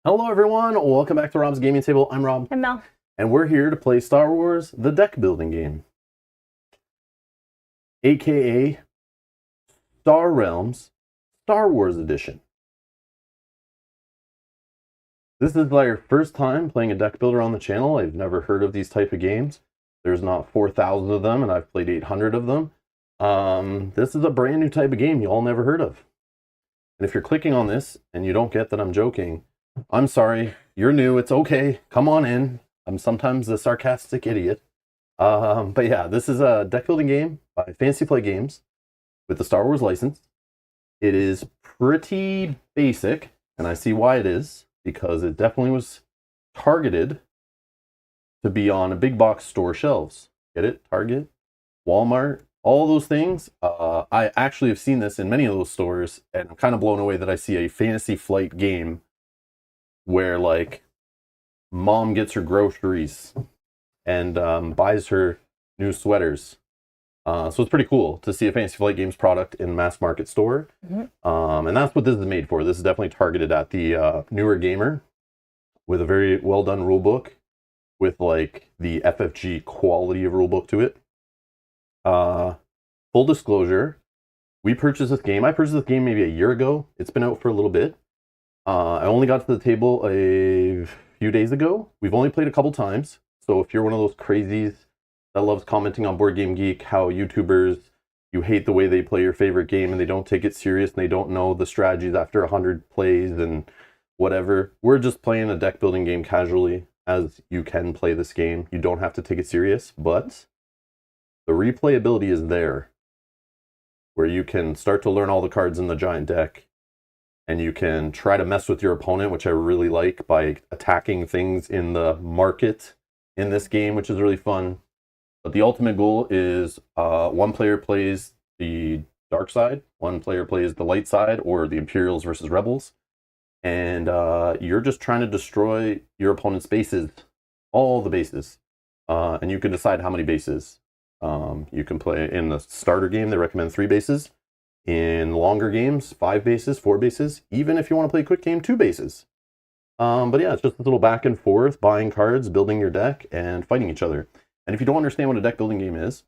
Hello everyone, welcome back to Rob's Gaming Table. I'm Rob. I'm Mel. And we're here to play Star Wars, the deck building game. AKA Star Realms, Star Wars Edition. This is my first time playing a deck builder on the channel. I've never heard of these type of games. There's not 4,000 of them and I've played 800 of them. This is a brand new type of game you all never heard of. And if you're clicking on this and you don't get that I'm joking, I'm sorry, you're new, it's okay, come on in. I'm sometimes a sarcastic idiot. But yeah, this is a deck building game by Fantasy Play Games with the Star Wars license. It is pretty basic, and I see why it is, because it definitely was targeted to be on a big box store shelves. Get it? Target, Walmart, all those things. I actually have seen this in many of those stores, and I'm kind of blown away that I see a Fantasy Flight game where like mom gets her groceries and buys her new sweaters. So it's pretty cool to see a Fantasy Flight Games product in a mass market store. And that's what this is made for. This is definitely targeted at the newer gamer with a very well done rule book with like the FFG quality of rulebook to it. Full disclosure, we purchased this game. I purchased this game maybe a year ago. It's been out for a little bit. I only got to the table a few days ago. We've only played a couple times. So if you're one of those crazies that loves commenting on Board Game Geek, how YouTubers, you hate the way they play your favorite game and they don't take it serious and they don't know the strategies after 100 plays and whatever. We're just playing a deck building game casually, as you can play this game. You don't have to take it serious, but the replayability is there, where you can start to learn all the cards in the giant deck. And you can try to mess with your opponent, which I really like, by attacking things in the market in this game, which is really fun. But the ultimate goal is one player plays the dark side, one player plays the light side, or the Imperials versus Rebels. And you're just trying to destroy your opponent's bases, all the bases. And you can decide how many bases. You can play in the starter game, they recommend 3 bases. In longer games, 5 bases, 4 bases. Even if you want to play a quick game, 2 bases. But yeah, it's just a little back and forth, buying cards, building your deck, and fighting each other. And if you don't understand what a deck building game is,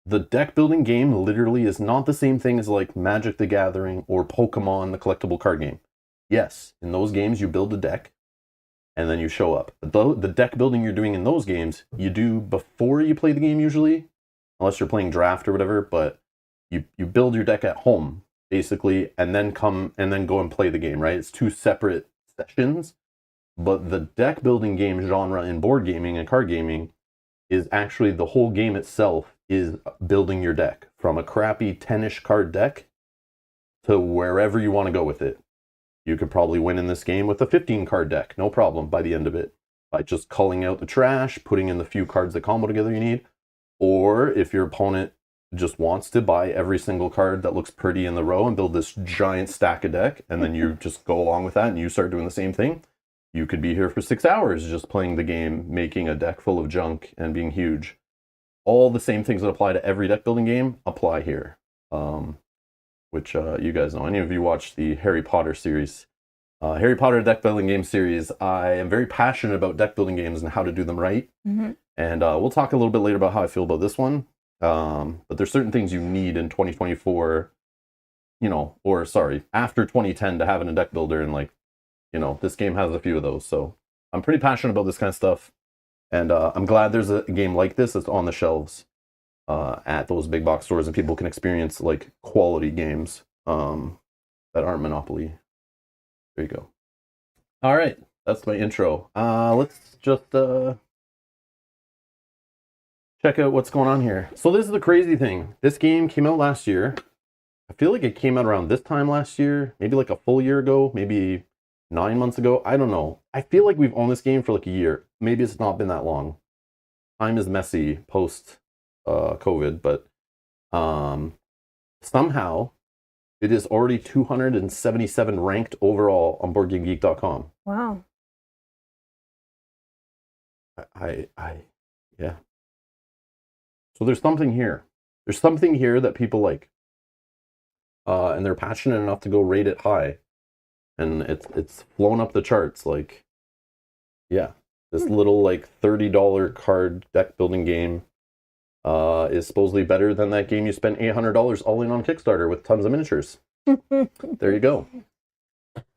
the deck building game literally is not the same thing as like Magic the Gathering or Pokemon, the collectible card game. Yes, in those games you build a deck, and then you show up. But the deck building you're doing in those games, you do before you play the game usually, unless you're playing draft or whatever, but you build your deck at home basically and then go and play the game, right? It's 2 separate sessions. But the deck building game genre in board gaming and card gaming is actually the whole game itself is building your deck from a crappy 10-ish card deck to wherever you want to go with it. You could probably win in this game with a 15 card deck, no problem, by the end of it, by just culling out the trash, putting in the few cards that combo together you need. Or if your opponent just wants to buy every single card that looks pretty in the row and build this giant stack of deck, and then you just go along with that and you start doing the same thing, you could be here for 6 hours just playing the game, making a deck full of junk and being huge. All the same things that apply to every deck building game apply here, which you guys know. Any of you watch the Harry Potter series, Harry Potter deck building game series, I am very passionate about deck building games and how to do them right. And we'll talk a little bit later about how I feel about this one. But there's certain things you need in 2024, after 2010 to have in a deck builder, and like, this game has a few of those. So I'm pretty passionate about this kind of stuff, and I'm glad there's a game like this that's on the shelves at those big box stores, and people can experience like quality games that aren't Monopoly. There you go. All right, that's my intro. Let's just check out what's going on here. So this is the crazy thing. This game came out last year. I feel like it came out around this time last year, maybe like a full year ago, maybe 9 months ago. I don't know. I feel like we've owned this game for like a year. Maybe it's not been that long. Time is messy post COVID, but somehow it is already 277 ranked overall on BoardGameGeek.com. Wow. Yeah. So there's something here. There's something here that people like. And they're passionate enough to go rate it high. and it's flown up the charts. Like, yeah, this little like $30 card deck building game is supposedly better than that game you spent $800 all in on Kickstarter with tons of miniatures. There you go.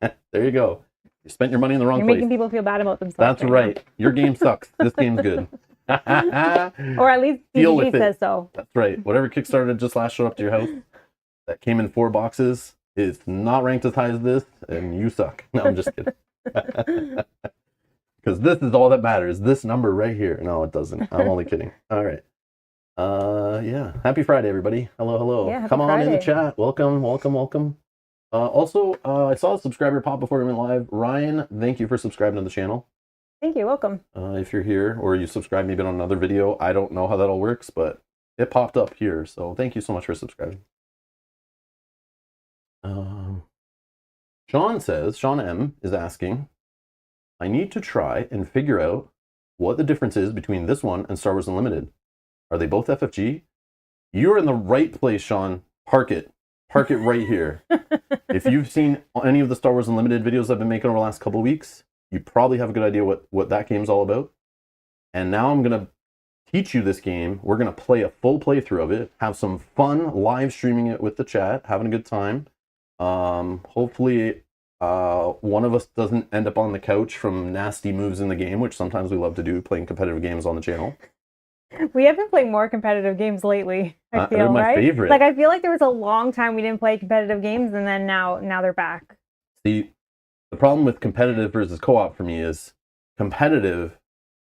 There you go. You spent your money in the wrong You're place. making people feel bad about themselves. That's right. Your game sucks. This game's good. Or at least Deal with DG it. says so. That's right. Whatever Kickstarter just last showed up to your house that came in 4 boxes is not ranked as high as this, and you suck. No, I'm just kidding. Because this is all that matters. This number right here. No, it doesn't. I'm only kidding. All right. Yeah. Happy Friday, everybody. Hello, hello. Yeah, Come on Friday. in the chat. Welcome, welcome, welcome. Also, I saw a subscriber pop before we went live. Ryan, thank you for subscribing to the channel. Thank you. Welcome. If you're here or you subscribe maybe on another video, I don't know how that all works, but it popped up here. So thank you so much for subscribing. Sean M is asking, I need to try and figure out what the difference is between this one and Star Wars Unlimited. Are they both FFG? You're in the right place, Sean. Park it. Park it right here. If you've seen any of the Star Wars Unlimited videos I've been making over the last couple of weeks, you probably have a good idea what that game's all about. And now I'm going to teach you this game. We're going to play a full playthrough of it, have some fun live streaming it with the chat, having a good time. Hopefully one of us doesn't end up on the couch from nasty moves in the game, which sometimes we love to do, playing competitive games on the channel. We have been playing more competitive games lately, I feel, they're my right? favorite. Like, I feel like there was a long time we didn't play competitive games, and then now they're back. See, the problem with competitive versus co-op for me is competitive,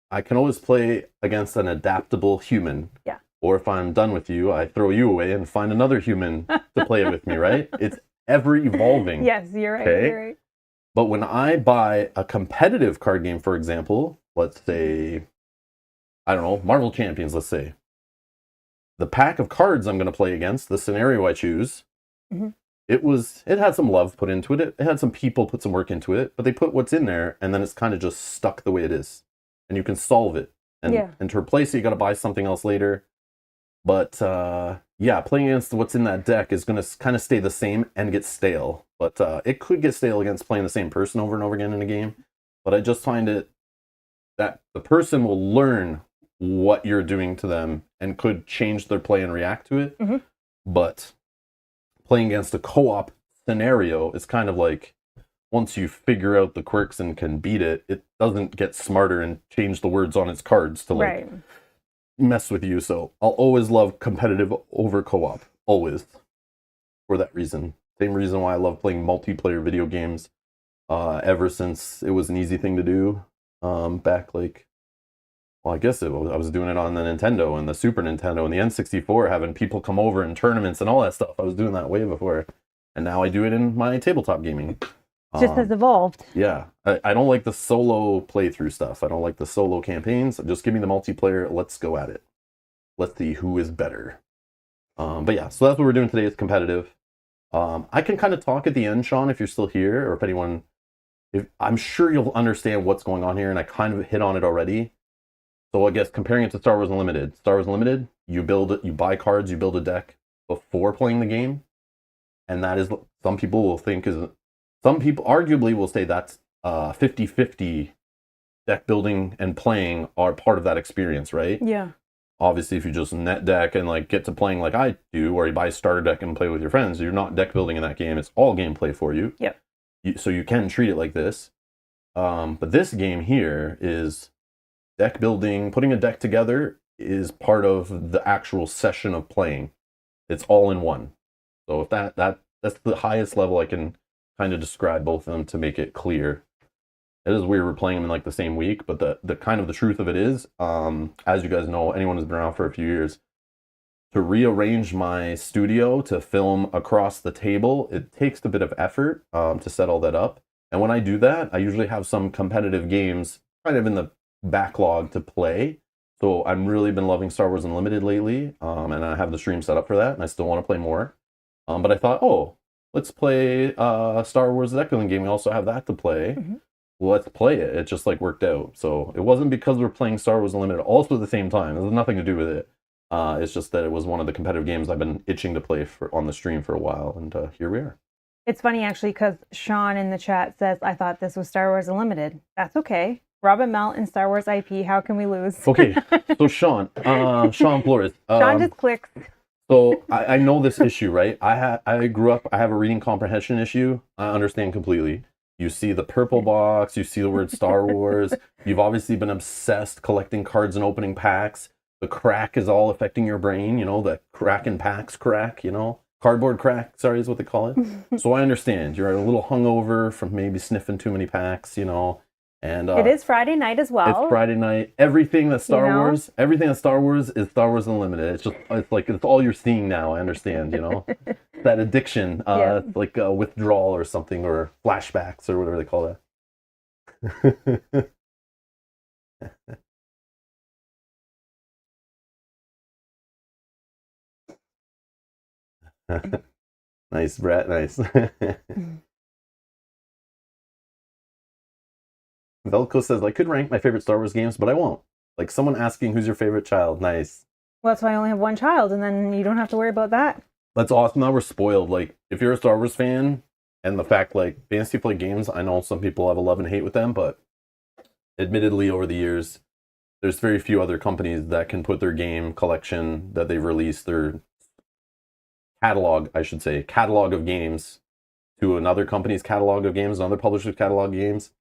I can always play against an adaptable human. Yeah. Or if I'm done with you, I throw you away and find another human to play it with me, right? It's ever evolving. Yes, you're right. Okay? You're right. But when I buy a competitive card game, for example, let's say, I don't know, Marvel Champions, let's say. The pack of cards I'm going to play against, the scenario I choose, it had some love put into it. It had some people put some work into it, but they put what's in there, and then it's kind of just stuck the way it is. And you can solve it. And to replace it, you got to buy something else later. But yeah, playing against what's in that deck is going to kind of stay the same and get stale. But it could get stale against playing the same person over and over again in a game. But I just find it that the person will learn what you're doing to them and could change their play and react to it. But playing against a co-op scenario is kind of like, once you figure out the quirks and can beat it, it doesn't get smarter and change the words on its cards to like mess with you. So I'll always love competitive over co-op, always, for that reason. Same reason why I love playing multiplayer video games ever since it was an easy thing to do back like, well, I guess I was doing it on the Nintendo and the Super Nintendo and the N64, having people come over in tournaments and all that stuff. I was doing that way before. And now I do it in my tabletop gaming. Just has evolved. Yeah. I don't like the solo playthrough stuff. I don't like the solo campaigns. Just give me the multiplayer. Let's go at it. Let's see who is better. But yeah, so that's what we're doing today. It's competitive. I can kind of talk at the end, Sean, if you're still here, or if anyone... I'm sure you'll understand what's going on here, and I kind of hit on it already. So I guess comparing it to Star Wars Unlimited. Star Wars Unlimited, you build it, you buy cards, you build a deck before playing the game. And that is, some people will think is... Some people arguably will say that's 50-50 deck building and playing are part of that experience, right? Yeah. Obviously, if you just net deck and like get to playing like I do, or you buy a starter deck and play with your friends, you're not deck building in that game. It's all gameplay for you. Yep. So you can treat it like this. But this game here is deck building. Putting a deck together is part of the actual session of playing. It's all in one. So if that's the highest level I can kind of describe both of them to make it clear. It is weird we're playing them in like the same week, but the kind of the truth of it is, as you guys know, anyone who's been around for a few years, to rearrange my studio to film across the table, it takes a bit of effort to set all that up. And when I do that, I usually have some competitive games kind of in the backlog to play. So I've really been loving Star Wars Unlimited lately, and I have the stream set up for that, and I still want to play more. But I thought, oh, let's play Star Wars Deckbuilding Game. We also have that to play. Let's play it. It just like worked out. So it wasn't because we're playing Star Wars Unlimited also at the same time. It has nothing to do with it. It's just that it was one of the competitive games I've been itching to play on the stream for a while, and here we are. It's funny actually because Sean in the chat says, I thought this was Star Wars Unlimited. That's okay. Robin Melt and Star Wars IP, how can we lose? Okay, so Sean Flores. Sean just clicks. So I know this issue, right? I grew up, I have a reading comprehension issue. I understand completely. You see the purple box, you see the word Star Wars. You've obviously been obsessed collecting cards and opening packs. The crack is all affecting your brain, you know, the crack in packs crack, you know. Cardboard crack, sorry, is what they call it. So I understand. You're a little hungover from maybe sniffing too many packs, you know. And it is Friday night as well. It's Friday night. Everything that's Star Wars is Star Wars Unlimited. It's all you're seeing now. I understand, you know. That addiction, like a withdrawal or something, or flashbacks or whatever they call that. Nice, Brett. Nice. Velko says, I could rank my favorite Star Wars games, but I won't. Like someone asking who's your favorite child. Nice. Well, that's why I only have one child, and then you don't have to worry about that. That's awesome. Now we're spoiled. Like, if you're a Star Wars fan, and the fact, like, Fantasy Flight Games, I know some people have a love and hate with them, but admittedly, over the years, there's very few other companies that can put their game collection that they've released, their catalog, I should say, catalog of games, to another company's catalog of games, another publisher's catalog of games.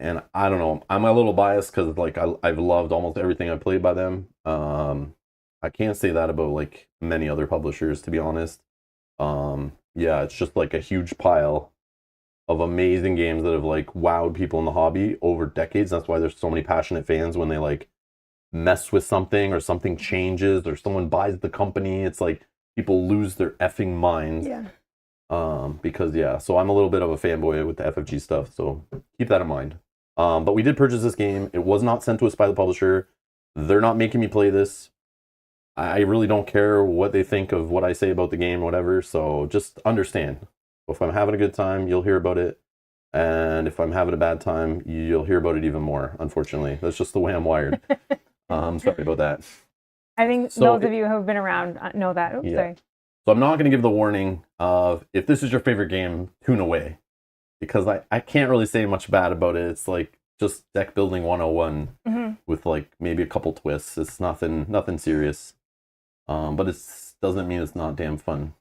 And I don't know, I'm a little biased because like I've loved almost everything I've played by them. I can't say that about like many other publishers, to be honest. Yeah, it's just like a huge pile of amazing games that have like wowed people in the hobby over decades. That's why there's so many passionate fans when they like mess with something or something changes or someone buys the company. It's like people lose their effing minds. Yeah. Because yeah, so I'm a little bit of a fanboy with the FFG stuff, so keep that in mind. But we did purchase this game. It was not sent to us by the publisher. They're not making me play this. I really don't care what they think of what I say about the game, whatever. So just understand. If I'm having a good time, you'll hear about it. And if I'm having a bad time, you'll hear about it even more, unfortunately. That's just the way I'm wired. Sorry about that. I think those of you who have been around know that. Oops, sorry. So I'm not going to give the warning of, if this is your favorite game, tune away. Because I can't really say much bad about it. It's like just deck building 101 with like maybe a couple twists. It's nothing serious. But it doesn't mean it's not damn fun.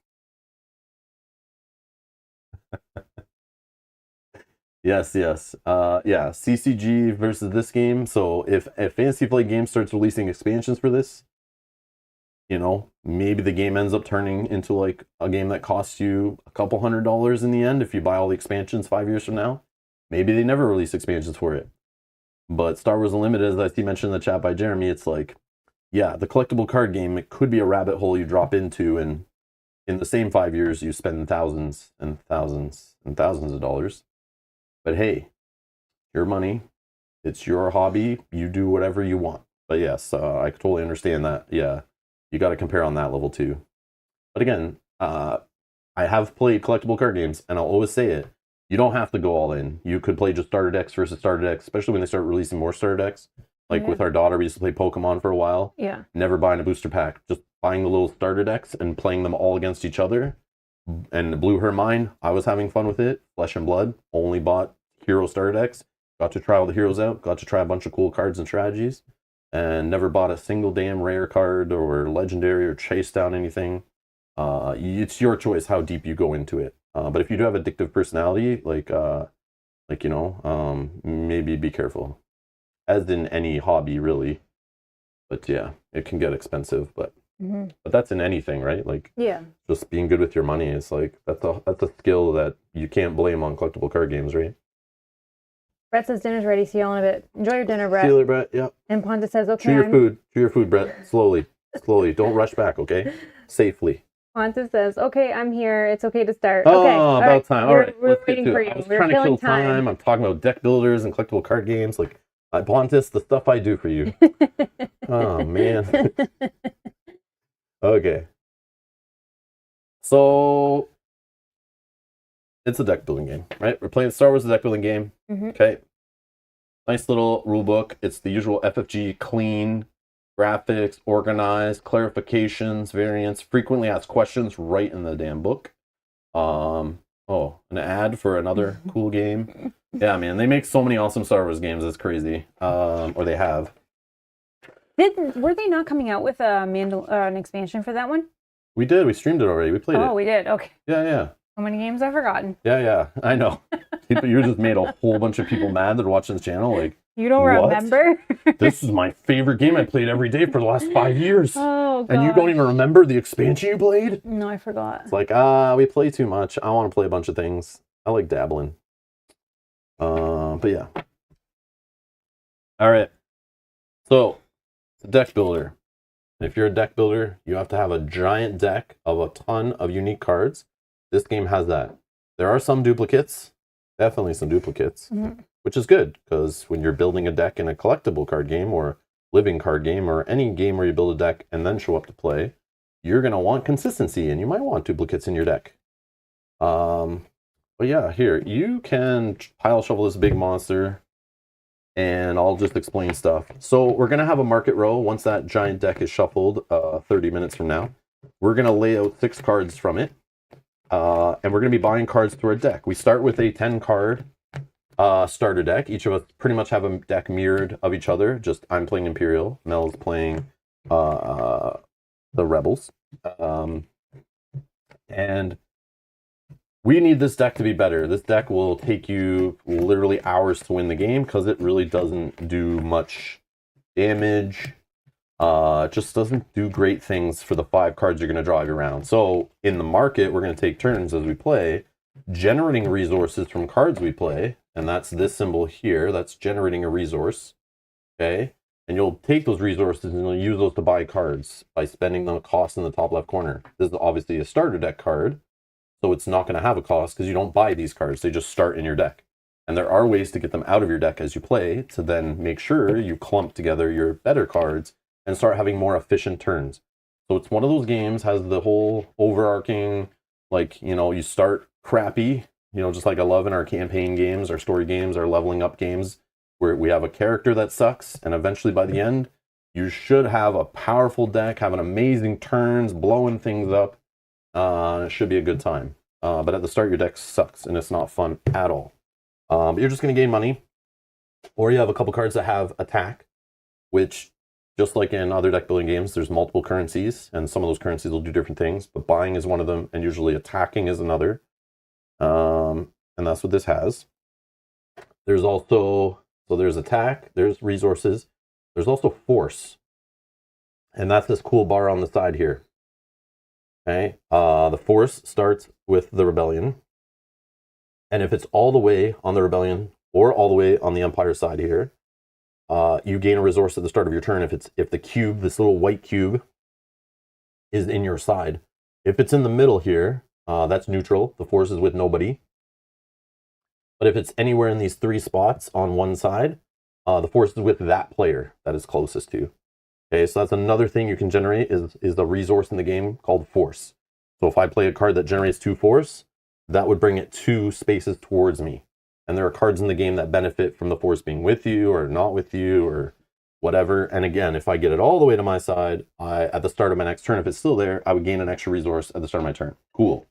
Yes. Yeah, CCG versus this game. So if Fantasy Flight Games starts releasing expansions for this, you know, maybe the game ends up turning into like a game that costs you a couple $100 in the end if you buy all the expansions 5 years from now. Maybe they never release expansions for it. But Star Wars Unlimited, as I see mentioned in the chat by Jeremy, it's like, yeah, the collectible card game, it could be a rabbit hole you drop into, and in the same 5 years, you spend thousands and thousands and thousands of dollars. But hey, your money, it's your hobby, you do whatever you want. But yes, I totally understand that, yeah. You got to compare on that level too. But again, I have played collectible card games, and I'll always say it. You don't have to go all in. You could play just starter decks versus starter decks, especially when they start releasing more starter decks. Like with our daughter, we used to play Pokemon for a while. Yeah. Never buying a booster pack. Just buying the little starter decks and playing them all against each other. And it blew her mind. I was having fun with it. Flesh and Blood. Only bought hero starter decks. Got to try all the heroes out. Got to try a bunch of cool cards and strategies. And never bought a single damn rare card or legendary or chased down anything. It's your choice how deep you go into it. But if you do have addictive personality, like you know, maybe be careful. As in any hobby, really. But yeah, it can get expensive. But that's in anything, right? Like, yeah, just being good with your money is like that's a skill that you can't blame on collectible card games, right? Brett says dinner's ready. See you all in a bit. Enjoy your dinner, Brett. See you later, Brett. Yeah. And Ponta says, okay. Chew your food, Brett. Slowly. Don't rush back, okay? Safely. Ponta says, okay, I'm here. It's okay to start. Oh, okay, about time. All right. We're waiting for you. I was trying to kill time. I'm talking about deck builders and collectible card games. Like, Pontus, the stuff I do for you. Oh, man. Okay. So, it's a deck building game, right? We're playing Star Wars, the deck building game. Okay. Nice little rule book. It's the usual FFG clean graphics, organized, clarifications, variants, frequently asked questions right in the damn book. Oh, an ad for another cool game. Yeah, man, they make so many awesome Star Wars games. It's crazy. Or they have. Were they not coming out with an expansion for that one? We did. We streamed it already. We played it. Oh, we did. Okay. Yeah. So many games I've forgotten. Yeah. I know. You just made a whole bunch of people mad that are watching this channel. Like, you don't what? remember? This is my favorite game I played every day for the last 5 years. Oh, God. And you don't even remember the expansion you played? No, I forgot. It's like, we play too much. I want to play a bunch of things. I like dabbling. But yeah. All right. So, the deck builder. If you're a deck builder, you have to have a giant deck of a ton of unique cards. This game has that. There are some duplicates, definitely some duplicates, which is good because when you're building a deck in a collectible card game or living card game or any game where you build a deck and then show up to play, you're going to want consistency and you might want duplicates in your deck. But yeah, here, you can pile shovel this big monster and I'll just explain stuff. So we're going to have a market row once that giant deck is shuffled 30 minutes from now. We're going to lay out 6 cards from it. And we're going to be buying cards through our deck. We start with a 10-card starter deck. Each of us pretty much have a deck mirrored of each other. Just I'm playing Imperial. Mel's playing the Rebels. And we need this deck to be better. This deck will take you literally hours to win the game because it really doesn't do much damage. It just doesn't do great things for the 5 cards you're going to draw every round. So in the market, we're going to take turns as we play, generating resources from cards we play. And that's this symbol here. That's generating a resource. Okay. And you'll take those resources and you'll use those to buy cards by spending the cost in the top left corner. This is obviously a starter deck card. So it's not going to have a cost because you don't buy these cards. They just start in your deck. And there are ways to get them out of your deck as you play to then make sure you clump together your better cards and start having more efficient turns. So it's one of those games, has the whole overarching, like, you start crappy, just like I love in our campaign games, our story games, our leveling up games, where we have a character that sucks, and eventually by the end, you should have a powerful deck, having amazing turns, blowing things up. It should be a good time. But at the start, your deck sucks, and it's not fun at all. But you're just going to gain money, or you have a couple cards that have attack, which, just like in other deck building games, there's multiple currencies, and some of those currencies will do different things, but buying is one of them, and usually attacking is another. And that's what this has. There's also, so there's attack, there's resources, there's also force. And that's this cool bar on the side here. Okay, the force starts with the rebellion. And if it's all the way on the rebellion or all the way on the empire side here, you gain a resource at the start of your turn if the cube, this little white cube, is in your side. If it's in the middle here, that's neutral. The force is with nobody. But if it's anywhere in these 3 spots on one side, the force is with that player that is closest to. Okay, so that's another thing you can generate is the resource in the game called force. So if I play a card that generates 2 force, that would bring it 2 spaces towards me. And there are cards in the game that benefit from the force being with you or not with you or whatever. And again, if I get it all the way to my side, at the start of my next turn, if it's still there, I would gain an extra resource at the start of my turn. Cool.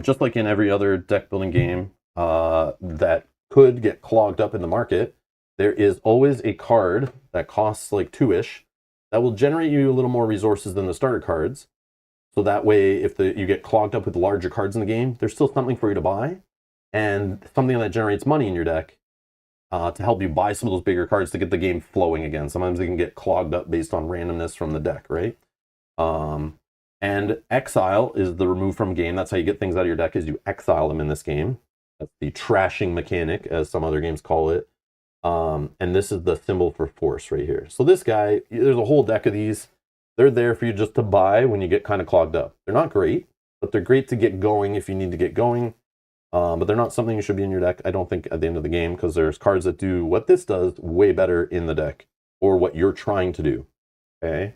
Just like in every other deck building game that could get clogged up in the market, there is always a card that costs like 2-ish that will generate you a little more resources than the starter cards. So that way, if you get clogged up with larger cards in the game, there's still something for you to buy. And something that generates money in your deck to help you buy some of those bigger cards to get the game flowing again. Sometimes it can get clogged up based on randomness from the deck, right? And exile is the remove from game. That's how you get things out of your deck, is you exile them in this game. That's the trashing mechanic, as some other games call it. And this is the symbol for force right here. So this guy, there's a whole deck of these. They're there for you just to buy when you get kind of clogged up. They're not great, but they're great to get going if you need to get going. But they're not something you should be in your deck, I don't think, at the end of the game, because there's cards that do what this does way better in the deck, or what you're trying to do. Okay?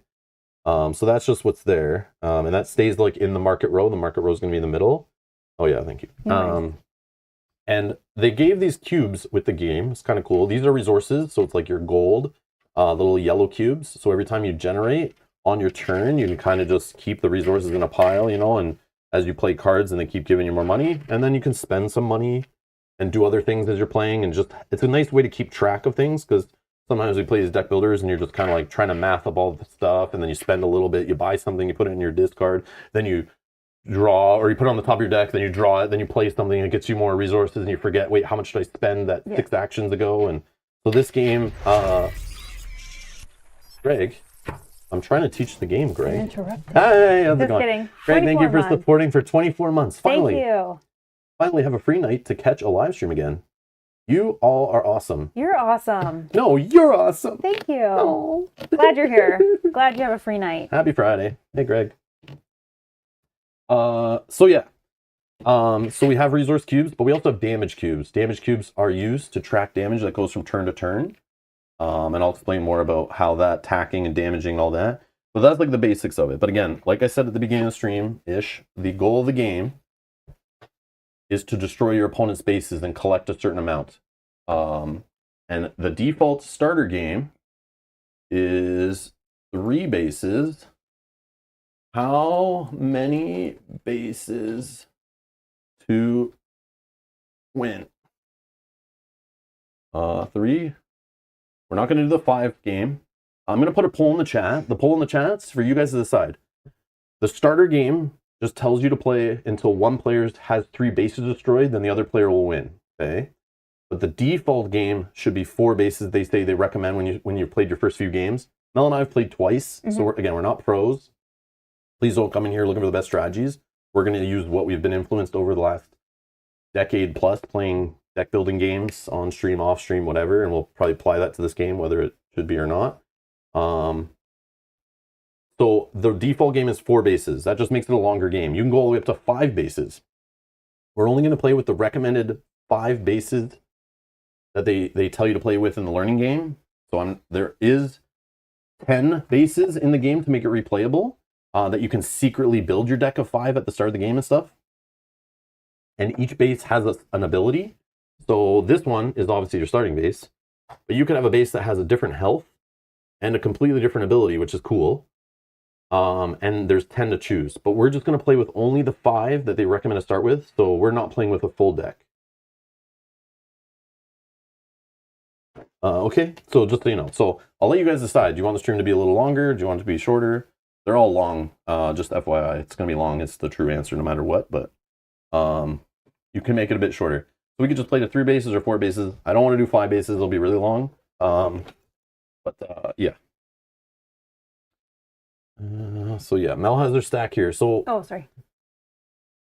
So that's just what's there. And that stays like in the market row. The market row is going to be in the middle. Oh yeah, thank you. Nice. And they gave these cubes with the game. It's kind of cool. These are resources, so it's like your gold, little yellow cubes. So every time you generate on your turn, you can kind of just keep the resources in a pile, and as you play cards, and they keep giving you more money. And then you can spend some money and do other things as you're playing, and just it's a nice way to keep track of things, because sometimes we play these deck builders and you're just kind of like trying to math up all the stuff, and then you spend a little bit, you buy something, you put it in your discard, then you draw, or you put it on the top of your deck, then you draw it, then you play something, and it gets you more resources, and you forget, wait, how much did I spend that 6 actions ago? And so this game, Greg, I'm trying to teach the game, Greg. Interrupted. Hi, how's it Just going? kidding. Greg, thank you for 24 months. supporting for 24 months. Finally. Thank you. Finally have a free night to catch a live stream again. You all are awesome. You're awesome. No, you're awesome. Thank you. Oh. Glad you're here. Glad you have a free night. Happy Friday. Hey, Greg. So yeah. So we have resource cubes, but we also have damage cubes. Damage cubes are used to track damage that goes from turn to turn. And I'll explain more about how that attacking and damaging and all that. But that's like the basics of it. But again, like I said at the beginning of the stream-ish, the goal of the game is to destroy your opponent's bases and collect a certain amount. And the default starter game is 3 bases. How many bases to win? 3. We're not going to do the 5 game. I'm going to put a poll in the chat. The poll in the chat's for you guys to decide. The starter game just tells you to play until one player has 3 bases destroyed, then the other player will win. Okay? But the default game should be 4 bases. They say they recommend when you played your first few games. Mel and I have played twice, so we're not pros. Please don't come in here looking for the best strategies. We're going to use what we've been influenced over the last decade plus playing deck building games on stream, off stream, whatever, and we'll probably apply that to this game, whether it should be or not. So the default game is 4 bases. That just makes it a longer game. You can go all the way up to 5 bases. We're only going to play with the recommended 5 bases that they tell you to play with in the learning game. So there is 10 bases in the game to make it replayable, that you can secretly build your deck of 5 at the start of the game and stuff. And each base has an ability. So this one is obviously your starting base, but you can have a base that has a different health and a completely different ability, which is cool. And there's 10 to choose, but we're just going to play with only the 5 that they recommend to start with. So we're not playing with a full deck. Okay, so just so you know, so I'll let you guys decide. Do you want the stream to be a little longer? Do you want it to be shorter? They're all long. Just FYI, it's going to be long. It's the true answer no matter what, but you can make it a bit shorter. So we could just play to 3 bases or 4 bases. I don't want to do 5 bases. It'll be really long. Yeah. So yeah, Mel has her stack here. So Sorry.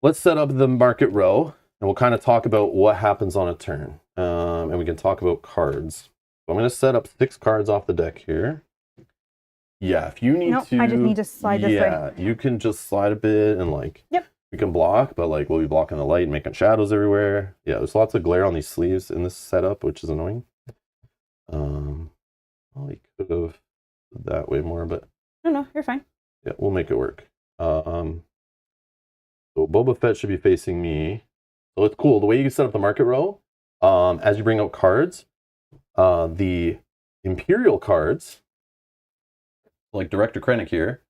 Let's set up the market row, and we'll kind of talk about what happens on a turn. And we can talk about cards. So I'm going to set up 6 cards off the deck here. Yeah, if you need to... I just need to slide this way. Yeah, you can just slide a bit and we can block, but we'll be blocking the light and making shadows everywhere. Yeah, there's lots of glare on these sleeves in this setup, which is annoying. Probably could have that way more, but... No, you're fine. Yeah, we'll make it work. So Boba Fett should be facing me. So it's cool. The way you set up the market row, as you bring out cards, the Imperial cards, like Director Krennic here,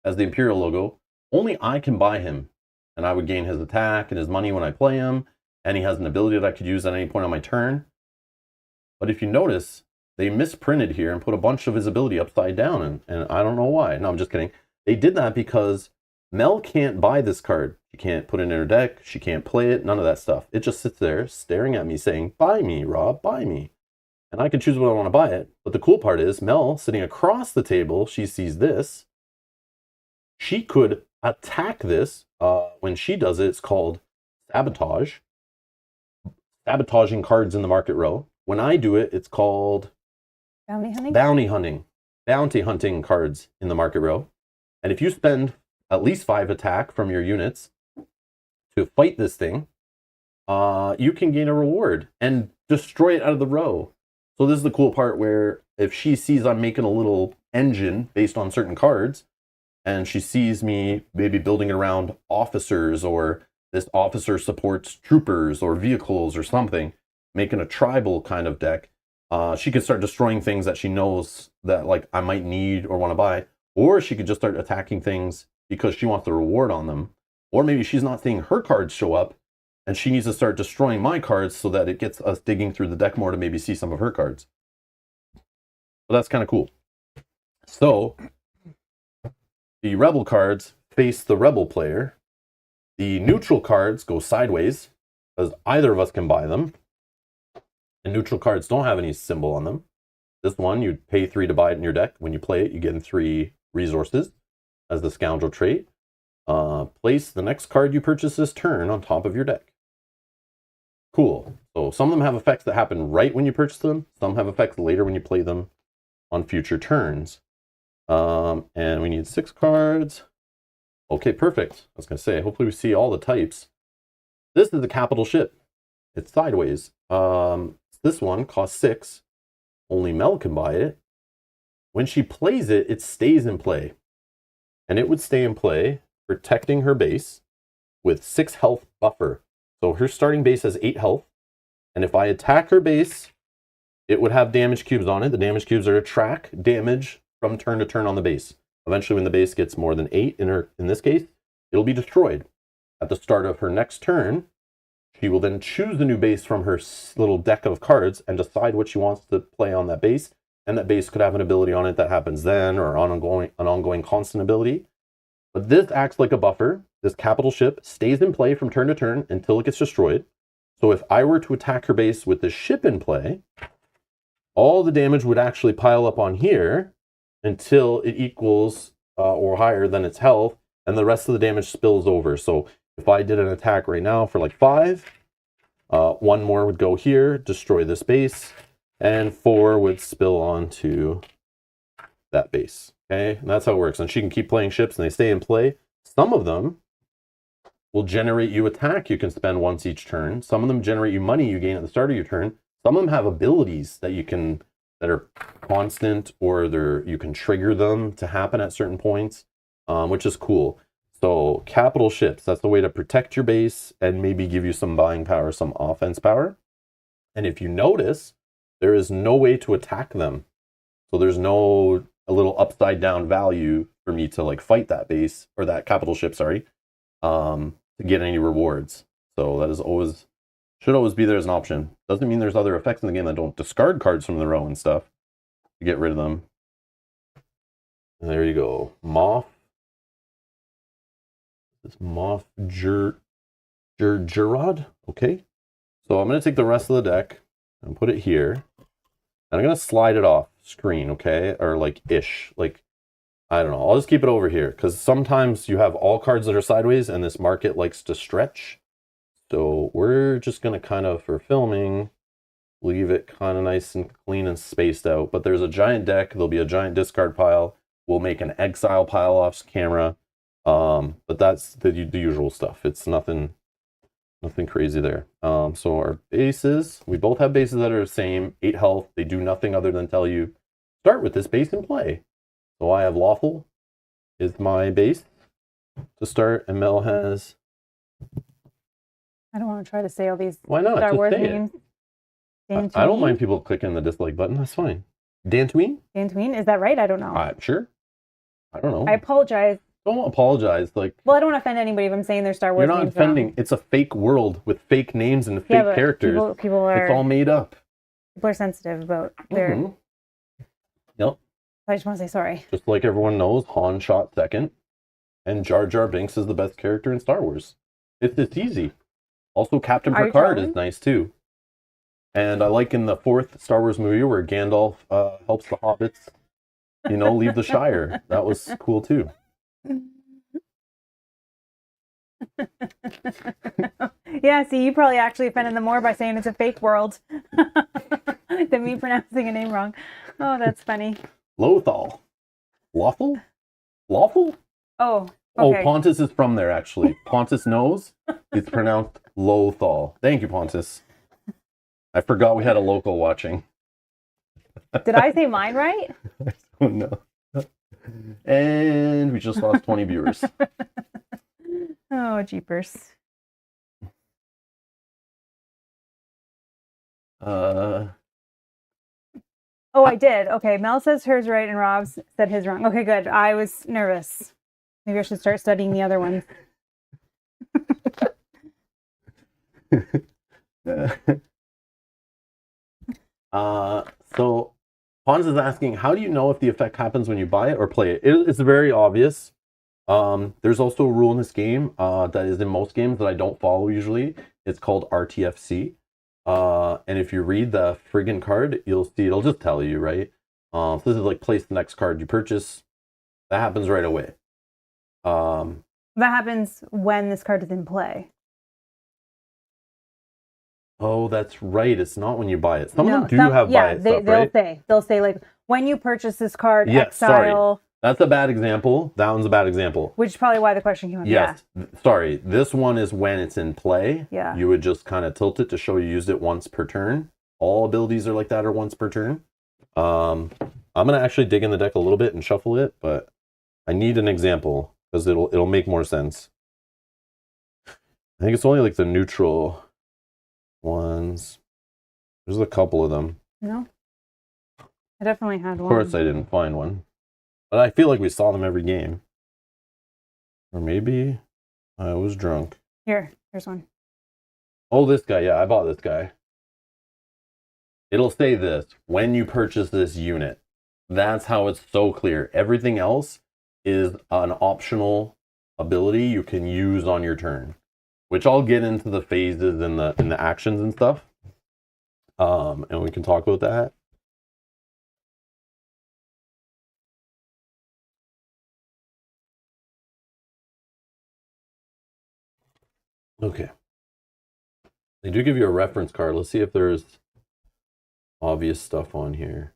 has the Imperial logo. Only I can buy him, and I would gain his attack and his money when I play him, and he has an ability that I could use at any point on my turn. But if you notice, they misprinted here and put a bunch of his ability upside down, and I don't know why. No, I'm just kidding. They did that because Mel can't buy this card. She can't put it in her deck. She can't play it. None of that stuff. It just sits there staring at me saying, buy me, Rob, buy me. And I can choose when I want to buy it. But the cool part is Mel sitting across the table, she sees this. She could attack this. When she does it, it's called sabotage. Sabotaging cards in the market row. When I do it, it's called Bounty hunting? Bounty hunting. Bounty hunting cards in the market row. And if you spend at least 5 attack from your units to fight this thing, you can gain a reward and destroy it out of the row. So this is the cool part where if she sees I'm making a little engine based on certain cards, and she sees me maybe building it around officers, or this officer supports troopers or vehicles or something, making a tribal kind of deck, she could start destroying things that she knows that I might need or want to buy. Or she could just start attacking things because she wants the reward on them. Or maybe she's not seeing her cards show up and she needs to start destroying my cards so that it gets us digging through the deck more to maybe see some of her cards. So that's kind of cool. So the rebel cards face the rebel player. The neutral cards go sideways because either of us can buy them. And neutral cards don't have any symbol on them. This one, you'd pay 3 to buy it in your deck. When you play it, you get 3 resources as the scoundrel trait. Place the next card you purchase this turn on top of your deck. Cool. So some of them have effects that happen right when you purchase them. Some have effects later when you play them on future turns. And we need 6 cards. Okay, perfect. I was going to say, hopefully we see all the types. This is a capital ship. It's sideways. This one costs 6. Only Mel can buy it. When she plays it, it stays in play. And it would stay in play, protecting her base with 6 health buffer. So her starting base has 8 health. And if I attack her base, it would have damage cubes on it. The damage cubes are to track damage from turn to turn on the base. Eventually, when the base gets more than 8, in this case, it'll be destroyed. At the start of her next turn, she will then choose a new base from her little deck of cards and decide what she wants to play on that base. And that base could have an ability on it that happens then, or an ongoing constant ability. But this acts like a buffer. This capital ship stays in play from turn to turn until it gets destroyed. So if I were to attack her base with the ship in play, all the damage would actually pile up on here until it equals or higher than its health, and the rest of the damage spills over. So if I did an attack right now for like 5, 1 more would go here, destroy this base, and 4 would spill onto that base. Okay, and that's how it works. And she can keep playing ships and they stay in play. Some of them will generate you attack you can spend once each turn. Some of them generate you money you gain at the start of your turn. Some of them have abilities that that are constant, or you can trigger them to happen at certain points, which is cool. So capital ships, that's the way to protect your base and maybe give you some buying power, some offense power. And if you notice, there is no way to attack them. So there's a little upside down value for me to like fight that base, or that capital ship, sorry, to get any rewards. So that should always be there as an option. Doesn't mean there's other effects in the game that don't discard cards from the row and stuff to get rid of them. And there you go. Moth. This Moth Gerard. Okay. So I'm going to take the rest of the deck and put it here. And I'm going to slide it off screen, okay? Or like ish. Like, I don't know. I'll just keep it over here because sometimes you have all cards that are sideways and this market likes to stretch. So we're just going to kind of, for filming, leave it kind of nice and clean and spaced out. But there's a giant deck. There'll be a giant discard pile. We'll make an exile pile off camera. But that's the usual stuff. It's nothing crazy there. So our bases, we both have bases that are the same, 8 health. They do nothing other than tell you, start with this base and play. So I have Lawful is my base to start, and Mel has... I don't want to try to say all these Why not? Star Just Wars say names. it. I don't mind people clicking the dislike button. That's fine. Dantooine? Dantooine? Is that right? I don't know. Sure. I don't know. I apologize. Don't apologize. Like, well, I don't want to offend anybody if I'm saying their Star Wars names. You're not offending. Wrong. It's a fake world with fake names and fake characters. People are... It's all made up. People are sensitive about their... Mm-hmm. Yep. I just want to say sorry. Just like everyone knows, Han shot second, and Jar Jar Binks is the best character in Star Wars. It's easy. Also, Captain Picard is nice too. And I like in the 4th Star Wars movie where Gandalf helps the hobbits, leave the Shire. That was cool too. Yeah, see, you probably actually offended them more by saying it's a fake world than me pronouncing a name wrong. Oh, that's funny. Lothal. Lawful? Lawful? Oh, okay. Oh, Pontus is from there, actually. Pontus knows. It's pronounced Lothal. Thank you, Pontus. I forgot we had a local watching. Did I say mine right? Oh, no. And we just lost 20 viewers. Oh, jeepers. Oh, I did. Okay, Mel says hers right and Rob said his wrong. Okay, good. I was nervous. Maybe I should start studying the other ones. So Hans is asking, how do you know if the effect happens when you buy it or play it? It's very obvious. There's also a rule in this game that is in most games that I don't follow usually. It's called RTFC. And if you read the friggin' card, you'll see it'll just tell you, right? So this is like place the next card you purchase. That happens right away. That happens when this card is in play. Oh, that's right. It's not when you buy it. Some of them do have buy it stuff, right? They'll say like when you purchase this card, Yes, exile. sorry. That's a bad example. That one's a bad example. Which is probably why the question came up. Yes. Yeah. Sorry. This one is when it's in play. Yeah. You would just kind of tilt it to show you used it once per turn. All abilities are like that, or once per turn. I'm gonna actually dig in the deck a little bit and shuffle it, but I need an example because it'll make more sense. I think it's only like the neutral ones. There's a couple of them. No. I definitely had one. Of course I didn't find one. But I feel like we saw them every game. Or maybe I was drunk. Here's one. Oh, this guy. Yeah, I bought this guy. It'll say this, when you purchase this unit. That's how it's so clear. Everything else is an optional ability you can use on your turn. Which I'll get into the phases and the actions and stuff. And we can talk about that. Okay. They do give you a reference card. Let's see if there's obvious stuff on here.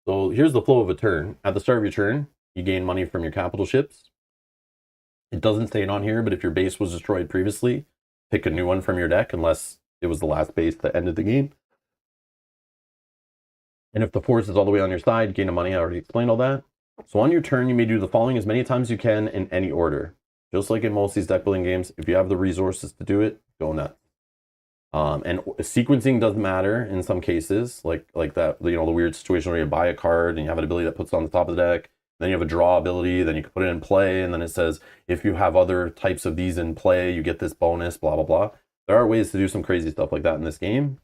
So here's the flow of a turn. At the start of your turn, you gain money from your capital ships. It doesn't say it on here, but if your base was destroyed previously, pick a new one from your deck unless it was the last base that ended the game. And if the force is all the way on your side, gain the money. I already explained all that. So on your turn, you may do the following as many times as you can in any order. Just like in most of these deck building games, if you have the resources to do it, go nuts. And sequencing does matter in some cases, like that, the weird situation where you buy a card and you have an ability that puts it on the top of the deck, then you have a draw ability, then you can put it in play, and then it says, if you have other types of these in play, you get this bonus, blah, blah, blah. There are ways to do some crazy stuff like that in this game.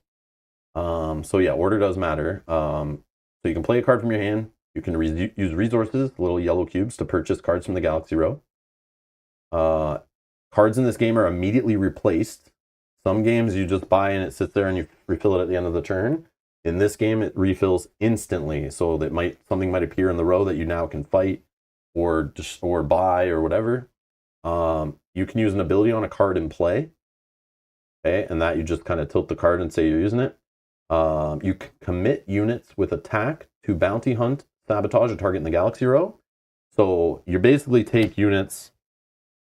So yeah, order does matter. So you can play a card from your hand, you can use resources, little yellow cubes, to purchase cards from the Galaxy Row. Cards in this game are immediately replaced. Some games you just buy and it sits there and you refill it at the end of the turn. In this game, it refills instantly, so that something might appear in the row that you now can fight or buy or whatever. You can use an ability on a card in play, okay, and that you just kind of tilt the card and say you're using it. You can commit units with attack to bounty hunt, sabotage a target in the Galaxy Row. So you basically take units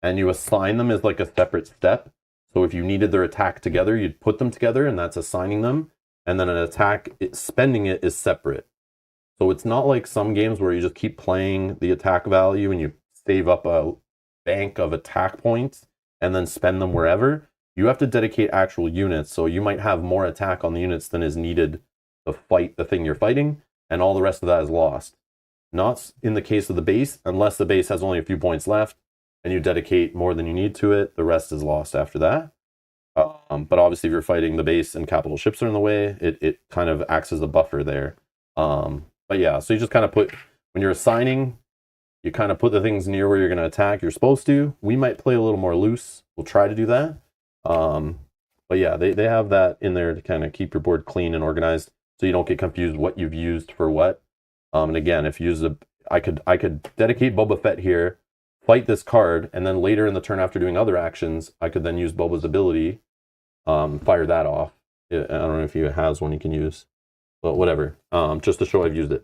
and you assign them as like a separate step. So if you needed their attack together, you'd put them together, and that's assigning them. And then an attack, spending it is separate. So it's not like some games where you just keep playing the attack value and you save up a bank of attack points and then spend them wherever. You have to dedicate actual units. So you might have more attack on the units than is needed to fight the thing you're fighting, and all the rest of that is lost. Not in the case of the base, unless the base has only a few points left and you dedicate more than you need to it, the rest is lost after that. But obviously if you're fighting the base and capital ships are in the way, it kind of acts as a buffer there. But yeah, so you just kind of when you're assigning, you kind of put the things near where you're going to attack. You're supposed to. We might play a little more loose. We'll try to do that. But yeah, they have that in there to kind of keep your board clean and organized, so you don't get confused what you've used for what. And again, if you use I could dedicate Boba Fett here, fight this card, and then later in the turn after doing other actions, I could then use Boba's ability, fire that off. I don't know if he has one he can use, but whatever, just to show I've used it.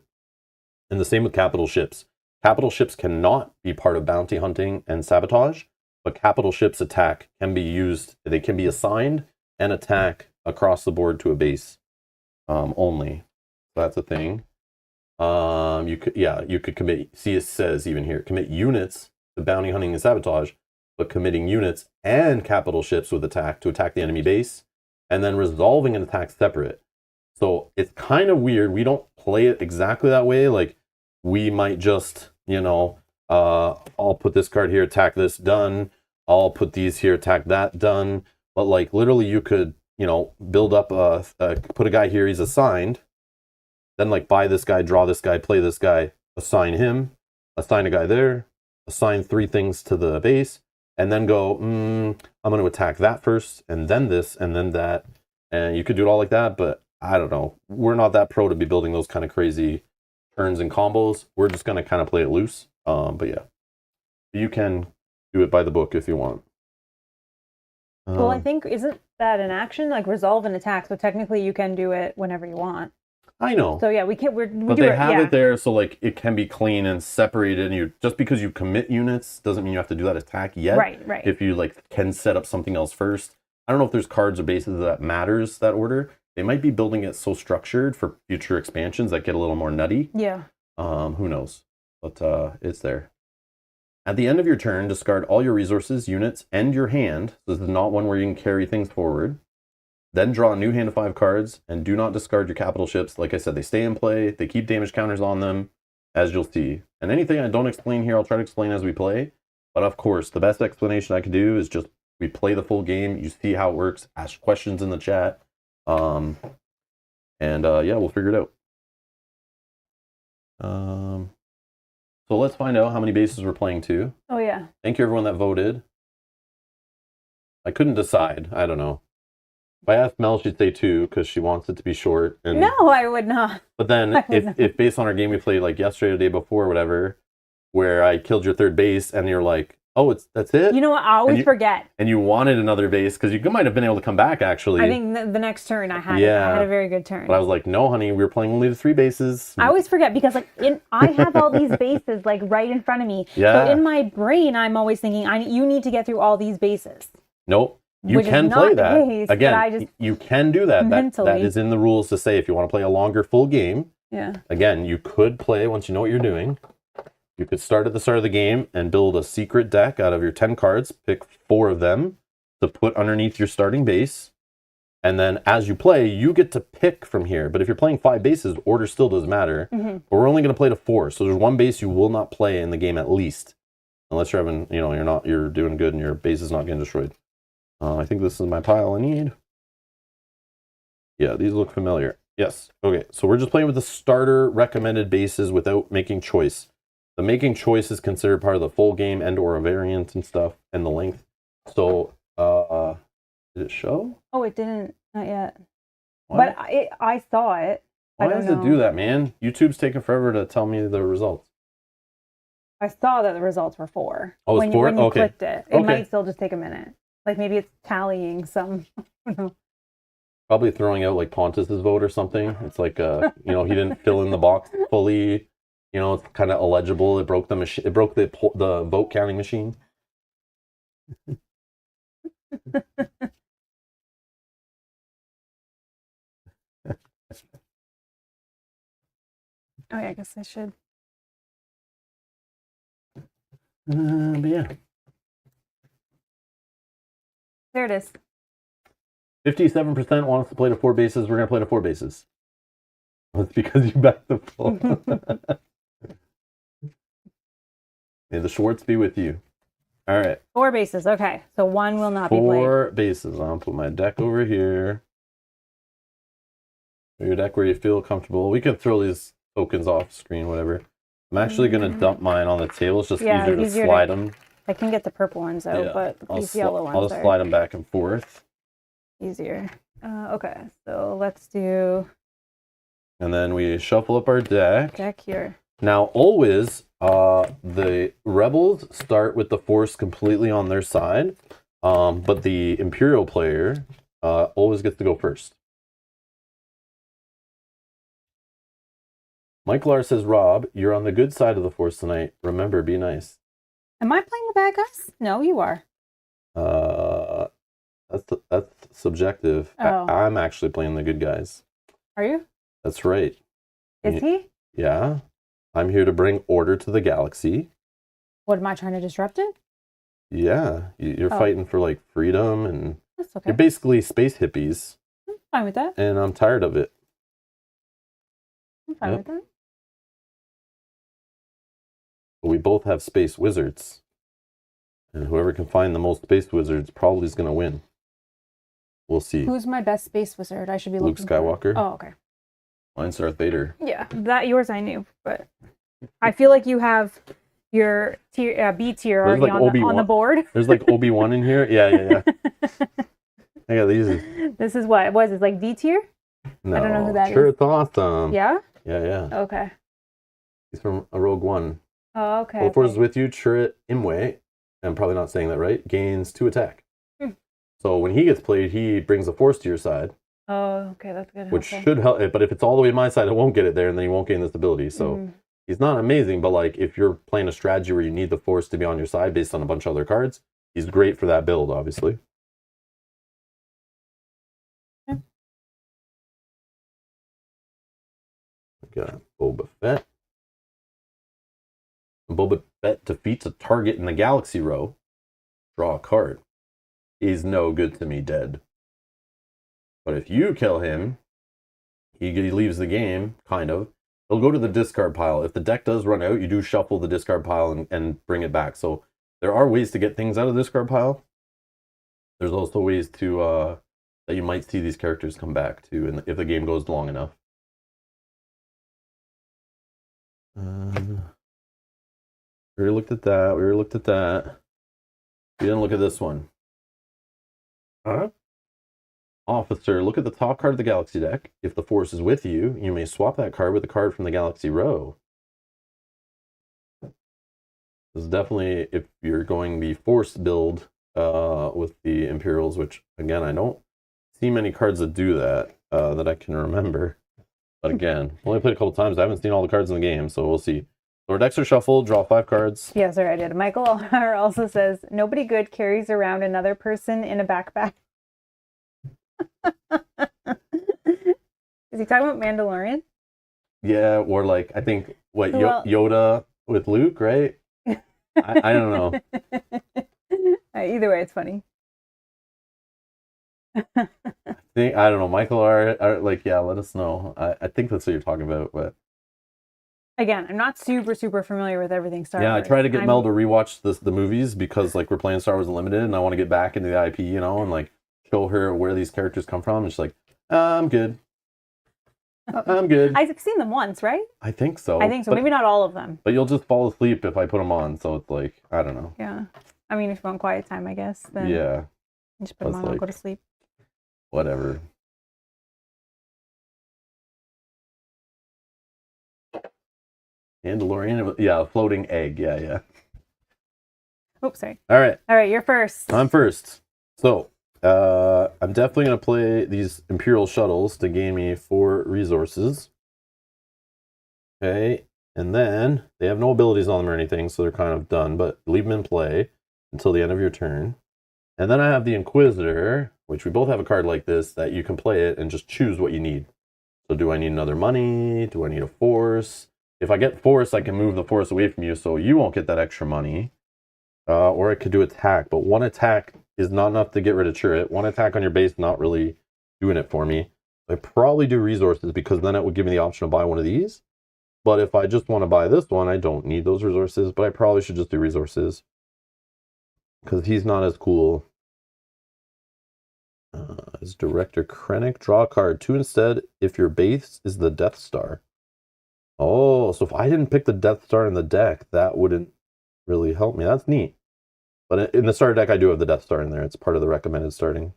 And the same with capital ships. Capital ships cannot be part of bounty hunting and sabotage, but capital ships attack can be used, they can be assigned and attack across the board to a base only. So that's a thing. You could commit, see it says even here, commit units to bounty hunting and sabotage, but committing units and capital ships with attack to attack the enemy base, and then resolving an attack separate. So it's kind of weird. We don't play it exactly that way. Like, we might just, I'll put this card here, attack this, done. I'll put these here, attack that, done. But like literally, you could build up put a guy here. He's assigned. Then like buy this guy, draw this guy, play this guy, assign him, assign a guy there, assign 3 things to the base, and then go. I'm going to attack that first, and then this, and then that, and you could do it all like that. But I don't know. We're not that pro to be building those kind of crazy turns and combos. We're just going to kind of play it loose. But yeah, you can do it by the book if you want. Well, I think, isn't that an action? Like resolve an attack, so technically you can do it whenever you want. I know. So yeah, we can't. But they have it there, so like it can be clean and separated. And you just because you commit units doesn't mean you have to do that attack yet. Right. If you like can set up something else first. I don't know if there's cards or bases that matters that order. They might be building it so structured for future expansions that get a little more nutty. Yeah. Who knows? But it's there. At the end of your turn, discard all your resources, units, and your hand. So this is not one where you can carry things forward. Then draw a new hand of 5 cards, and do not discard your capital ships. Like I said, they stay in play. They keep damage counters on them, as you'll see. And anything I don't explain here, I'll try to explain as we play. But of course, the best explanation I can do is just we play the full game. You see how it works. Ask questions in the chat. Yeah, we'll figure it out. So let's find out how many bases we're playing to. Oh, yeah. Thank you, everyone that voted. I couldn't decide. I don't know. If I asked Mel, she'd say 2 because she wants it to be short. And, no, I would not. But then if based on our game we played like yesterday or the day before or whatever, where I killed your 3rd base and you're like, oh, that's it? You know what? I always forget. And you wanted another base because you might have been able to come back, actually. I think the next turn I had a very good turn. But I was like, no, honey, we were playing only the 3 bases. I always forget because I have all these bases like right in front of me. Yeah. So in my brain, I'm always thinking, you need to get through all these bases. Nope. You can play that. Again, you can do that. That is in the rules to say if you want to play a longer full game. Yeah. Again, you could play once you know what you're doing. You could start at the start of the game and build a secret deck out of your 10 cards, pick 4 of them to put underneath your starting base. And then as you play, you get to pick from here. But if you're playing 5 bases, order still does matter. Mm-hmm. But we're only going to play to 4. So there's 1 base you will not play in the game at least. Unless you're having, you're doing good and your base is not getting destroyed. I think this is my pile I need. Yeah, these look familiar. Yes. Okay, so we're just playing with the starter recommended bases without making choice. The making choice is considered part of the full game and or a variant and stuff and the length. So, did it show? Oh, it didn't. Not yet. Why? But I saw it. Why does it do that, man? YouTube's taking forever to tell me the results. I saw that the results were 4. Oh, it's 4? When you Okay. clicked it. It might still just take a minute. Like maybe it's tallying some. I don't know. Probably throwing out like Pontus's vote or something. It's like, he didn't fill in the box fully. It's kind of illegible. It broke the machine. It broke the vote counting machine. Oh yeah, I guess I should. But yeah. There it is. 57% want us to play to 4 bases. We're going to play to 4 bases. That's because you backed the full. May the Schwartz be with you. All right. 4 bases. Okay. So 1 will not be played. 4 bases. I'll put my deck over here. Your deck where you feel comfortable. We can throw these tokens off screen, whatever. I'm actually going to dump mine on the table. It's just easier to slide them. I can get the purple ones out, but these yellow ones I'll just slide them back and forth. Easier. Okay, so let's do... And then we shuffle up our deck. Deck here. Now, always, the Rebels start with the Force completely on their side, but the Imperial player always gets to go first. Michael R. says, Rob, you're on the good side of the Force tonight. Remember, be nice. Am I playing the bad guys? No, you are. That's subjective. Oh. I'm actually playing the good guys. Are you? That's right. Is he? Yeah. I'm here to bring order to the galaxy. What, am I trying to disrupt it? Yeah. You're fighting for like freedom and that's okay. You're basically space hippies. I'm fine with that. And I'm tired of it. I'm fine with that. But we both have space wizards. And whoever can find the most space wizards probably is going to win. we'll see. Who's my best space wizard? I should be Luke looking Skywalker. For. Oh, okay. Mine's Darth Vader. Yeah, that yours I knew, but I feel like you have your tier, B tier There's already like on the board. There's like Obi-Wan in here. Yeah. I got these. This is what was it, like D tier? No, I don't know who that sure, is. it's awesome. Yeah? Yeah. Okay. He's from a Rogue One. Oh, okay. Well, the Force is with you, Chirrut Imwe, I'm probably not saying that right, gains 2 attack. So when he gets played, he brings the Force to your side. Oh, okay, that's good. Which should help, but if it's all the way to my side, it won't get it there, and then he won't gain this ability. So he's not amazing, but like if you're playing a strategy where you need the Force to be on your side based on a bunch of other cards, he's great for that build, obviously. We got Boba Fett. Boba Fett defeats a target in the galaxy row. Draw a card. He's no good to me dead. But if you kill him, he leaves the game, kind of. He'll go to the discard pile. If the deck does run out, you do shuffle the discard pile and bring it back. So there are ways to get things out of the discard pile. There's also ways to that you might see these characters come back to if the game goes long enough. We already looked at that. We didn't look at this one. Officer, look at the top card of the Galaxy deck. If the Force is with you, you may swap that card with a card from the Galaxy row. This is definitely if you're going the Force build with the Imperials, which, again, I don't see many cards that do that that I can remember. But again, only played a couple times. I haven't seen all the cards in the game, so we'll see. So our decks are shuffled. Draw 5 cards. Yeah, sorry, I did. Michael also says, nobody good carries around another person in a backpack. Is he talking about Mandalorian? Yeah, or like, I think, what, Yoda with Luke, right? I don't know. Either way, it's funny. I don't know. Michael are like, yeah, let us know. I think that's what you're talking about, but again, I'm not super familiar with everything Star Wars. Yeah, I try to get Mel to rewatch the movies because like we're playing Star Wars Unlimited and I want to get back into the IP, and like show her where these characters come from. And she's like, I'm good. I'm good. I've seen them once, right? I think so. But, maybe not all of them. But you'll just fall asleep if I put them on, so it's like, I don't know. Yeah. I mean, if you want quiet time, I guess, then yeah, just put them on and go to sleep. Whatever. Mandalorian, yeah, floating egg, yeah. Oops, sorry. All right, you're first. I'm first. So, I'm definitely going to play these Imperial shuttles to gain me 4 resources. Okay, and then they have no abilities on them or anything, so they're kind of done, but leave them in play until the end of your turn. And then I have the Inquisitor, which we both have a card like this that you can play it and just choose what you need. So do I need another money? Do I need a Force? If I get Force, I can move the Force away from you so you won't get that extra money. Or I could do attack, but 1 attack is not enough to get rid of Chirrut. 1 attack on your base, not really doing it for me. I probably do resources because then it would give me the option to buy one of these. But if I just want to buy this one, I don't need those resources, but I probably should just do resources. Because he's not as cool as Director Krennic. Draw a card. 2 instead if your base is the Death Star. Oh, so if I didn't pick the Death Star in the deck, that wouldn't really help me. That's neat. But in the starter deck, I do have the Death Star in there. It's part of the recommended starting.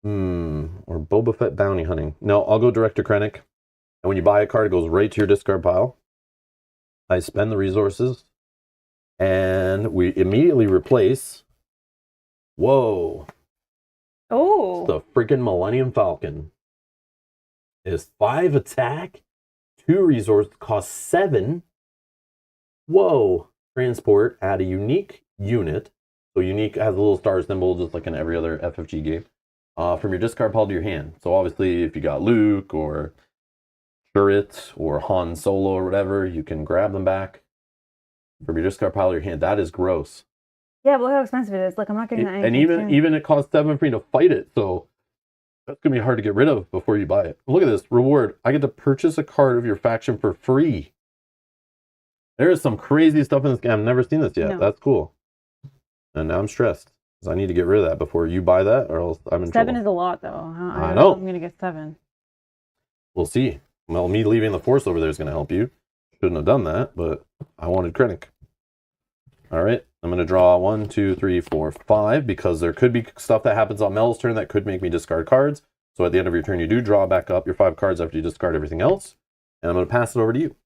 Or Boba Fett bounty hunting. No, I'll go Director Krennic. And when you buy a card, it goes right to your discard pile. I spend the resources. And we immediately replace... Whoa. Oh. The freaking Millennium Falcon. Is 5 attack, 2 resource, cost 7. Whoa. Transport, add a unique unit. So unique has a little star symbol, just like in every other FFG game. From your discard pile to your hand. So obviously, if you got Luke or Chirrut or Han Solo or whatever, you can grab them back from your discard pile to your hand. That is gross. Yeah, but look how expensive it is. Like, I'm not getting that. And even it costs 7 for you to fight it. So that's going to be hard to get rid of before you buy it. Look at this. Reward. I get to purchase a card of your faction for free. There is some crazy stuff in this game. I've never seen this yet. No. That's cool. And now I'm stressed. Because I need to get rid of that before you buy that, or else I'm in 7 trouble. is a lot, though. I I don't know. I'm going to get 7. We'll see. Well, me leaving the force over there is going to help you. Shouldn't have done that, but I wanted Krennic. All right, I'm going to draw 1, 2, 3, 4, 5, because there could be stuff that happens on Mel's turn that could make me discard cards. So at the end of your turn, you do draw back up your 5 cards after you discard everything else. And I'm going to pass it over to you.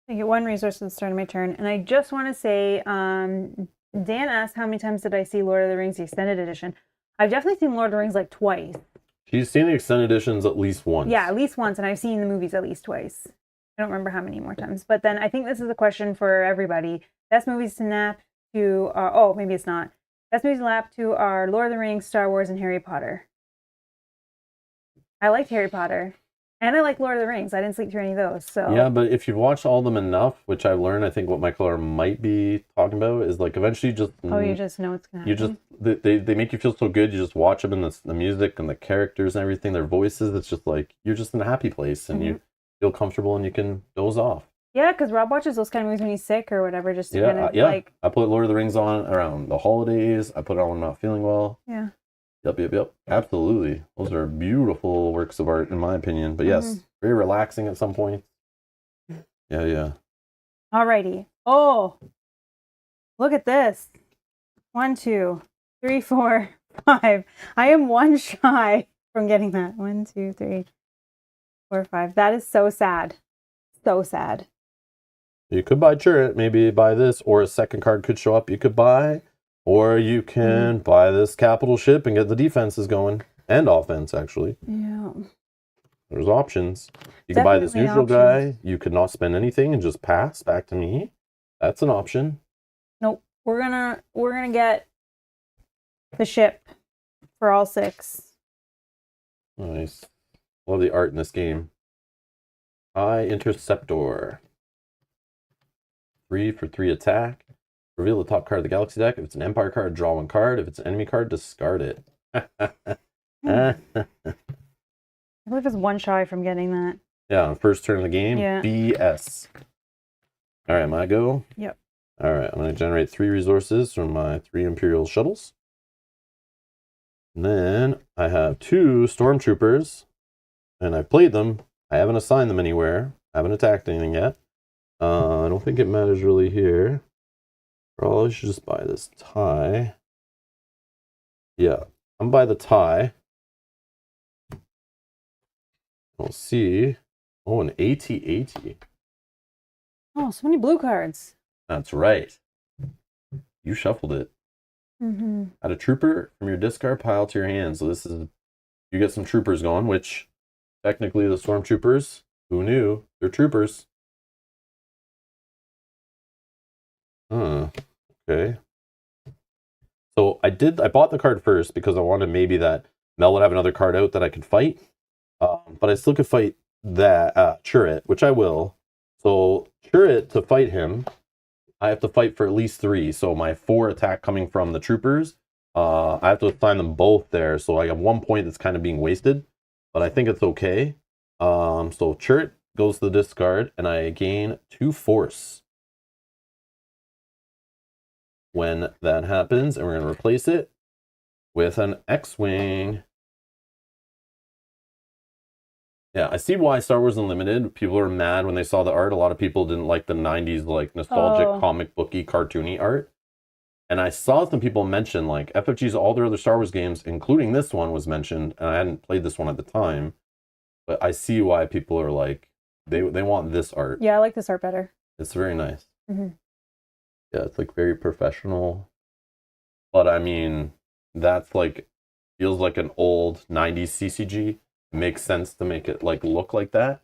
I get 1 resource at the start of my turn. And I just want to say, Dan asked how many times did I see Lord of the Rings, the Extended Edition. I've definitely seen Lord of the Rings like twice. She's seen the extended editions at least once. Yeah, at least once. And I've seen the movies at least twice. I don't remember how many more times. But then I think this is a question for everybody. Best movies to nap to, oh, maybe it's not. Best movies to nap to are Lord of the Rings, Star Wars, and Harry Potter. I liked Harry Potter. And I like Lord of the Rings. I didn't sleep through any of those. So Yeah, but if you've watched all of them enough, which I've learned, I think what Michael might be talking about is like eventually you just you just know it's gonna happen. you just they make you feel so good. You just watch them and the music and the characters and everything, their voices. It's just like you're just in a happy place and you feel comfortable and you can doze off. Yeah, because Rob watches those kind of movies when he's sick or whatever, just to kind of like. I put Lord of the Rings on around the holidays. I put it on when I'm not feeling well. Yeah. Yep. Absolutely. Those are beautiful works of art, in my opinion. But yes, very relaxing at some point. Yeah. Alrighty. Oh, look at this. 1, 2, 3, 4, 5. I am 1 shy from getting that. 1, 2, 3, 4, 5. That is so sad. So sad. You could buy Chirrut, maybe buy this, or a second card could show up you could buy. Or you can buy this capital ship and get the defenses going. And offense, actually. Yeah. There's options. You can buy this Definitely neutral options. guy. You could not spend anything and just pass back to me. That's an option. Nope. We're gonna get the ship for all 6. Nice. Love the art in this game. High Interceptor. 3 for 3 attack. Reveal the top card of the Galaxy deck. If it's an Empire card, draw 1 card. If it's an enemy card, discard it. I believe it's 1 shy from getting that. Yeah, first turn of the game. Yeah. BS. All right, my go? Yep. All right, I'm going to generate 3 resources from my 3 Imperial shuttles. And then I have 2 Stormtroopers, and I've played them. I haven't assigned them anywhere. I haven't attacked anything yet. I don't think it matters really here. Probably should just buy this tie. Yeah, I'm by the tie. We'll see. Oh, an AT-AT. Oh, so many blue cards. That's right. You shuffled it. Add a trooper from your discard pile to your hand. So this is, you get some troopers going, which technically the stormtroopers, who knew? They're troopers. Okay. So I bought the card first because I wanted maybe that Mel would have another card out that I could fight. But I still could fight that Chirrut, which I will. So Chirrut, to fight him, I have to fight for at least 3. So my 4 attack coming from the troopers, I have to assign them both there. So I have 1 point that's kind of being wasted, but I think it's okay. So Chirrut goes to the discard, and I gain 2 force when that happens, and we're going to replace it with an X-Wing. Yeah, I see why Star Wars Unlimited, people are mad when they saw the art. A lot of people didn't like the 90s, like, nostalgic, comic booky, cartoony art. And I saw some people mention, like, FFG's all their other Star Wars games, including this one, was mentioned, and I hadn't played this one at the time. But I see why people are like, they want this art. Yeah, I like this art better. It's very nice. Yeah, it's, like, very professional. But, I mean, that's, like, feels like an old 90s CCG. Makes sense to make it like look like that.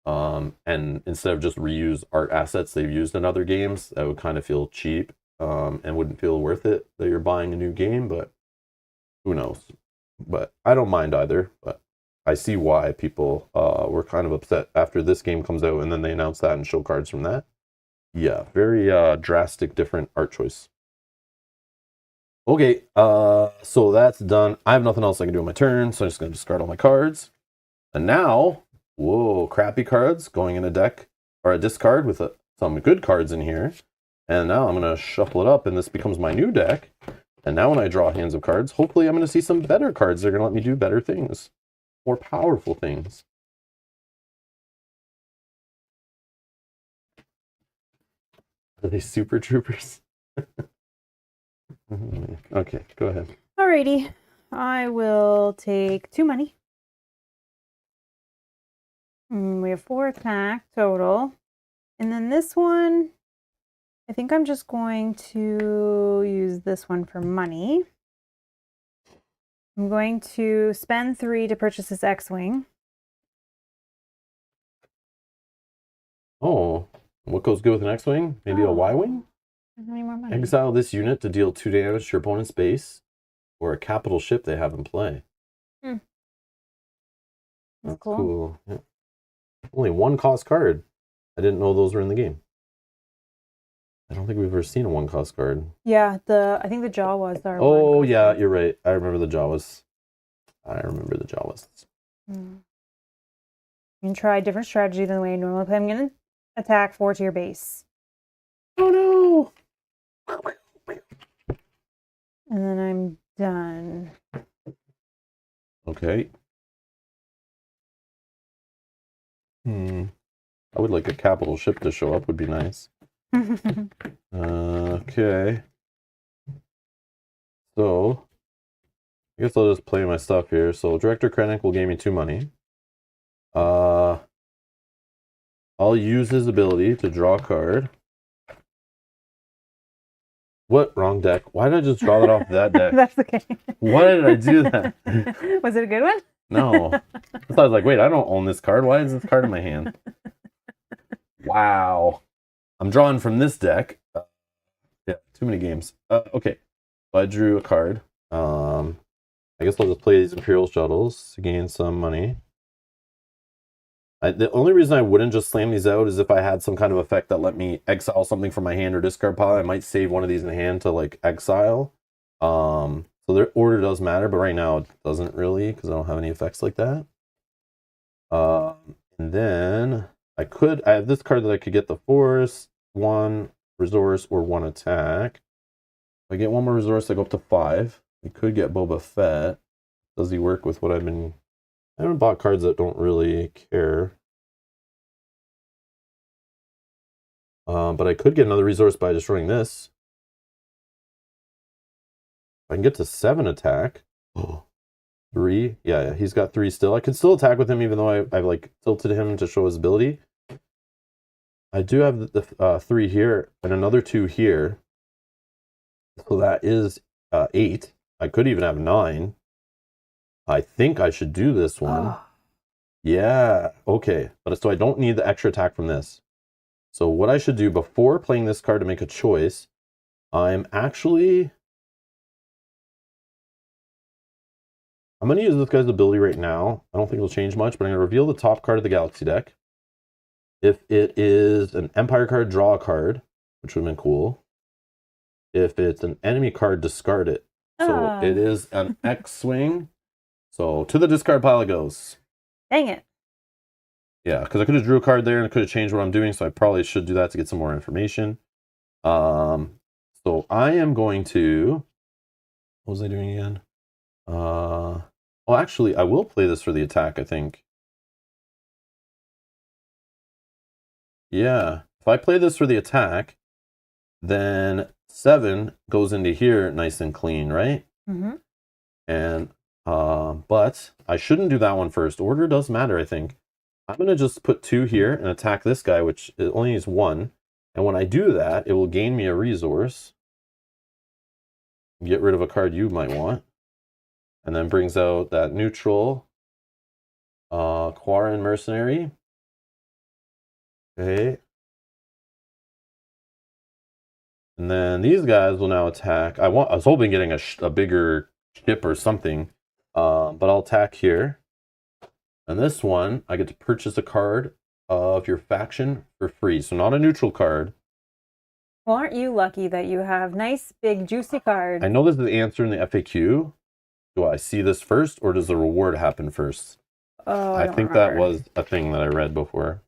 And instead of just reuse art assets they've used in other games, that would kind of feel cheap and wouldn't feel worth it that you're buying a new game, but who knows. But I don't mind either, but I see why people were kind of upset after this game comes out and then they announce that and show cards from that. Yeah, very drastic different art choice. Okay, so that's done. I have nothing else I can do on my turn, so I'm just going to discard all my cards. And now, whoa, crappy cards going in a deck, or a discard with some good cards in here. And now I'm going to shuffle it up, and this becomes my new deck. And now when I draw hands of cards, hopefully I'm going to see some better cards that are going to let me do better things. More powerful things. Are they super troopers? Okay, go ahead. Alrighty. I will take 2 money. We have 4 attack total. And then this one, I think I'm just going to use this one for money. I'm going to spend 3 to purchase this X-Wing. Oh, what goes good with an X-Wing? Maybe a Y-Wing? I don't have any more money. Exile this unit to deal 2 damage to your opponent's base or a capital ship they have in play. That's cool. Yeah. Only 1 cost card. I didn't know those were in the game. I don't think we've ever seen a 1 cost card. Yeah, I think the Jawas are. Oh, yeah, you're right. I remember the Jawas. You can try a different strategy than the way you normally play. I'm going to attack 4 to your base. Oh, no! And then I'm done. Okay. I would like a capital ship to show up, would be nice. Okay. So, I guess I'll just play my stuff here. So, Director Krennic will give me 2 money. I'll use his ability to draw a card. What? Wrong deck. Why did I just draw that off that deck? That's okay. Why did I do that? Was it a good one? No. So I was like, wait, I don't own this card. Why is this card in my hand? Wow. I'm drawing from this deck. Yeah, too many games. Okay. So I drew a card. I guess I'll just play these Imperial Shuttles to gain some money. The only reason I wouldn't just slam these out is if I had some kind of effect that let me exile something from my hand or discard pile. I might save one of these in hand to like exile. So their order does matter, but right now it doesn't really because I don't have any effects like that. And then I have this card that I could get the force, 1 resource, or 1 attack. If I get 1 more resource, I go up to 5. I could get Boba Fett. Does he work with what I haven't bought cards that don't really care. But I could get another resource by destroying this. I can get to 7 attack. 3. Yeah, he's got 3 still. I can still attack with him even though I've like tilted him to show his ability. I do have the 3 here and another 2 here. So that is 8. I could even have 9. I think I should do this one. Oh. Yeah, okay. But so I don't need the extra attack from this. So what I should do before playing this card to make a choice, I'm going to use this guy's ability right now. I don't think it'll change much, but I'm going to reveal the top card of the Galaxy deck. If it is an Empire card, draw a card, which would have been cool. If it's an enemy card, discard it. So it is an X-Wing. So to the discard pile it goes. Dang it. Yeah, because I could have drew a card there and I could have changed what I'm doing, so I probably should do that to get some more information. So I am going to... What was I doing again? Well, actually, I will play this for the attack, I think. Yeah, if I play this for the attack, then 7 goes into here nice and clean, right? Mm-hmm. And, but I shouldn't do that one first. Order does matter, I think. I'm going to just put 2 here and attack this guy, which only needs 1. And when I do that, it will gain me a resource. Get rid of a card you might want. And then brings out that neutral Quarren Mercenary. Okay. And then these guys will now attack. I was hoping getting a bigger ship or something. But I'll attack here. And this one, I get to purchase a card of your faction for free. So not a neutral card. Well, aren't you lucky that you have nice, big, juicy cards? I know this is the answer in the FAQ. Do I see this first, or does the reward happen first? Oh, I think that was a thing that I read before.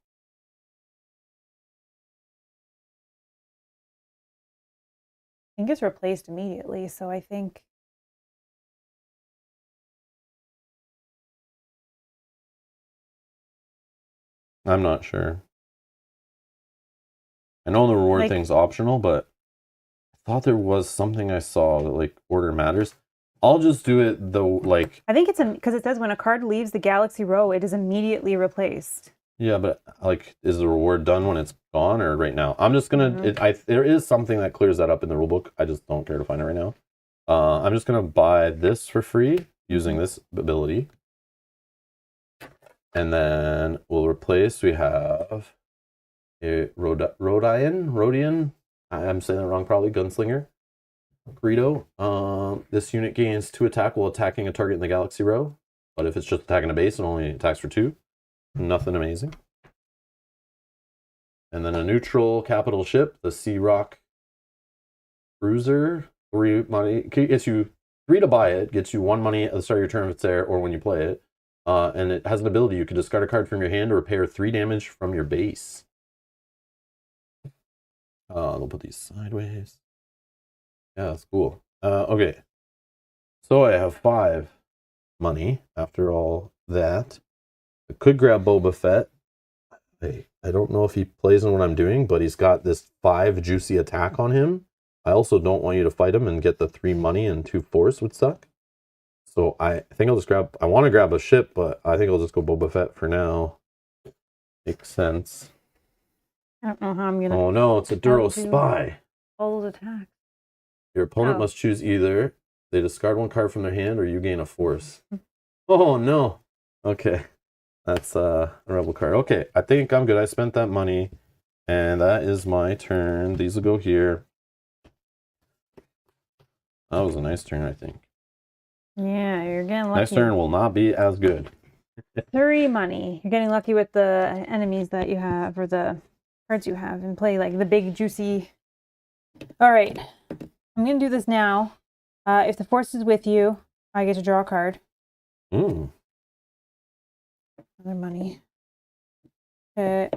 think it's replaced immediately, so I think I'm not sure. I know the reward Like- thing's optional, but I thought there was something I saw that like order matters. I'll just do it though, like I think it's because it says when a card leaves the galaxy row, it is immediately replaced. yeah, but like, is the reward done when it's gone or right now? I'm just gonna. There is something that clears that up in the rulebook. I just don't care to find it right now. I'm just gonna buy this for free using this ability, and then we'll replace. We have a Rhodian. I'm saying that wrong, probably. Gunslinger. Greedo. This unit gains 2 attack while attacking a target in the galaxy row, but if it's just attacking a base, it only attacks for 2. Nothing amazing. And then a neutral capital ship, the Sea Rock Cruiser. 3 money. Gets you 3 to buy it. Gets you 1 money at the start of your turn if it's there or when you play it. And it has an ability. You can discard a card from your hand or repair 3 damage from your base. They'll put these sideways. Yeah, that's cool. Okay. So I have 5 money after all that. I could grab Boba Fett. I don't know if he plays in what I'm doing, but he's got this 5 juicy attack on him. I also don't want you to fight him and get the 3 money and 2 force would suck. So I think I'll just grab, I want to grab a ship, but I think I'll just go Boba Fett for now. Makes sense. I don't know how I'm gonna. Oh no, it's a Duro do Spy. all those attacks. Your opponent Oh. must choose either they discard 1 card from their hand or you gain a force. Oh no. Okay. That's a rebel card. Okay, I think I'm good. I spent that money. And that is my turn. These will go here. That was a nice turn, I think. Yeah, you're getting lucky. Next turn will not be as good. 3 money. You're getting lucky with the enemies that you have or the cards you have and play like the big juicy. All right, I'm gonna do this now. If the force is with you, I get to draw a card. Mm. Another money. Okay.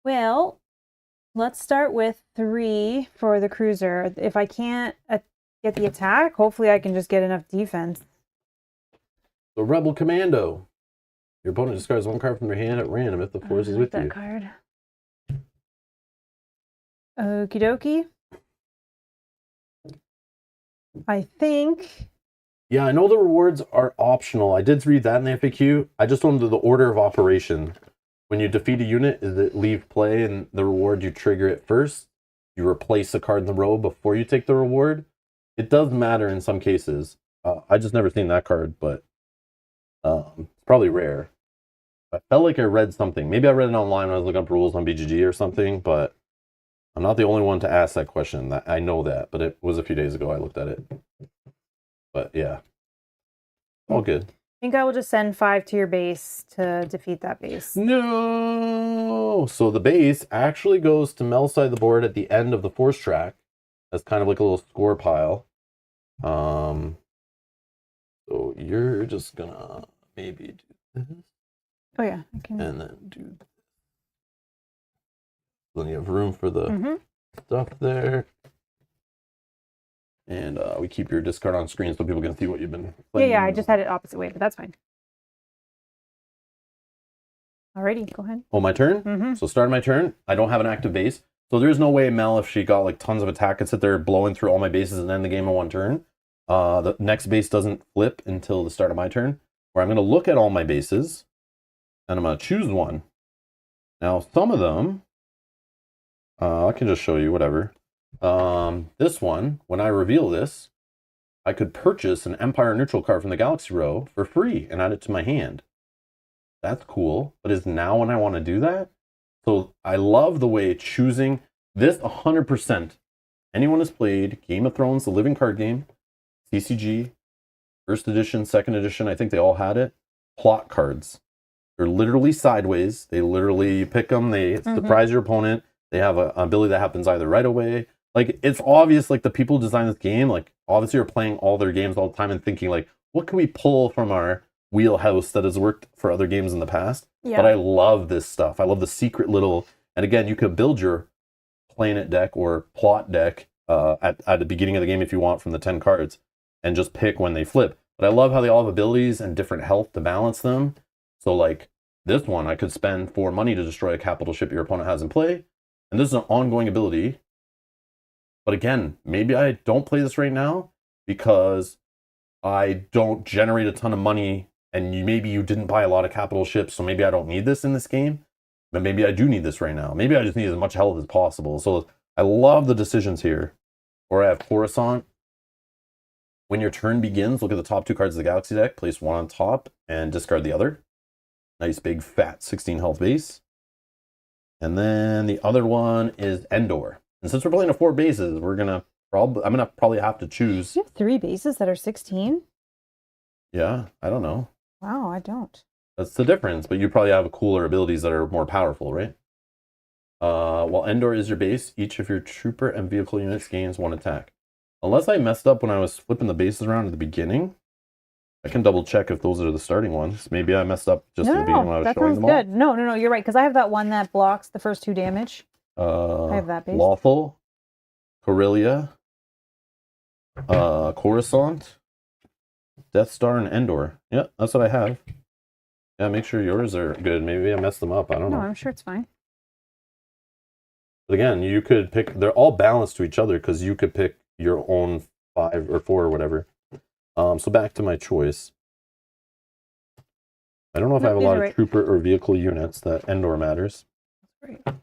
Well, let's start with 3 for the cruiser. If I can't get the attack, hopefully I can just get enough defense. The Rebel Commando. Your opponent discards 1 card from their hand at random if the force is I like with that you. card. Okie dokie. I think. Yeah, I know the rewards are optional. I did read that in the FAQ. I just don't know the order of operation. When you defeat a unit, is it leave play and the reward you trigger it first? You replace a card in the row before you take the reward? It does matter in some cases. I just never seen that card, but it's probably rare. I felt like I read something. Maybe I read it online when I was looking up rules on BGG or something, but I'm not the only one to ask that question. I know that, but it was a few days ago I looked at it. But yeah, all good. I think I will just send 5 to your base to defeat that base. No! So the base actually goes to Mel's side of the board at the end of the force track. That's kind of like a little score pile. So you're just gonna maybe do this Oh yeah, I can. and then do this. Then you have room for the Mm-hmm. stuff there. And we keep your discard on screen so people can see what you've been Yeah, playing. yeah. I just had it opposite way, but that's fine. Alrighty, go ahead. Oh, my turn? Mm-hmm. So start my turn. I don't have an active base. So there's no way Mel, if she got like tons of attack, could sit there blowing through all my bases and end the game in 1 turn. The next base doesn't flip until the start of my turn, where I'm going to look at all my bases and I'm going to choose one. Now, some of them, I can just show you whatever. This one, when I reveal this, I could purchase an Empire neutral card from the Galaxy row for free and add it to my hand. That's cool, but is now when I want to do that? So I love the way choosing this 100%. Anyone has played Game of Thrones, the living card game, CCG, first edition, second edition, I think they all had it. Plot cards. They're literally sideways. They literally, you pick them, they surprise your opponent. They have an ability that happens either right away. Like, it's obvious, like, the people who design this game, like, obviously are playing all their games all the time and thinking, like, what can we pull from our wheelhouse that has worked for other games in the past. Yeah. But I love this stuff. I love the secret little, and again, you could build your planet deck or plot deck at the beginning of the game if you want from the 10 cards and just pick when they flip. But I love how they all have abilities and different health to balance them. So like this one, I could spend 4 money to destroy a capital ship your opponent has in play. And this is an ongoing ability. But again, maybe I don't play this right now because I don't generate a ton of money and maybe you didn't buy a lot of capital ships, so maybe I don't need this in this game. But maybe I do need this right now. Maybe I just need as much health as possible. So I love the decisions here. Or I have Coruscant. When your turn begins, look at the top 2 cards of the Galaxy deck, place one on top, and discard the other. Nice big fat 16 health base. And then the other one is Endor. And since we're playing a 4 bases, I'm gonna probably have to choose. You have 3 bases that are 16? Yeah, I don't know. Wow, I don't. That's the difference, but you probably have cooler abilities that are more powerful, right? While Endor is your base, each of your trooper and vehicle units gains 1 attack. Unless I messed up when I was flipping the bases around at the beginning, I can double check if those are the starting ones. Maybe I messed up just at the beginning when I was showing them all. That sounds good. No, you're right, because I have that one that blocks the first 2 damage. I have that base. Lawful, Corellia, Coruscant, Death Star, and Endor. Yeah, that's what I have. Yeah, make sure yours are good. Maybe I messed them up. I don't know. No, I'm sure it's fine. But again, you could pick, they're all balanced to each other because you could pick your own 5 or 4 or whatever. So back to my choice. I don't know if I have a lot of trooper or vehicle units that Endor matters. That's great.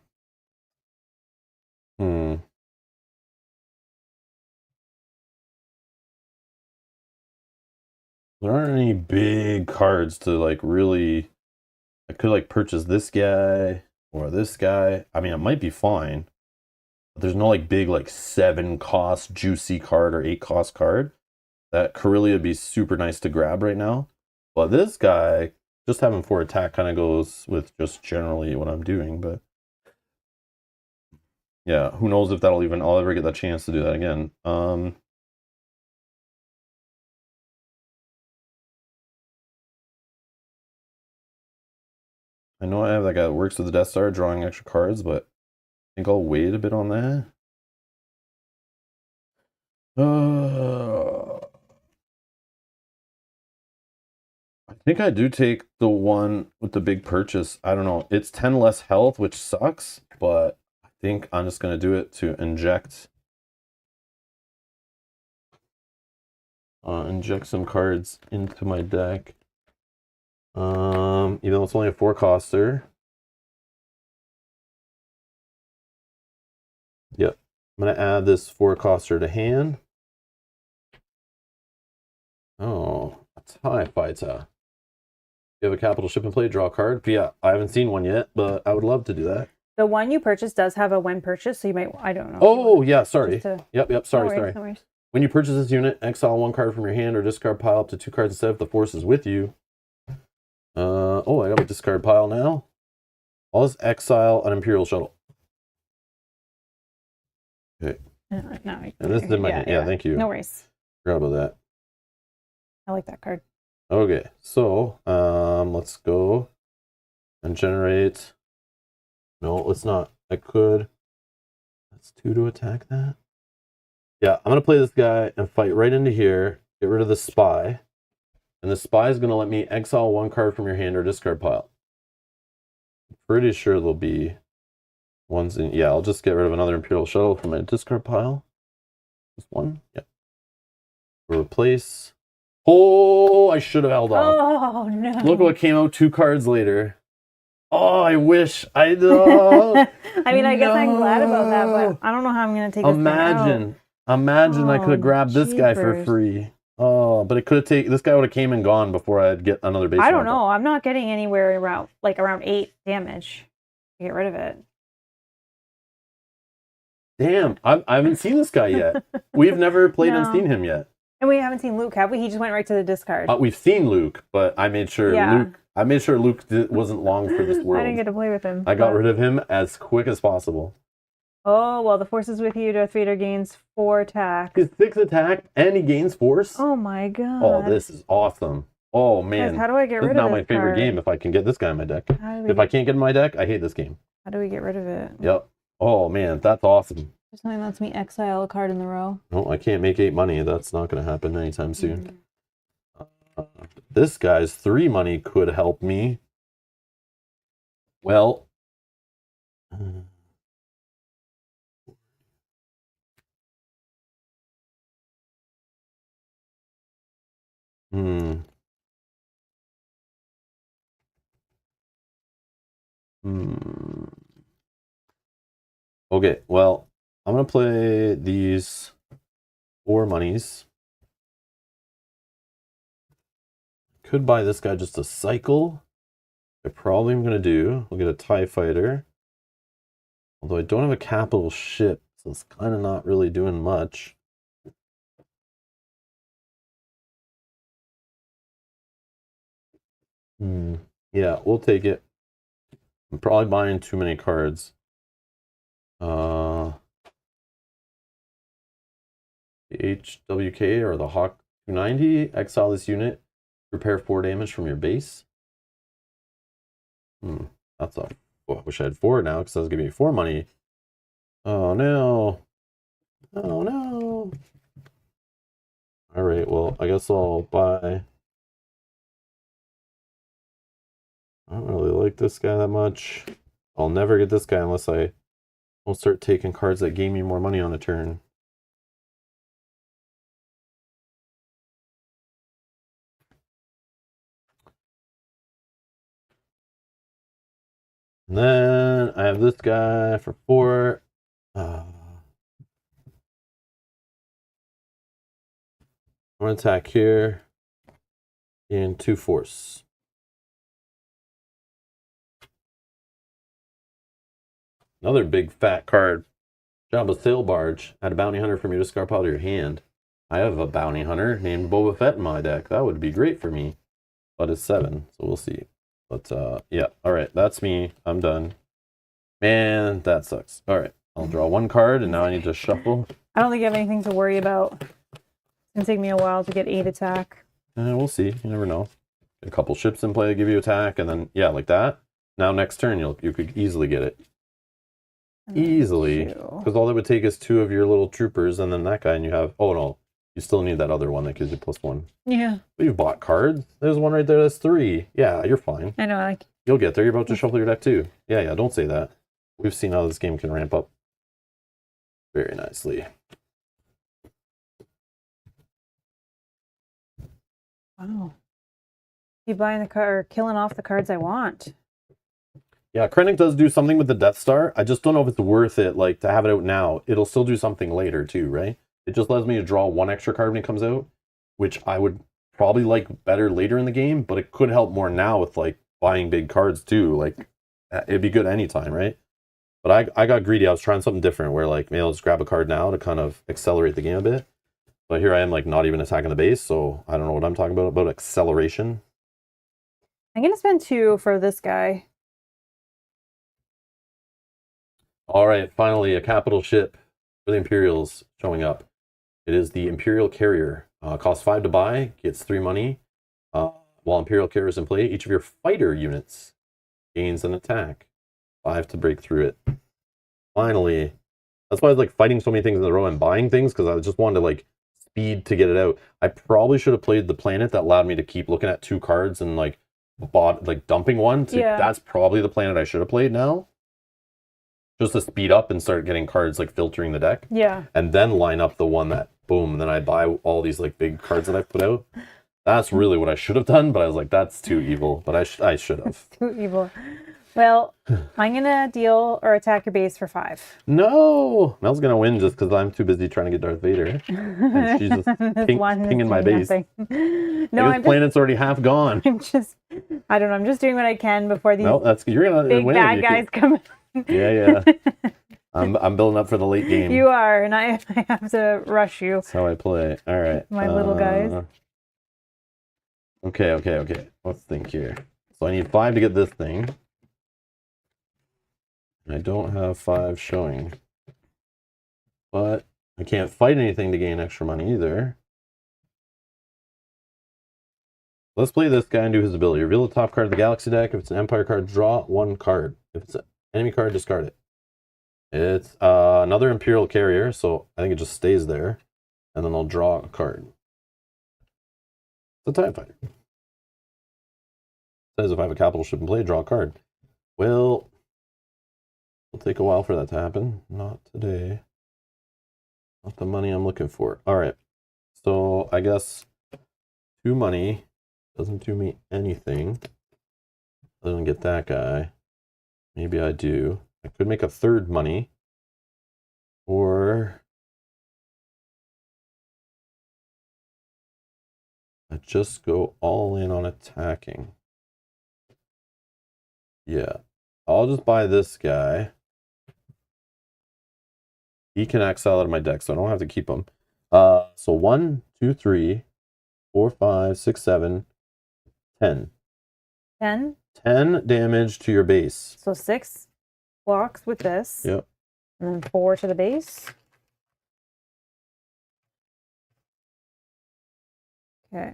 There aren't any big cards to like really. I could like purchase this guy or this guy. I mean, it might be fine. But there's no like big like 7 cost juicy card or 8 cost card. That Corellia would be super nice to grab right now. But this guy, just having 4 attack kind of goes with just generally what I'm doing. But yeah, who knows if I'll ever get that chance to do that again. I know I have that guy that works with the Death Star drawing extra cards, but I think I'll wait a bit on that. I think I do take the one with the big purchase. I don't know. It's 10 less health, which sucks, but I think I'm just going to do it to inject some cards into my deck. Even though it's only a 4 coster. Yep. I'm going to add this 4 coster to hand. Oh, a TIE fighter. You have a capital ship in play, draw a card. But yeah, I haven't seen one yet, but I would love to do that. The one you purchased does have a when purchased, so you might, I don't know. Oh, yeah, sorry. To... Yep, sorry. No worries. When you purchase this unit, exile 1 card from your hand or discard pile up to 2 cards instead if the force is with you. Oh, I got a discard pile now. I'll just exile an Imperial Shuttle. Okay. No, and this is in my hand. Yeah, thank you. No worries. Forgot about that. I like that card. Okay, so let's go and generate. No, let's not. I could. That's 2 to attack that. Yeah, I'm gonna play this guy and fight right into here. Get rid of the spy. And the spy is going to let me exile 1 card from your hand or discard pile. I'm pretty sure there'll be ones in... Yeah, I'll just get rid of another Imperial Shuttle from my discard pile. Just 1? Yeah. Replace. Oh, I should have held off. Oh, no. Look what came out 2 cards later. Oh, I wish I... Oh, I mean, I guess I'm glad about that, but I don't know how I'm going to take this Imagine I could have grabbed this guy for free. Oh, but it could have taken. This guy would have came and gone before I'd get another base. I don't know. I'm not getting anywhere around 8 damage to get rid of it. Damn, I haven't seen this guy yet. We've never played and seen him yet. And we haven't seen Luke, have we? He just went right to the discard. We've seen Luke, but I made sure Luke wasn't long for this world. I didn't get to play with him. I got rid of him as quick as possible. Oh, well, the force is with you. Darth Vader gains 4 attack. He's 6 attack, and he gains force? Oh, my God. Oh, this is awesome. Oh Guys, man, how do I get this rid is of not my this favorite card? game if I can get this guy in my deck. How do If I can't get in my deck, I hate this game. we get rid of it? Yep. Oh man, that's awesome. There's something that lets me exile a card in the row. No, I can't make 8 money. That's not going to happen anytime soon. Mm. This guy's 3 money could help me. Well, hmm. Hmm. Okay, well, I'm going to play these 4 monies. Could buy this guy just a cycle. I probably am going to do. We'll get a TIE fighter. Although I don't have a capital ship, so it's kind of not really doing much. Yeah, we'll take it. I'm probably buying too many cards. The HWK or the Hawk 290. Exile this unit. Repair 4 damage from your base. That's a... Well, I wish I had 4 now because I was giving you 4 money. Oh no. Oh no. Alright, well, I guess I'll buy... I don't really like this guy that much. I'll never get this guy unless I don't start taking cards that gain me more money on a turn. And then I have this guy for 4. I'm going to attack here in 2 force. Another big fat card. Jabba Sail Barge. Add a bounty hunter from your discard pile to your hand. I have a bounty hunter named Boba Fett in my deck. That would be great for me. But it's 7, so we'll see. But yeah, alright, that's me. I'm done. Man, that sucks. Alright, I'll draw 1 card and now I need to shuffle. I don't think you have anything to worry about. It's gonna take me a while to get 8 attack. We'll see. You never know. A couple ships in play to give you attack, and then yeah, like that. Now next turn you could easily get it. Easily. Because all that would take is 2 of your little troopers and then that guy, and you have... Oh no, you still need that other one that gives you +1. Yeah. But you've bought cards. There's one right there that's 3. Yeah, you're fine. I know, like... You'll get there. You're about to shuffle your deck too. Yeah, don't say that. We've seen how this game can ramp up very nicely. Wow. You buying the card or killing off the cards I want. Yeah, Krennic does do something with the Death Star. I just don't know if it's worth it, like, to have it out now. It'll still do something later, too, right? It just allows me to draw 1 extra card when it comes out, which I would probably like better later in the game, but it could help more now with, like, buying big cards, too. Like, it'd be good anytime, right? But I got greedy. I was trying something different where, like, maybe I'll just grab a card now to kind of accelerate the game a bit. But here I am, like, not even attacking the base, so I don't know what I'm talking about acceleration. I'm going to spend 2 for this guy. All right, finally, a capital ship for the Imperials showing up. It is the Imperial Carrier. Costs 5 to buy, gets 3 money. While Imperial Carrier is in play, each of your fighter units gains an attack. 5 to break through it. Finally. That's why I was like fighting so many things in a row and buying things, because I just wanted to like speed to get it out. I probably should have played the planet that allowed me to keep looking at 2 cards and like dumping one. Yeah. That's probably the planet I should have played now. Just to speed up and start getting cards like filtering the deck. Yeah. And then line up the one that boom, and then I buy all these like big cards that I've put out. That's really what I should have done, but I was like, that's too evil. But I should have. Too evil. Well, I'm gonna deal or attack your base for 5. No, Mel's gonna win just because I'm too busy trying to get Darth Vader. And she's just pinging my base. No, I'm planet's already half gone. I don't know. I'm just doing what I can before these you're gonna big win bad guys come. Yeah. I'm building up for the late game. You are, and I have to rush you. That's how I play. All right. My little guys. Okay. Let's think here. So I need 5 to get this thing. I don't have 5 showing. But I can't fight anything to gain extra money either. Let's play this guy and do his ability. Reveal the top card of the Galaxy deck. If it's an Empire card, draw one card. If it's an enemy card, discard it. It's another Imperial Carrier, so I think it just stays there. And then I'll draw a card. It's a TIE Fighter. It says if I have a capital ship in play, draw a card. Well, it'll take a while for that to happen. Not today. Not the money I'm looking for. All right. So I guess 2 money doesn't do me anything. I don't get that guy. Maybe I do. I could make a 3rd money. Or I just go all in on attacking. Yeah. I'll just buy this guy. He can exile out of my deck, so I don't have to keep him. So 1, 2, 3, 4, 5, 6, 7, 10. 10. 10 damage to your base. So 6 blocks with this. Yep. And then 4 to the base. Okay.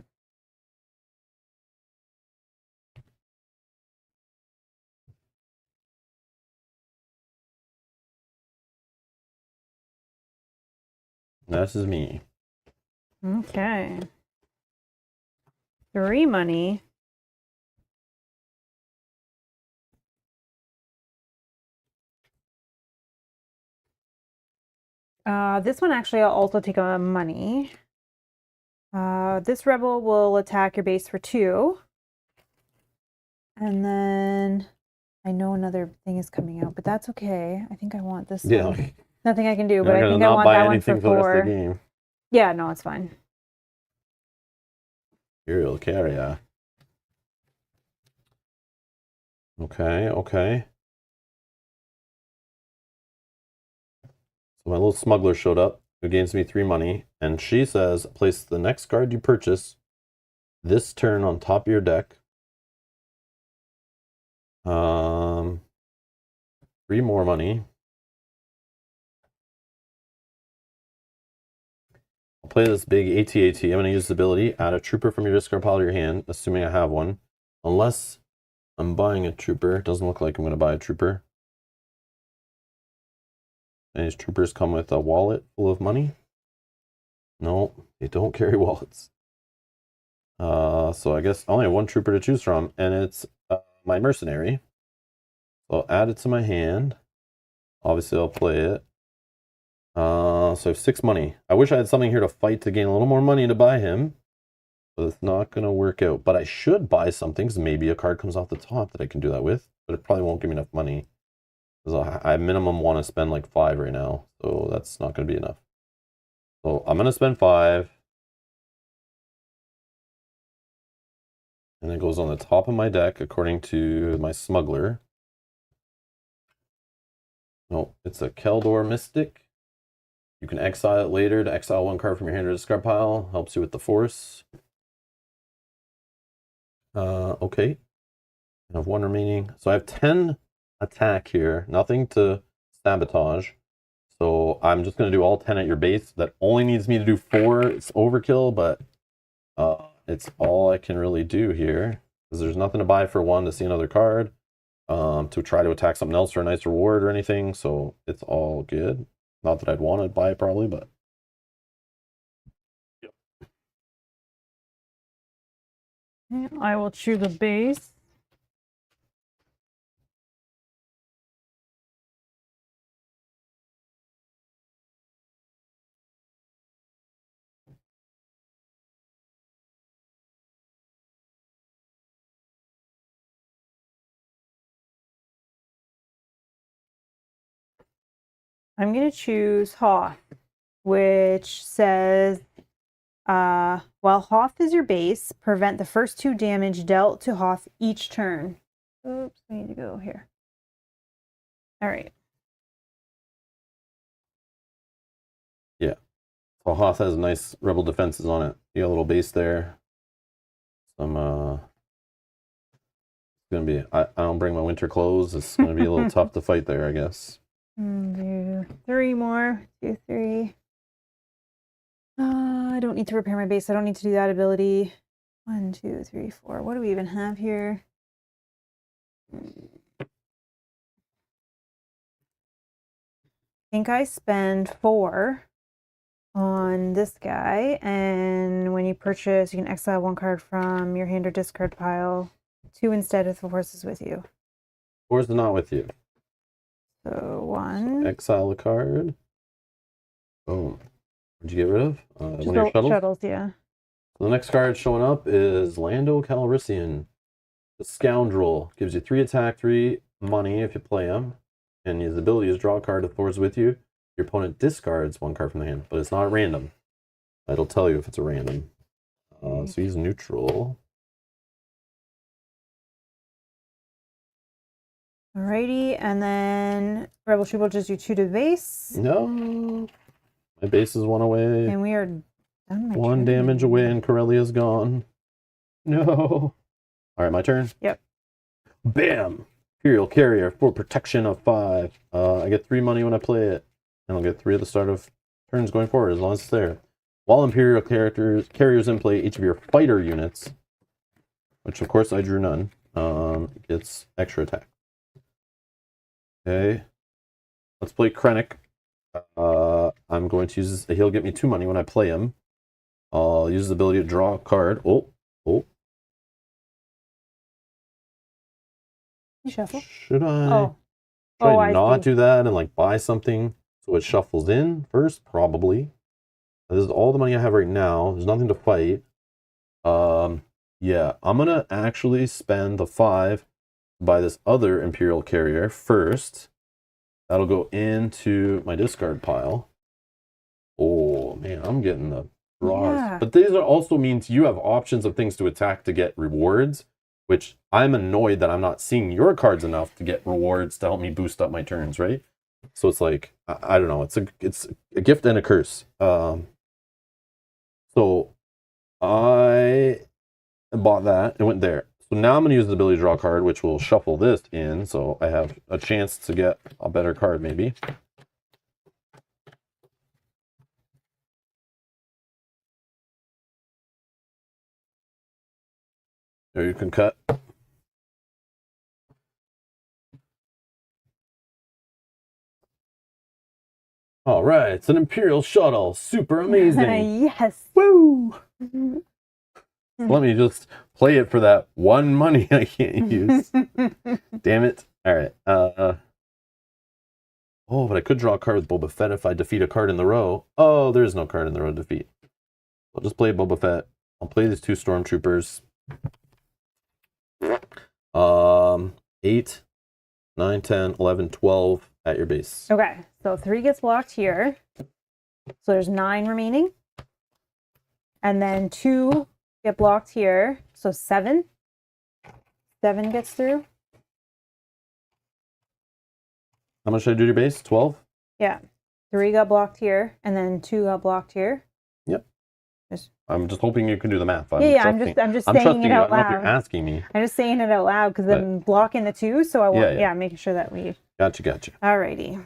This is me. Okay. 3 money. This one actually I'll also take a money. This rebel will attack your base for 2. And then I know another thing is coming out, but that's okay. I think I want this Yeah. one. Nothing I can do, You're but I gonna think I not want buy that one anything for for the rest 4. of the game. Yeah, no, it's fine. Imperial Carrier. Okay, okay. So my little smuggler showed up, who gains me 3 money, and she says, place the next card you purchase this turn on top of your deck. 3 more money. I'll play this big AT-AT. I'm going to use this ability. Add a trooper from your discard pile to your hand, assuming I have one. Unless I'm buying a trooper. It doesn't look like I'm going to buy a trooper. And these troopers come with a wallet full of money. No, they don't carry wallets. So I guess I only have 1 trooper to choose from, and it's my mercenary. So I'll add it to my hand. Obviously, I'll play it. So I have 6 money. I wish I had something here to fight to gain a little more money to buy him. But it's not going to work out. But I should buy something, because maybe a card comes off the top that I can do that with. But it probably won't give me enough money. Because I minimum want to spend like 5 right now. So that's not going to be enough. So I'm going to spend 5. And it goes on the top of my deck according to my smuggler. No, it's a Keldor Mystic. You can exile it later to exile 1 card from your hand or discard pile. Helps you with the force. Okay. I have 1 remaining. So I have 10 attack here. Nothing to sabotage. So I'm just going to do all 10 at your base. That only needs me to do 4. It's overkill, but it's all I can really do here. Because there's nothing to buy for 1 to see another card. To try to attack something else for a nice reward or anything. So it's all good. Not that I'd want to buy it probably, but. I will choose a base. I'm going to choose Hoth, which says, while Hoth is your base, prevent the first 2 damage dealt to Hoth each turn. Oops, I need to go here. All right. Yeah. So Hoth has nice rebel defenses on it. You got a little base there. Some it's gonna be I don't bring my winter clothes. It's gonna be a little tough to fight there, I guess. Do 3 more. Do 3. I don't need to repair my base. I don't need to do that ability. 1, 2, 3, 4. What do we even have here? I think I spend 4 on this guy, and when you purchase, you can exile 1 card from your hand or discard pile. 2 instead if the horse is with you. Horse is not with you. So 1. Exile a card. Boom. What'd you get rid of? One Just of your shuttles? shuttles, yeah. The next card showing up is Lando Calrissian. The Scoundrel gives you 3 attack, 3 money if you play him, and his ability is draw a card if Thor's with you. Your opponent discards 1 card from the hand, but it's not random. It'll tell you if it's a random. So he's neutral. Alrighty, and then Rebel Troop will just do 2 to the base. No. My base is 1 away. And we are done. 1 damage away, and Corellia's gone. No. All right, my turn. Yep. Bam! Imperial Carrier for protection of 5. I get 3 money when I play it, and I'll get 3 at the start of turns going forward, as long as it's there. While Imperial Carrier's in play, each of your fighter units, which of course I drew none, gets extra attack. Okay. Let's play Krennic. I'm going to use this. He'll get me 2 money when I play him. I'll use his ability to draw a card. Oh. You shuffle. Should I? Oh. Should I I not see. do that and like buy something so it shuffles in first? Probably. This is all the money I have right now. There's nothing to fight. Yeah, I'm gonna actually spend the 5 to buy this other Imperial Carrier first. That'll go into my discard pile. Oh man, I'm getting the draws. Yeah. But these are also means you have options of things to attack to get rewards, which I'm annoyed that I'm not seeing your cards enough to get rewards to help me boost up my turns, right? So it's like, I don't know, it's a gift and a curse. So I bought that and went there. So now I'm going to use the ability to draw a card, which will shuffle this in, so I have a chance to get a better card, maybe. There you can cut. All right, it's an Imperial shuttle. Super amazing. Yes. Woo! Let me just play it for that 1 money I can't use. Damn it. All right. Oh, but I could draw a card with Boba Fett if I defeat a card in the row. Oh, there is no card in the row to defeat. I'll just play Boba Fett. I'll play these 2 stormtroopers. 8, 9, 10, 11, 12 at your base. Okay, so 3 gets blocked here. So there's 9 remaining. And then 2 get blocked here. So 7. 7 gets through. How much should I do to your base? 12? Yeah. 3 got blocked here, and then 2 got blocked here. Yep. Just, I'm just hoping you can do the math. I'm just saying trusting it you. I out don't know if you're loud. asking me. I'm just saying it out loud because I'm blocking the 2, so I want, Yeah. making sure that we. Gotcha. Alrighty.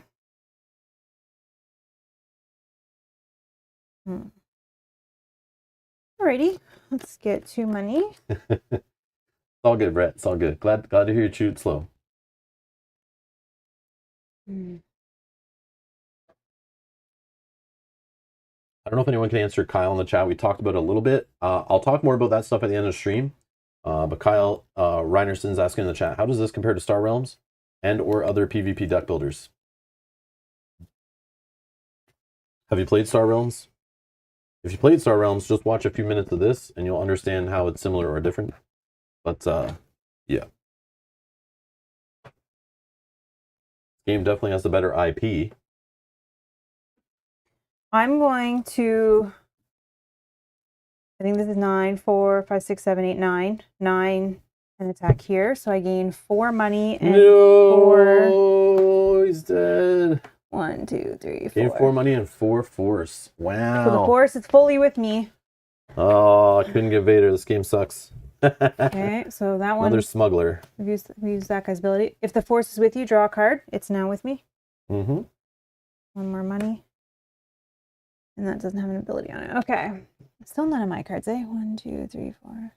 Alrighty, let's get 2 money. It's all good, Brett. It's all good. Glad to hear you chew it slow. I don't know if anyone can answer Kyle in the chat. We talked about it a little bit. I'll talk more about that stuff at the end of the stream. But Kyle Reinerson's asking in the chat, how does this compare to Star Realms and or other PvP deck builders? Have you played Star Realms? If you played Star Realms, just watch a few minutes of this and you'll understand how it's similar or different. But yeah. Game definitely has the better IP. I'm going to. I think this is 9, 4, 5, 6, 7, 8, 9. 9 an attack here. So I gain 4 money and 4. He's dead. 1, 2, 3, 4. Gain 4 money and 4 force. Wow. So the force is fully with me. Oh, I couldn't get Vader. This game sucks. Okay, so that one. Another smuggler. We use that guy's ability. If the force is with you, draw a card. It's now with me. Mm-hmm. 1 more money. And that doesn't have an ability on it. Okay. Still none of my cards, eh? 1, 2, 3, 4.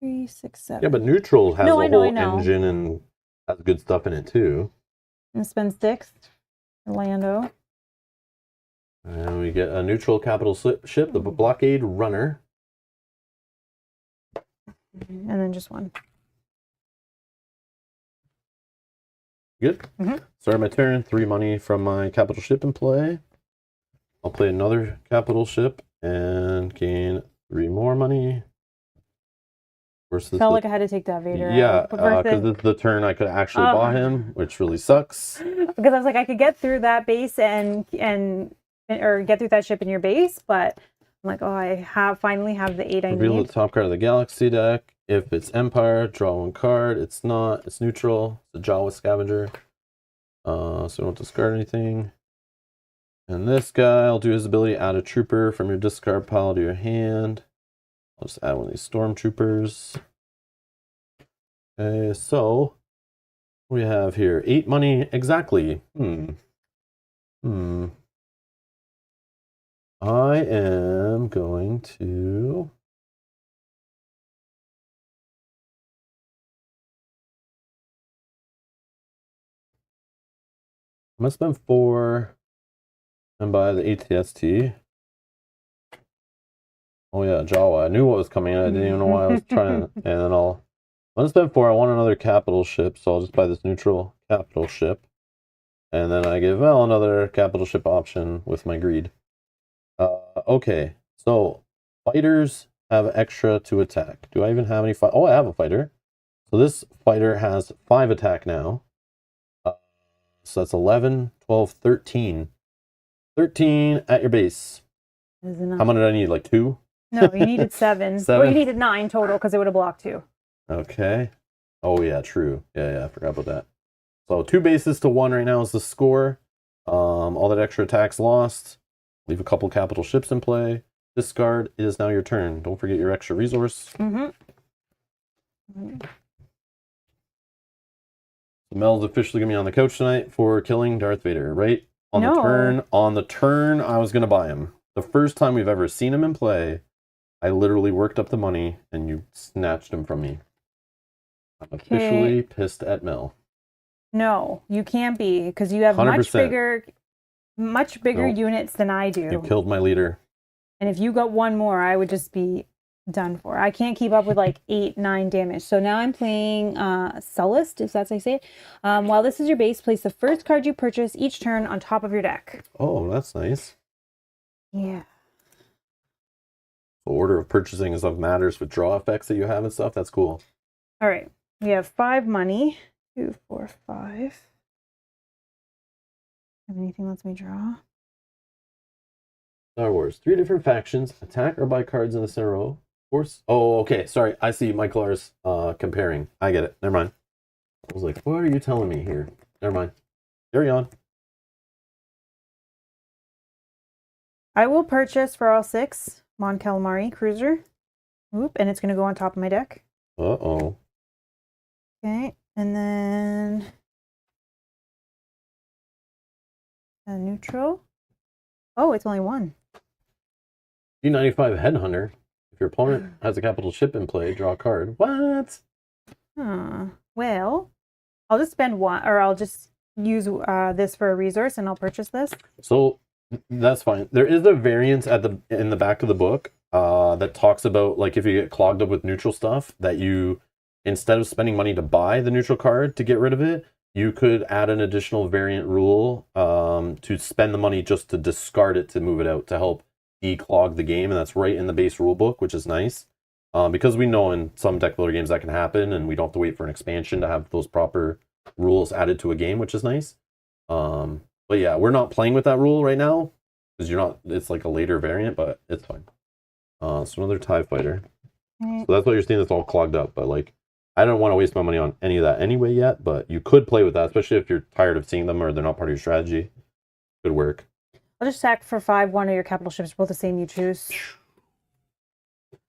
3, 6, 7. Yeah, but neutral has No, a I know, I whole know. engine and has good stuff in it too. And spend 6. Orlando. And we get a neutral capital ship, the blockade runner. And then just 1. Good. Mhm. Start my turn. 3 money from my capital ship in play. I'll play another capital ship and gain 3 more money. Felt like I had to take that Vader Yeah, out. But because this is the turn I could actually buy him, which really sucks. because I was like, I could get through that base or get through that ship in your base, but I'm like, oh, I finally have the 8 I Reveal need. the top card of the Galaxy deck. If it's Empire, draw 1 card. It's not. It's neutral. It's a Jawa Scavenger. So I don't discard anything. And this guy, I'll do his ability, add a trooper from your discard pile to your hand. I'll just add one of these stormtroopers. Okay, so what do we have here? 8 money exactly. I am going to I'm gonna spend 4 and buy the ATST. Oh yeah, Jawa. I knew what was coming. I didn't even know why I was trying. And then I'm gonna spend 4. I want another capital ship, so I'll just buy this neutral capital ship. And then I give Val another capital ship option with my greed. Okay, so fighters have extra to attack. Do I even have any Oh, I have a fighter. So this fighter has 5 attack now. So that's 11, 12, 13. 13 at your base. How many did I need? Like 2? No, you needed 7. 7? Well, you needed 9 total because it would have blocked 2. Okay. Oh yeah, true. Yeah, I forgot about that. So 2 bases to 1 right now is the score. All that extra attack's lost. Leave a couple capital ships in play. Discard. It is now your turn. Don't forget your extra resource. Mel's officially gonna be on the couch tonight for killing Darth Vader, right? On the turn, I was gonna buy him. The first time we've ever seen him in play, I literally worked up the money and you snatched him from me. I'm officially pissed at Mel. No, you can't be because you have 100%. much bigger units than I do. You killed my leader. And if you got 1 more, I would just be done for. I can't keep up with like 8, 9 damage. So now I'm playing Sullust, if that's how I say it. While this is your base, place the first card you purchase each turn on top of your deck. Oh, that's nice. Yeah. The order of purchasing and stuff matters with draw effects that you have and stuff. That's cool. All right. We have 5 money. 2, 4, 5. Have anything lets me draw? Star Wars. 3 different factions. Attack or buy cards in the center row. Force. Oh, okay. Sorry. I see my colors comparing. I get it. Never mind. I was like, what are you telling me here? Never mind. Carry on. I will purchase for all 6 Mon Calamari Cruiser. Oop, and it's going to go on top of my deck. Uh-oh. Okay, and then a neutral. Oh, it's only 1. G95 Headhunter. If your opponent has a capital ship in play, draw a card. What? Well, I'll just spend 1, or I'll just use this for a resource, and I'll purchase this. So that's fine. There is a variant in the back of the book that talks about like if you get clogged up with neutral stuff, that you instead of spending money to buy the neutral card to get rid of it, you could add an additional variant rule to spend the money just to discard it to move it out to help declog the game, and that's right in the base rule book, which is nice. Because we know in some deck builder games that can happen, and we don't have to wait for an expansion to have those proper rules added to a game, which is nice. But yeah, we're not playing with that rule right now because it's like a later variant, but it's fine. So another TIE fighter. So that's why you're seeing this all clogged up. But like, I don't want to waste my money on any of that anyway yet. But you could play with that, especially if you're tired of seeing them or they're not part of your strategy. Could work. I'll just sack for 5 1 of your capital ships, both the same you choose.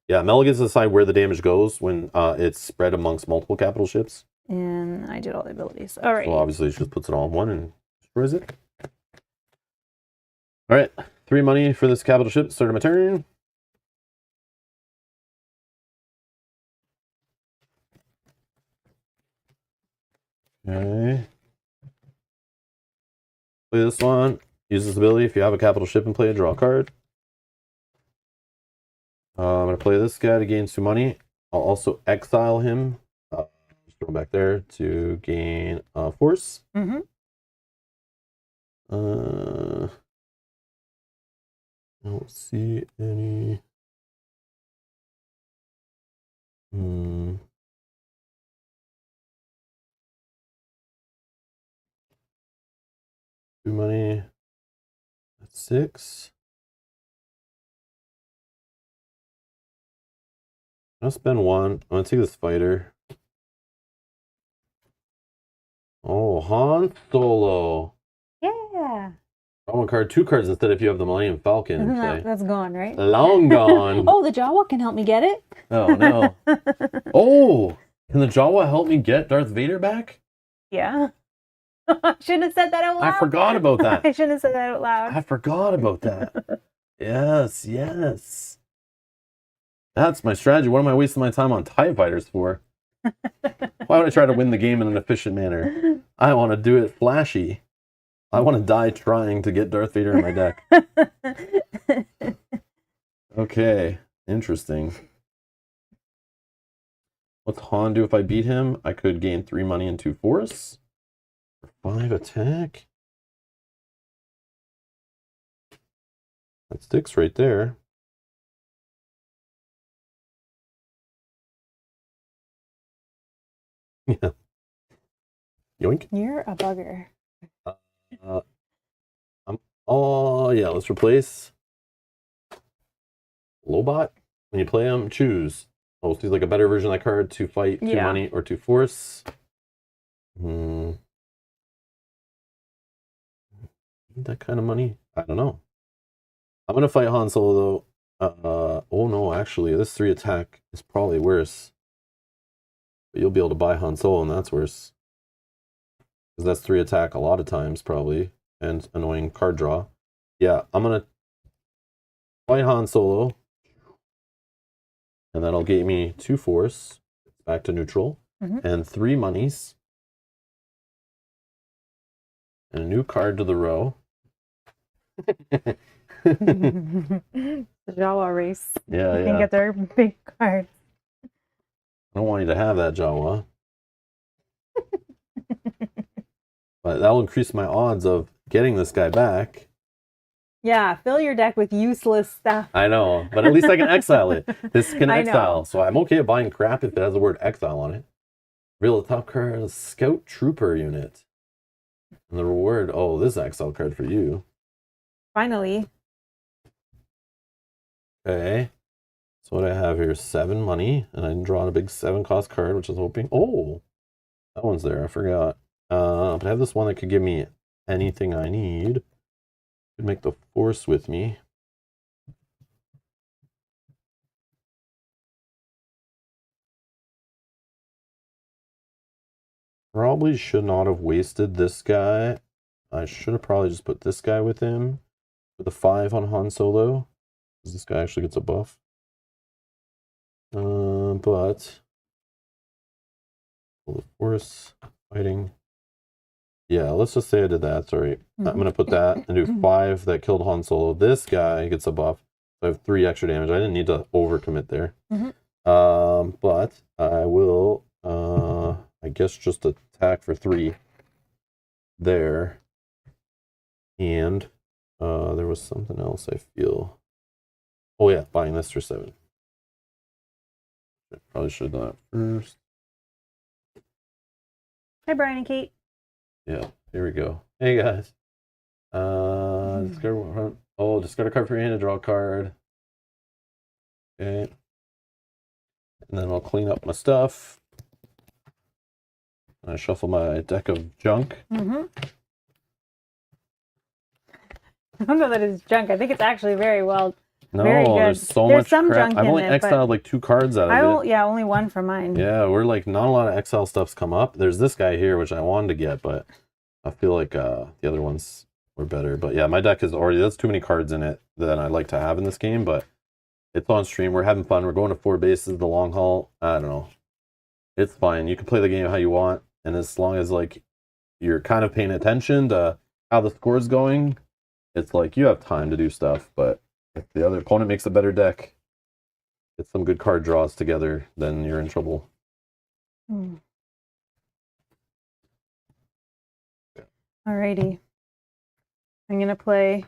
Yeah, Mel gets to decide where the damage goes when it's spread amongst multiple capital ships. And I did all the abilities. All right. So obviously she just puts it all in one and destroys it. All right, 3 money for this capital ship. Start of my turn. Okay. Play this one. Use this ability if you have a capital ship and play a draw a card. I'm going to play this guy to gain 2 money. I'll also exile him. Just throw him back there to gain force. Mm-hmm. I don't see any. 2 money. That's 6. I'm gonna spend 1. I'm gonna take this fighter. Oh, Han Solo. Yeah. Draw 1 card, 2 cards instead if you have the Millennium Falcon in Isn't play. that's gone, right? Long gone. Oh, the Jawa can help me get it. Oh no. Oh, can the Jawa help me get Darth Vader back? Yeah. I shouldn't have said that out loud. I forgot about that. I shouldn't have said that out loud. I forgot about that. Yes, yes. That's my strategy. What am I wasting my time on TIE fighters for? Why would I try to win the game in an efficient manner? I want to do it flashy. I want to die trying to get Darth Vader in my deck. Okay, interesting. What's Han do if I beat him? I could gain 3 money and 2 force. 5 attack. That sticks right there. Yeah. Yoink. You're a bugger. Oh, yeah, let's replace Lobot. When you play him, choose. Oh, so he's like a better version of that card to fight 2 money or 2 force. Need that kind of money? I don't know. I'm going to fight Han Solo, though. Oh, no, actually, this 3 attack is probably worse. But you'll be able to buy Han Solo, and that's worse. Because that's 3 attack a lot of times, probably. And annoying card draw. Yeah, I'm going to fight Han Solo. And that'll get me 2 force. Back to neutral. And 3 monies. And a new card to the row. The Jawa race. Yeah, You can get their big cards. I don't want you to have that, Jawa. But that'll increase my odds of getting this guy back. Yeah, fill your deck with useless stuff. I know, but at least I can exile it. This can I exile, know. so I'm okay at buying crap if it has the word exile on it. Reveal the top card, a Scout Trooper unit. And the reward, oh, this exile card for you. Finally. Okay. So what I have here is 7 money, and I didn't draw a big 7 cost card, which I was hoping. Oh, that one's there. I forgot. But I have this one that could give me anything I need. Could make the force with me. Probably should not have wasted this guy. I should have probably just put this guy with him. With a 5 on Han Solo. Because this guy actually gets a buff. But the force fighting. Yeah, let's just say I did that. Sorry. I'm going to put that and do 5 that killed Han Solo. This guy gets a buff. So I have 3 extra damage. I didn't need to overcommit there. But I will, I guess, just attack for 3 there. And there was something else I feel. Oh, yeah, buying this for 7. I probably should have done that first. Hi, Brian and Kate. Yeah, here we go. Hey guys. Discard a card for your hand to draw a card. Okay. And then I'll clean up my stuff. I shuffle my deck of junk. I don't know that it's junk. I think it's actually very well. No, very good. there's so There's much some crap. junk I've in only it, but exiled like 2 cards out of it. Yeah, only 1 for mine. Yeah, we're like not a lot of exile stuff's come up. There's this guy here which I wanted to get, but I feel like the other ones were better. But yeah, my deck is already, that's too many cards in it that I'd like to have in this game, but it's on stream. We're having fun. We're going to 4 bases, the long haul. I don't know. It's fine. You can play the game how you want. And as long as like you're kind of paying attention to how the score's going, it's like you have time to do stuff. But if the other opponent makes a better deck, get some good card draws together, then you're in trouble. Alrighty. I'm gonna play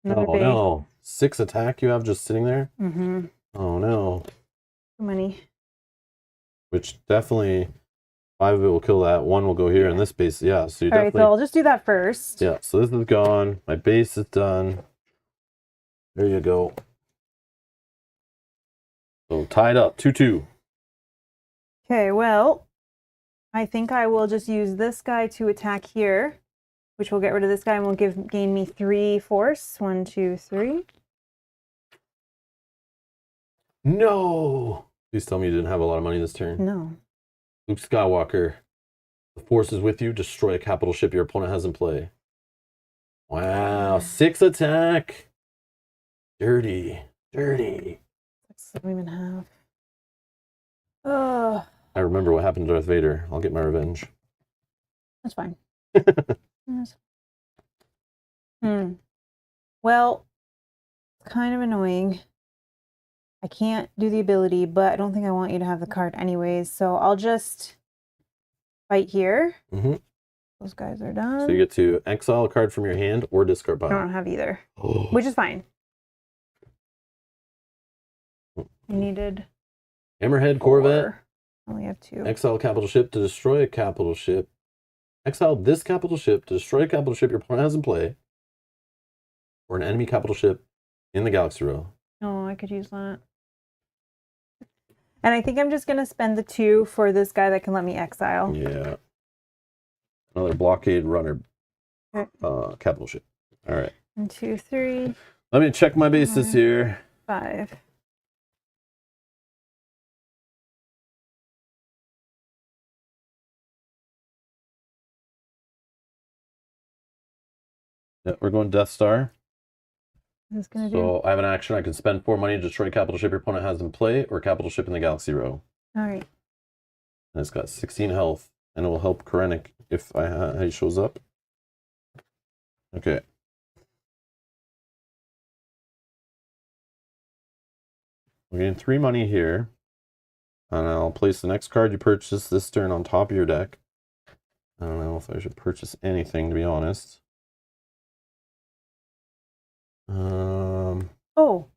another Oh base. no. 6 attack you have just sitting there? Mm-hmm. Oh no. Money. Which definitely 5 of it will kill that. 1 will go here in this base. Yeah, so you Alright, definitely. so I'll just do that first. Yeah, so this is gone. My base is done. There you go. So tied up, 2-2. Okay, well, I think I will just use this guy to attack here, which will get rid of this guy and will gain me 3 force. 1, 2, 3. No! Please tell me you didn't have a lot of money this turn. No. Luke Skywalker. The force is with you. Destroy a capital ship your opponent has in play. Wow, 6 attack. Dirty. Dirty. That's what we even have. Oh, I remember what happened to Darth Vader. I'll get my revenge. that's fine. Well, it's kind of annoying. I can't do the ability, but I don't think I want you to have the card anyways. So I'll just fight here. Mm-hmm. Those guys are done. So you get to exile a card from your hand or discard I pile. don't have either, Oh. which is fine. I needed Hammerhead Corvette. 4. I only have 2. Exile a capital ship to destroy a capital ship. Exile this capital ship to destroy a capital ship your opponent has in play. Or an enemy capital ship in the galaxy row. Oh, I could use that. And I think I'm just going to spend the 2 for this guy that can let me exile. Yeah. Another blockade runner Okay. capital ship. All right. 1, 2, 3, Let me check my bases here. 5. Yeah, we're going Death Star. This is going to do. So I have an action. I can spend 4 money to destroy a capital ship your opponent has in play or a capital ship in the galaxy row. All right. And it's got 16 health. And it will help Krennic if he shows up. Okay. We're getting 3 money here. And I'll place the next card you purchase this turn on top of your deck. I don't know if I should purchase anything, to be honest. Oh.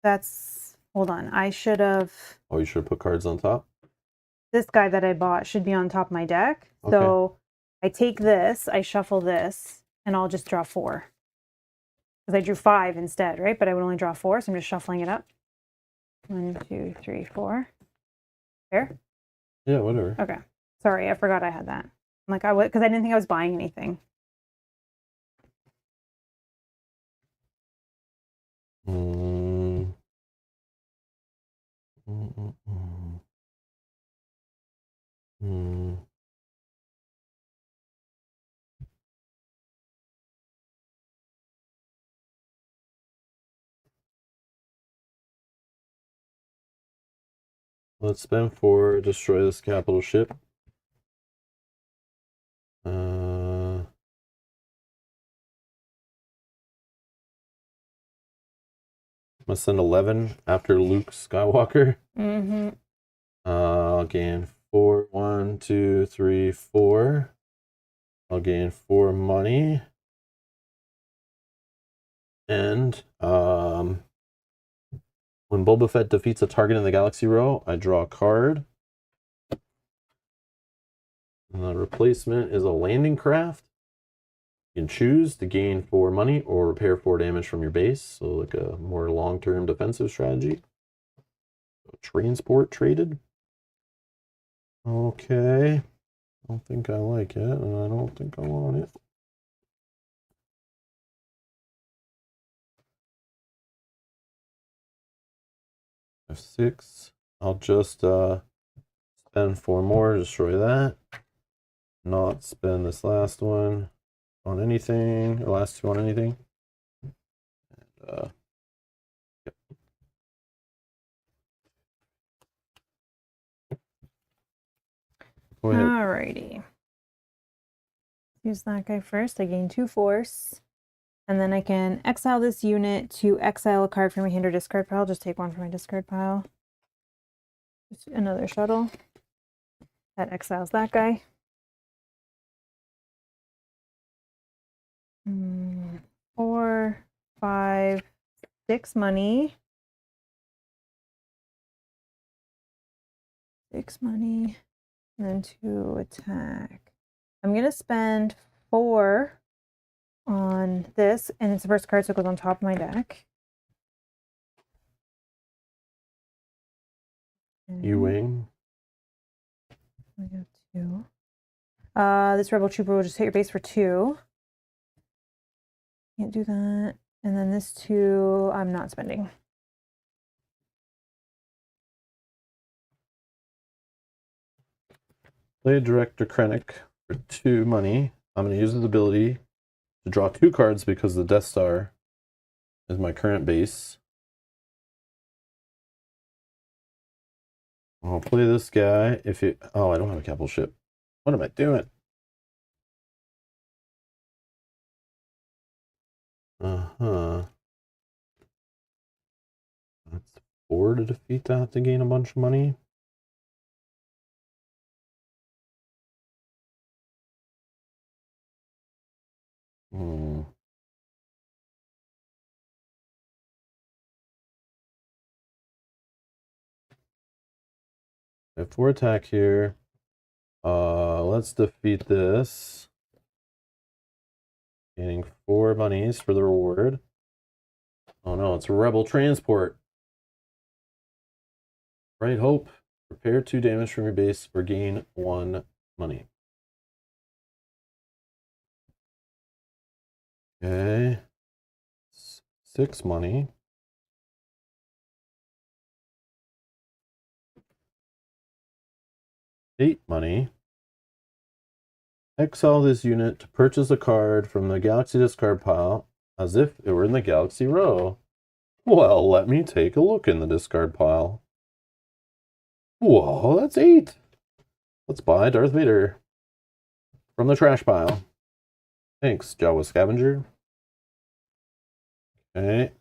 That's... Hold on. I should have... Oh, you should have put cards on top? This guy that I bought should be on top of my deck. Okay. So I take this, I shuffle this, and I'll just draw 4. Because I drew 5 instead, right? But I would only draw 4, so I'm just shuffling it up. 1, 2, 3, 4. Fair? Yeah, whatever. Okay. Sorry, I forgot I had that. I'm like, I would, because I didn't think I was buying anything. Let's spend 4, destroy this capital ship. I'm gonna send 11 after Luke Skywalker. Mm-hmm. I'll gain 4. 1, 2, 3, 4. I'll gain 4 money. And when Boba Fett defeats a target in the galaxy row, I draw a card. And the replacement is a landing craft. You can choose to gain 4 money or repair 4 damage from your base. So like a more long-term defensive strategy. So transport traded. Okay. I don't think I like it, and I don't think I want it. F6. I'll just spend 4 more, destroy that. Not spend this last one on anything, or last 2 on anything. And, yep. Go ahead. Alrighty. Use that guy first. I gain 2 force. And then I can exile this unit to exile a card from my hand or discard pile. Just take one from my discard pile. Just another shuttle. That exiles that guy. 4, 5, 6 money. 6 money. And then 2 attack. I'm going to spend 4 on this, and it's the first card, so it goes on top of my deck. You wing. I got 2. This Rebel Trooper will just hit your base for 2. Can't do that. And then this 2, I'm not spending. Play Director Krennic for 2 money. I'm going to use his ability to draw 2 cards because the Death Star is my current base. I'll play this guy if you... Oh, I don't have a capital ship. What am I doing? Uh-huh. That's 4 to defeat that to gain a bunch of money. I have 4 attack here. Let's defeat this. Gaining 4 monies for the reward. Oh no, it's a Rebel Transport. Right Hope. Prepare 2 damage from your base or gain 1 money. Okay. 6 money. $8 money. Exile this unit to purchase a card from the Galaxy discard pile as if it were in the Galaxy row. Well, let me take a look in the discard pile. Whoa, that's 8. Let's buy Darth Vader from the trash pile. Thanks, Jawa Scavenger. Okay.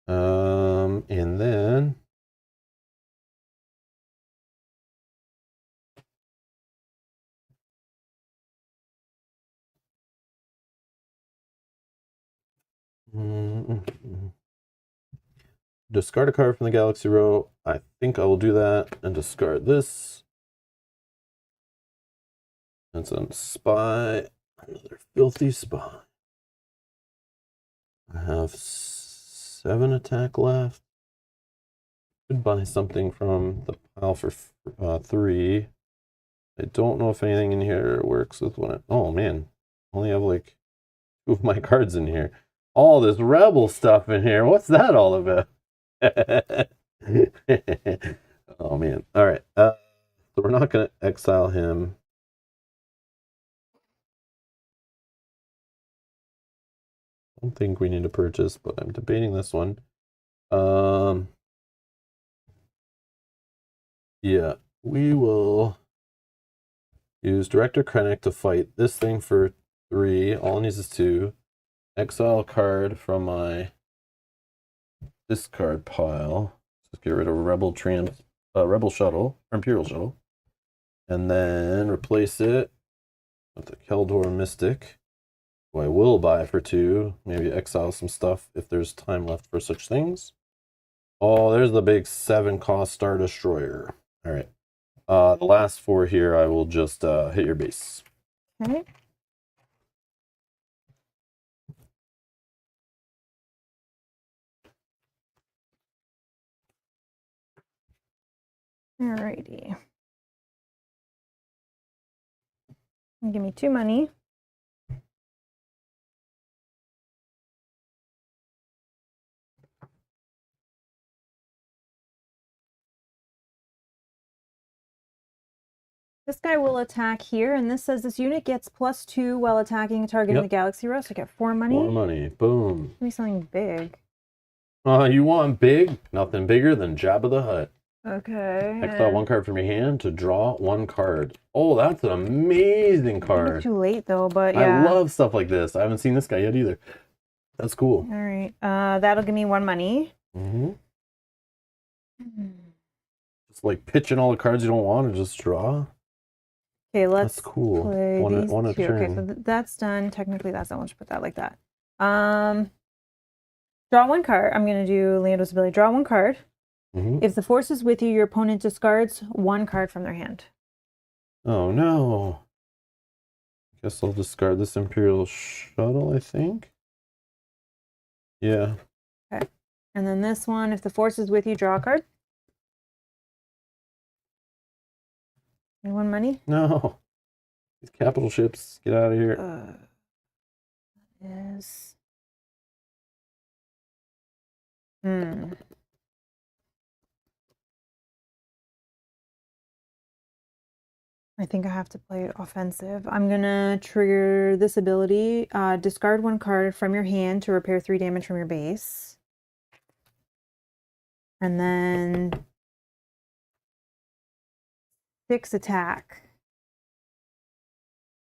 And then discard a card from the Galaxy row. I think I will do that and discard this. That's a spy. Another filthy spy. I have 7 attack left. Could buy something from the pile for 3. I don't know if anything in here works with one. Oh man, I only have like 2 of my cards in here. All this rebel stuff in here. What's that all about? Oh man. All right. So we're not going to exile him. I don't think we need to purchase, but I'm debating this one. Yeah, we will use Director Krennic to fight this thing for 3. All it needs is 2. Exile a card from my discard pile. Just get rid of Rebel Shuttle, or Imperial Shuttle. And then replace it with the Keldor Mystic, who I will buy for 2. Maybe exile some stuff if there's time left for such things. Oh, there's the big 7-cost Star Destroyer. All right. The last 4 here, I will just hit your base. Okay. Alrighty. Give me 2 money. This guy will attack here, and this says this unit gets +2 while attacking a target in the Galaxy row, so I get 4 money. 4 money. Boom. Give me something big. You want big? Nothing bigger than Jabba the Hutt. Okay. Exile one card from your hand to draw one card. Oh, that's an amazing I think it's card. too late though, but yeah. I love stuff like this. I haven't seen this guy yet either. That's cool. All right. That'll give me 1 money. Mm-hmm. Just like pitching all the cards you don't want to just draw. Okay, let's That's cool. play One these a two. Okay, turn. so that's done. Technically, that's not one. Should put that like that. Draw one card. I'm gonna do Lando's ability. Draw one card. Mm-hmm. If the force is with you, your opponent discards one card from their hand. Oh no. Guess I'll discard this Imperial Shuttle, I think. Yeah. Okay. And then this one, if the force is with you, draw a card. You won money? No. These capital ships, get out of here. Is I think I have to play it offensive. I'm gonna trigger this ability. Discard one card from your hand to repair 3 damage from your base. And then 6 attack.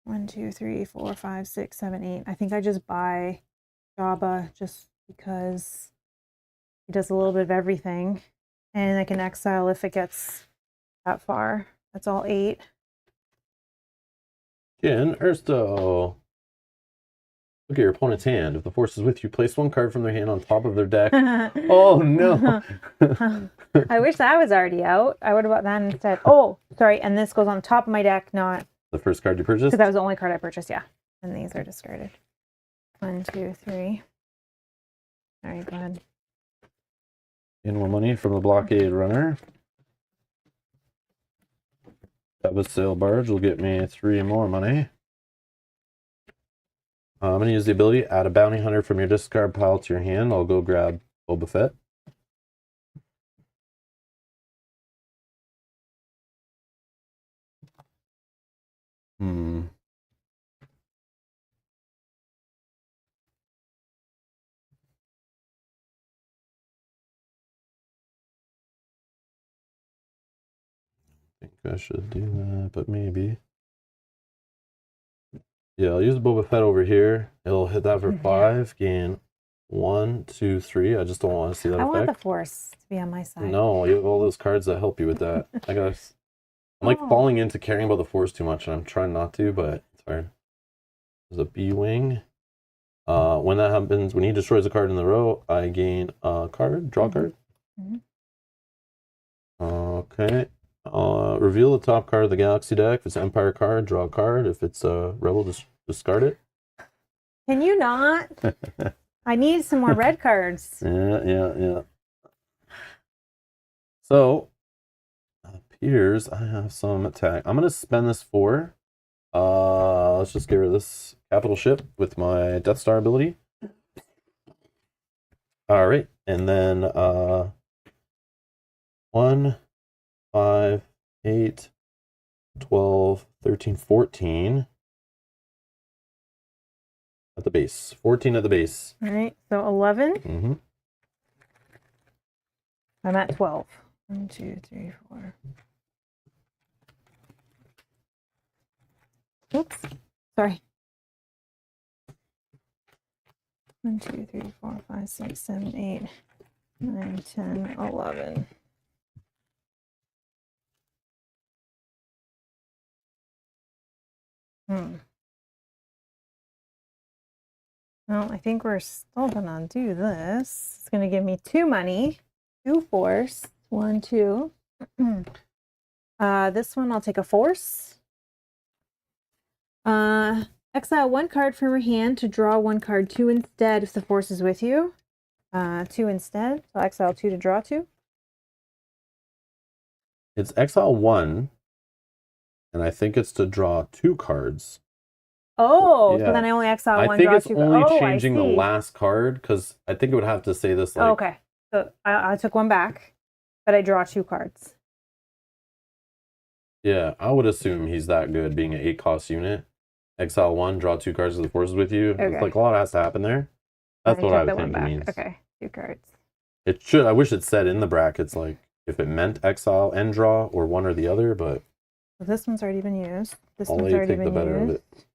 1, 2, 3, 4, 5, 6, 7, 8. I think I just buy Jabba just because he does a little bit of everything. And I can exile if it gets that far. That's all 8. Ken Ersto. Look at your opponent's hand. If the force is with you, place one card from their hand on top of their deck. Oh no. I wish that was already out. I would have bought that instead. Oh, sorry. And this goes on top of my deck, not The first card you purchased? because that was the only card I purchased. Yeah. And these are discarded. 1, 2, 3. All right, go ahead. In more money from the blockade runner. That was sail barge will get me 3 more money. I'm going to use the ability, add a bounty hunter from your discard pile to your hand. I'll go grab Boba Fett. I think I should do that, but maybe. Yeah, I'll use Boba Fett over here. It'll hit that for 5, gain 1, 2, 3. I just don't want to see that I effect. want the force to be on my side. No, you have all those cards that help you with that. I'm like falling into caring about the force too much, and I'm trying not to, but it's hard. There's a B-wing. When that happens, when he destroys a card in the row, I gain a card, draw a card. Okay. Reveal the top card of the Galaxy deck. If it's an Empire card, draw a card. If it's a Rebel, discard it. Can you not? I need some more red cards. Yeah. So, appears I have some attack. I'm going to spend this 4. Let's just get rid of this capital ship with my Death Star ability. All right. And then 1, 5, 8, 12, 13, 14 at the base. 14 at the base. All right, so 11. Mm-hmm. I'm at 12. 1, 2, 3, 4. Oops, sorry. 1, 2, 3, 4, 5, 6, 7, 8, 9, 10, 11. Well, I think we're still gonna do this. It's gonna give me 2 money, 2 force, 1, 2. This one I'll take a force. Exile 1 card from your hand to draw 1 card, 2 instead if the force is with you. 2 instead. So exile 2 to draw 2. It's exile 1, and I think it's to draw 2 cards. Oh, Yeah. so then I only exile 1, I think draw it's 2. only changing the I see. last card, because I think it would have to say this like... Oh, okay. So I took 1 back, but I draw 2 cards. Yeah, I would assume he's that good, being an 8-cost unit. Exile 1, draw 2 cards of the forces with you. Okay. It's like a lot has to happen there. That's what I took would that 1 think it back. means. Okay, 2 cards. It should. I wish it said in the brackets, like, if it meant exile and draw or one or the other, but So this one's already been used. This I'll one's let you already take the been better of used. it.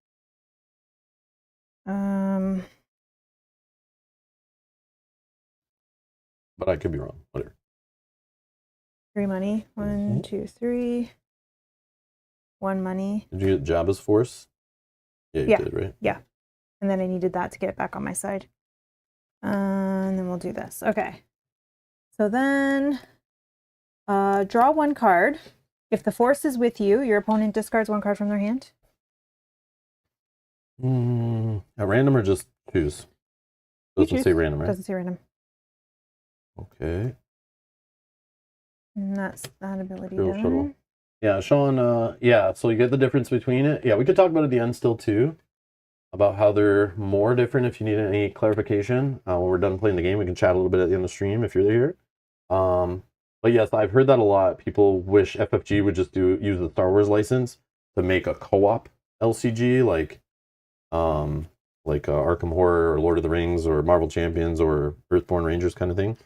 But I could be wrong. Whatever. 3 money. One, 2, 3. 1 money. Did you get Jabba's Force? Yeah, you Yeah. did, right? Yeah. And then I needed that to get it back on my side. And then we'll do this. Okay. So then draw 1 card. If the force is with you, your opponent discards 1 card from their hand. At random or just choose? Doesn't say random, right? Doesn't say random. Okay. And that's that ability Real done. shuttle. Yeah, Sean, yeah, so you get the difference between it. Yeah, we could talk about it at the end still too, about how they're more different if you need any clarification. When we're done playing the game, we can chat a little bit at the end of the stream if you're here. But yes, I've heard that a lot. People wish FFG would just use the Star Wars license to make a co-op LCG like Arkham Horror or Lord of the Rings or Marvel Champions or Earthborn Rangers kind of thing.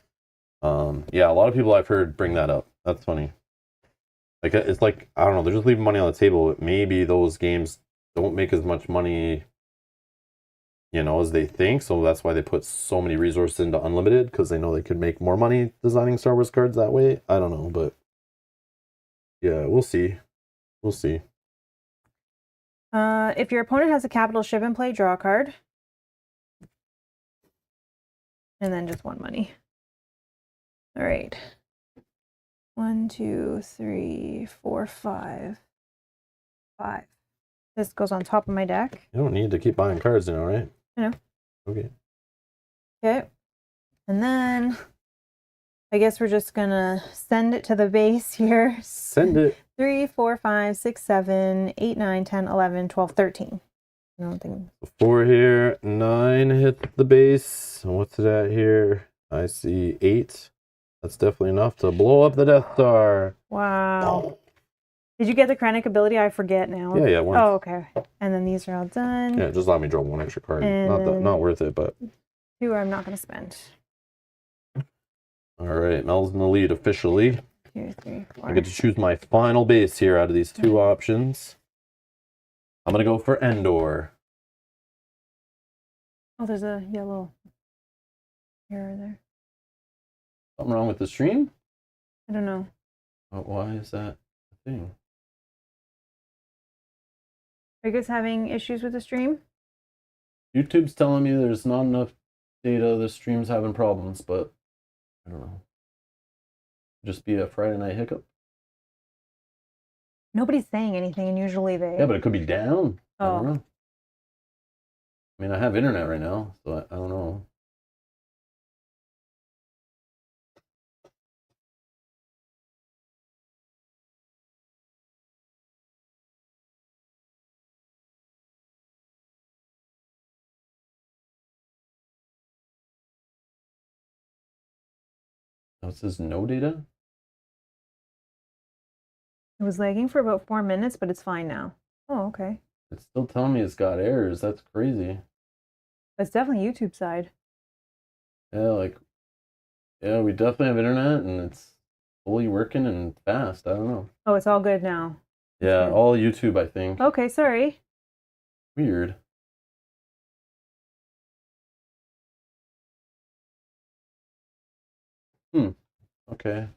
Yeah, a lot of people I've heard bring that up. That's funny. Like, it's like, I don't know, they're just leaving money on the table. Maybe those games don't make as much money, as they think. So that's why they put so many resources into Unlimited, because they know they could make more money designing Star Wars cards that way. I don't know, but yeah, we'll see. We'll see. If your opponent has a capital ship in play, draw a card. And then just 1 money. All right. 1, 2, 3, 4, 5. 5. This goes on top of my deck. You don't need to keep buying cards now, right? I know. Okay. Okay. And then I guess we're just gonna send it to the base here. Send it. 3, 4, 5, 6, 7, 8, 9, 10, 11, 12, 13. I don't think. 4 here. 9 hit the base. And what's it at here? I see 8. That's definitely enough to blow up the Death Star. Wow. Oh. Did you get the Krennic ability? I forget now. Yeah, once. Oh, okay. And then these are all done. Yeah, just let me draw 1 extra card. And Not worth it, but 2 I'm not going to spend. all right. Mel's in the lead officially. 2, 3, 4. I get to choose my final base here out of these 2 options. I'm gonna go for Endor. Oh, there's a yellow arrow there. Something wrong with the stream? I don't know. Oh, why is that a thing? Are you guys having issues with the stream? YouTube's telling me there's not enough data. The stream's having problems, but I don't know. Just be a Friday night hiccup. Nobody's saying anything, and usually they. Yeah, but it could be down. I don't Oh. know. I mean, I have internet right now, so I don't know. Oh, it says no data? It was lagging for about 4 minutes, but it's fine now. Oh, okay. It's still telling me it's got errors. That's crazy. That's definitely YouTube side. Yeah, yeah, we definitely have internet and it's fully working and fast. I don't know. Oh, it's all good now. Yeah, good. all YouTube, I think. Okay, sorry. Weird. Okay.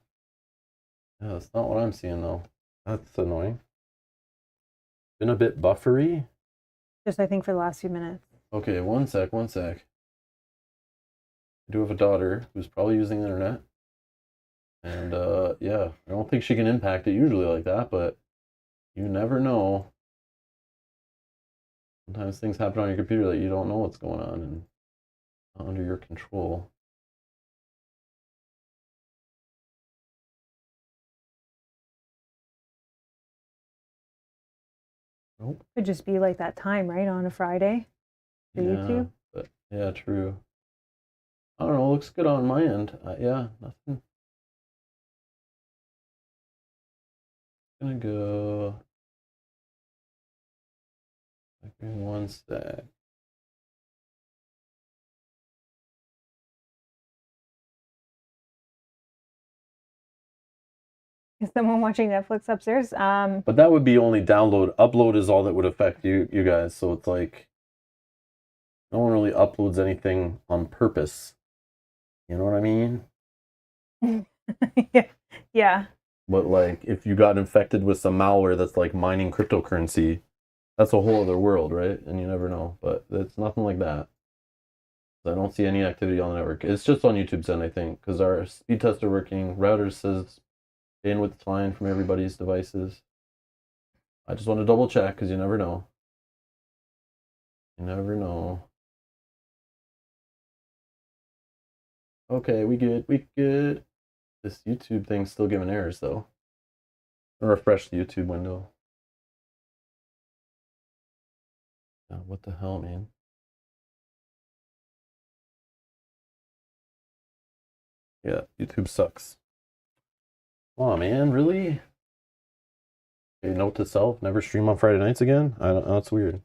Yeah, that's not what I'm seeing though. That's annoying. Been a bit buffery. Just I think for the last few minutes. Okay, one sec. I do have a daughter who's probably using the internet. And yeah, I don't think she can impact it usually like that, but you never know. Sometimes things happen on your computer that you don't know what's going on and not under your control. Nope. Could just be like that time, right, on a Friday for YouTube. But yeah, true. I don't know. Looks good on my end. Yeah, nothing. Gonna go. Okay, 1 sec. Is someone watching Netflix upstairs? But that would be only download. Upload is all that would affect you guys. So it's like no one really uploads anything on purpose. You know what I mean? Yeah. But like if you got infected with some malware that's like mining cryptocurrency, that's a whole other world, right? And you never know. But it's nothing like that. I don't see any activity on the network. It's just on YouTube's end, I think, because our speed tests are working. Router says bandwidth's fine from everybody's devices. I just want to double check because you never know. You never know. Okay, we good. We good. This YouTube thing's still giving errors though. I'll refresh the YouTube window. What the hell, man? Yeah, YouTube sucks. Come on, man, really? Okay, note to self, never stream on Friday nights again? I don't know, that's weird.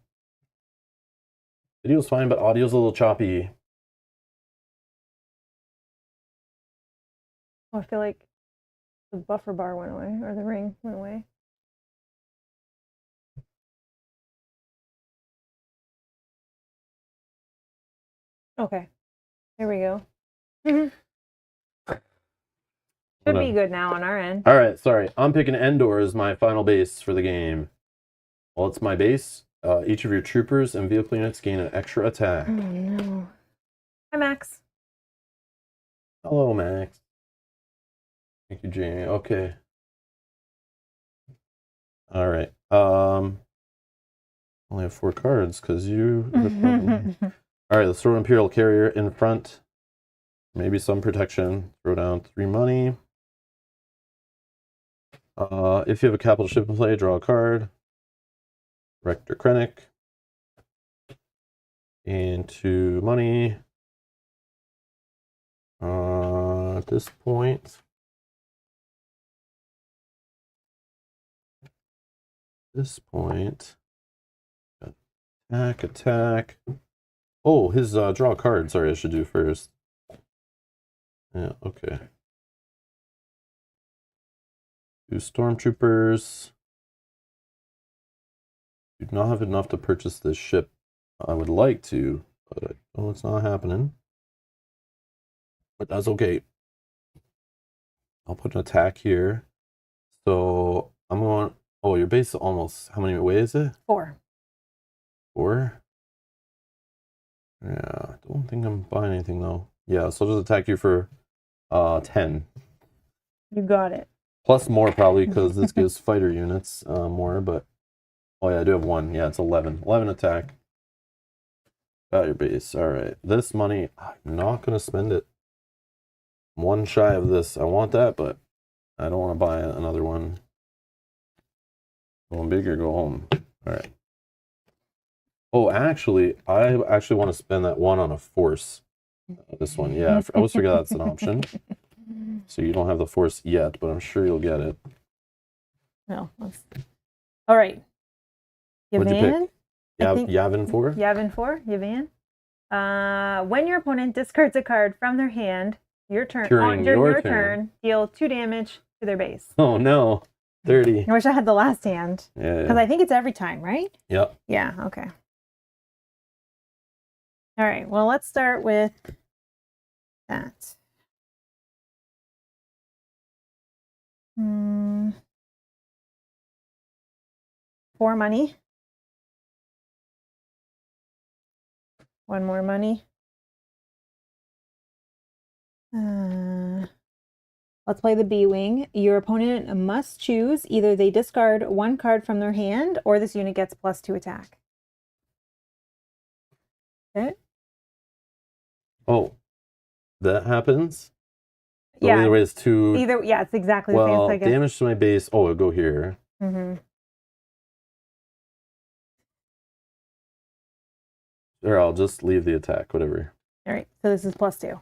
Video's fine, but audio's a little choppy. Oh, I feel like the buffer bar went away, or the ring went away. Okay, here we go. Should be good now on our end. All right, sorry. I'm picking Endor as my final base for the game. Well, it's my base. Each of your troopers and vehicle units gain an extra attack. Oh no. Hi, Max. Hello, Max. Thank you, Jamie. Okay. All right. Only have 4 cards because you. All right, let's throw an Imperial Carrier in front. Maybe some protection. Throw down 3 money. If you have a capital ship in play, draw a card. Rector Krennic. And 2 money. At this point. Attack. Oh, his draw a card. Sorry, I should do first. Yeah, okay. 2 stormtroopers. Do not have enough to purchase this ship. I would like to, but I know it's not happening. But that's okay. I'll put an attack here. So I'm going. Oh, your base is almost. How many away is it? 4. 4? Yeah, I don't think I'm buying anything though. Yeah, so I'll just attack you for 10. You got it. Plus more probably because this gives fighter units more, but oh yeah, I do have 1. Yeah, it's 11. 11 attack. Got your base. All right. This money, I'm not going to spend it. I'm 1 shy of this. I want that, but I don't want to buy another one. Going big or go home. All right. Oh, actually, I actually want to spend that 1 on a force. This one, yeah. I always forget that's an option. So you don't have the force yet, but I'm sure you'll get it. No. All right. What'd you pick? Yavin? Yavin 4? Yavin 4, Yavin. When your opponent discards a card from their hand, during your turn, deal 2 damage to their base. Oh no. 30. I wish I had the last hand. Yeah. Because I think it's every time, right? Yep. Yeah, okay. All right, well, let's start with that. 4 money. 1 more money. Let's play the B-Wing. Your opponent must choose. Either they discard 1 card from their hand, or this unit gets +2 attack. Okay. Oh, that happens? So yeah. Either way, it's 2. Yeah, it's exactly the same. Well, damage to my base. Oh, it'll go here. Mm-hmm. Or I'll just leave the attack, whatever. All right, so this is +2.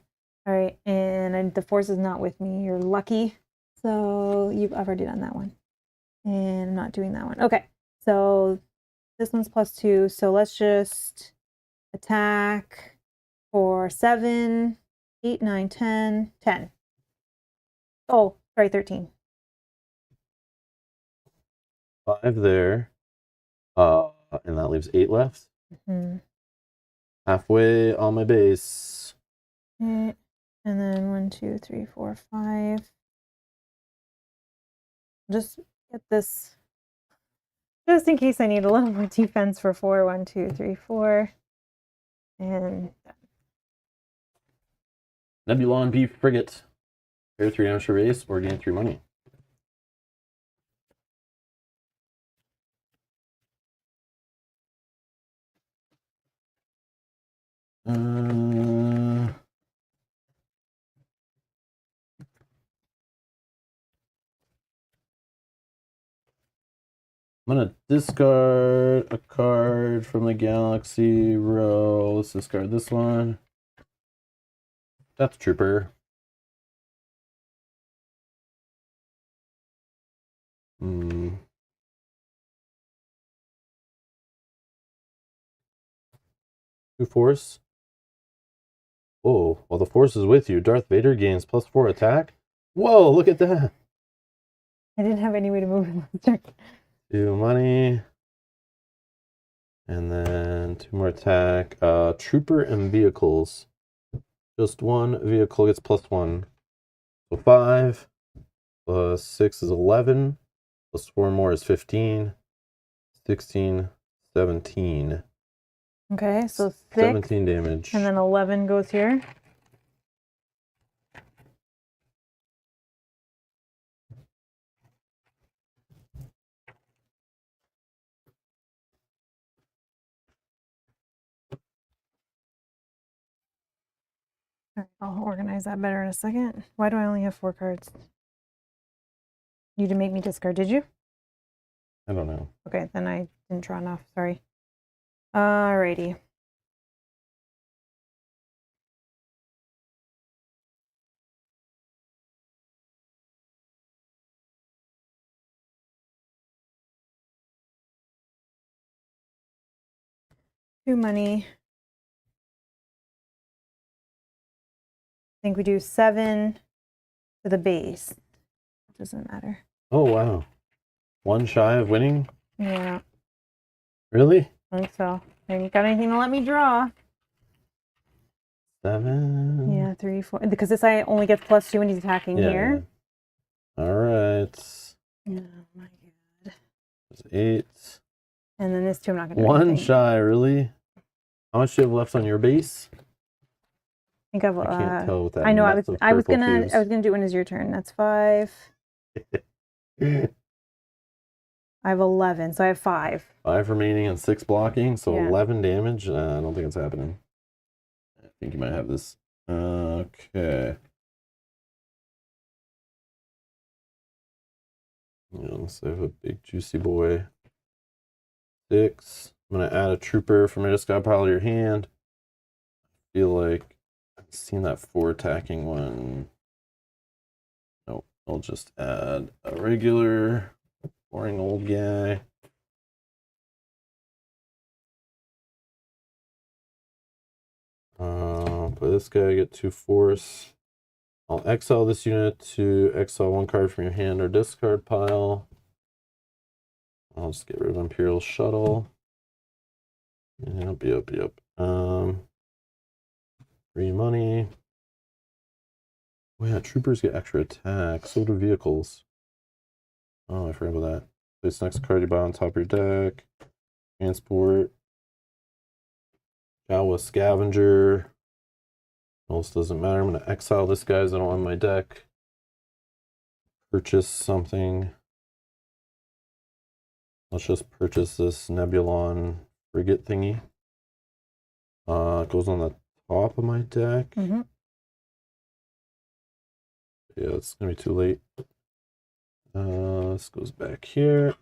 All right, and the force is not with me. You're lucky. So I've already done that one. And I'm not doing that one. Okay, so this one's +2. So let's just attack for 7, 8, 9, 10, 10. Oh, sorry, 13. 5 there. And that leaves 8 left. Mm-hmm. Halfway on my base. And then 1, 2, 3, 4, 5. Just get this, just in case I need a little more defense for 4. 1, 2, 3, 4. And Nebulon B Frigate. Pair 3 damage for base or gain 3 money. I'm gonna discard a card from the Galaxy row. Let's discard this one. Death Trooper. Two Force. Oh, while the Force is with you, Darth Vader gains +4 attack. Whoa, look at that. I didn't have any way to move it last turn. 2 money. And then 2 more attack. Trooper and vehicles. Just one vehicle gets +1. So 5 plus 6 is 11. Plus 4 more is 15. 16, 17. Okay, so 6. 17 damage. And then 11 goes here. All right, I'll organize that better in a second. Why do I only have 4 cards? You didn't make me discard, did you? I don't know. Okay, then I didn't draw enough. Sorry. Alrighty. Two money. I think we do 7 to the base. Doesn't matter. Oh, wow. 1 shy of winning? Yeah, Really? I think so. And you got anything to let me draw? 7. Yeah, 3, 4. Because this I only gets +2 when he's attacking here. Yeah. All right. Oh my god. There's 8. And then this 2 I'm not gonna do 1 anything. shy, really? How much do you have left on your base? I think I've. I can't tell with that. I know. mess of I was purple gonna. cubes. I was gonna do it when it's your turn. That's 5. I have 11, so I have 5. 5 remaining and 6 blocking, so Yeah. 11 damage. I don't think it's happening. I think you might have this. Okay. Yeah, let's have a big juicy boy. 6. I'm gonna add a trooper from your discard pile to your hand. I feel like I've seen that 4 attacking one. Nope. I'll just add a regular boring old guy. But this guy get 2 force. I'll exile this unit to exile 1 card from your hand or discard pile. I'll just get rid of Imperial Shuttle. Yep. 3 money. Oh yeah, troopers get extra attack. So do vehicles. Oh, I forgot about that. This next card you buy on top of your deck. Transport. Jawa Scavenger. Else doesn't matter. I'm going to exile this guy as I don't want my deck. Purchase something. Let's just purchase this Nebulon frigate thingy. It goes on the top of my deck. Mm-hmm. Yeah, it's going to be too late. This goes back here.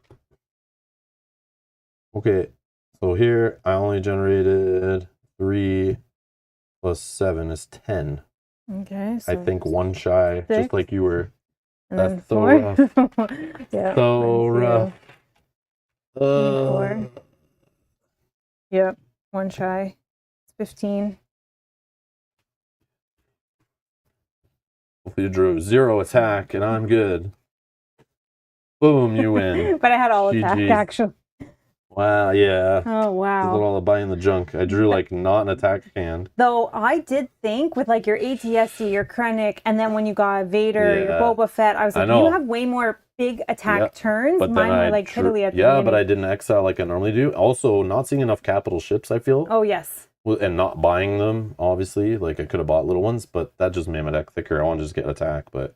Okay, so here I only generated 3 plus 7 is 10. Okay. So I think 1 shy, 6. just like you were. And That's then so 4. rough. Yeah. So 1, 2, rough. 4. Yep. 1 shy. It's 15. Hopefully you drew 0 attack and I'm good. Boom, you win. But I had all attack, GG. actually. Wow, yeah. Oh, This is wow. all the buying the junk. I drew like not an attack hand. Though I did think with like your ATSD, your Krennic, and then when you got Vader, your Yeah. Boba Fett, I was I like, know. you have way more big attack Yeah, turns. But then Mine were I like piddly at the yeah, but beginning. I didn't exile like I normally do. Also, not seeing enough capital ships, I feel. Oh, yes. And not buying them, obviously. Like I could have bought little ones, but that just made my deck thicker. I want to just get attack. But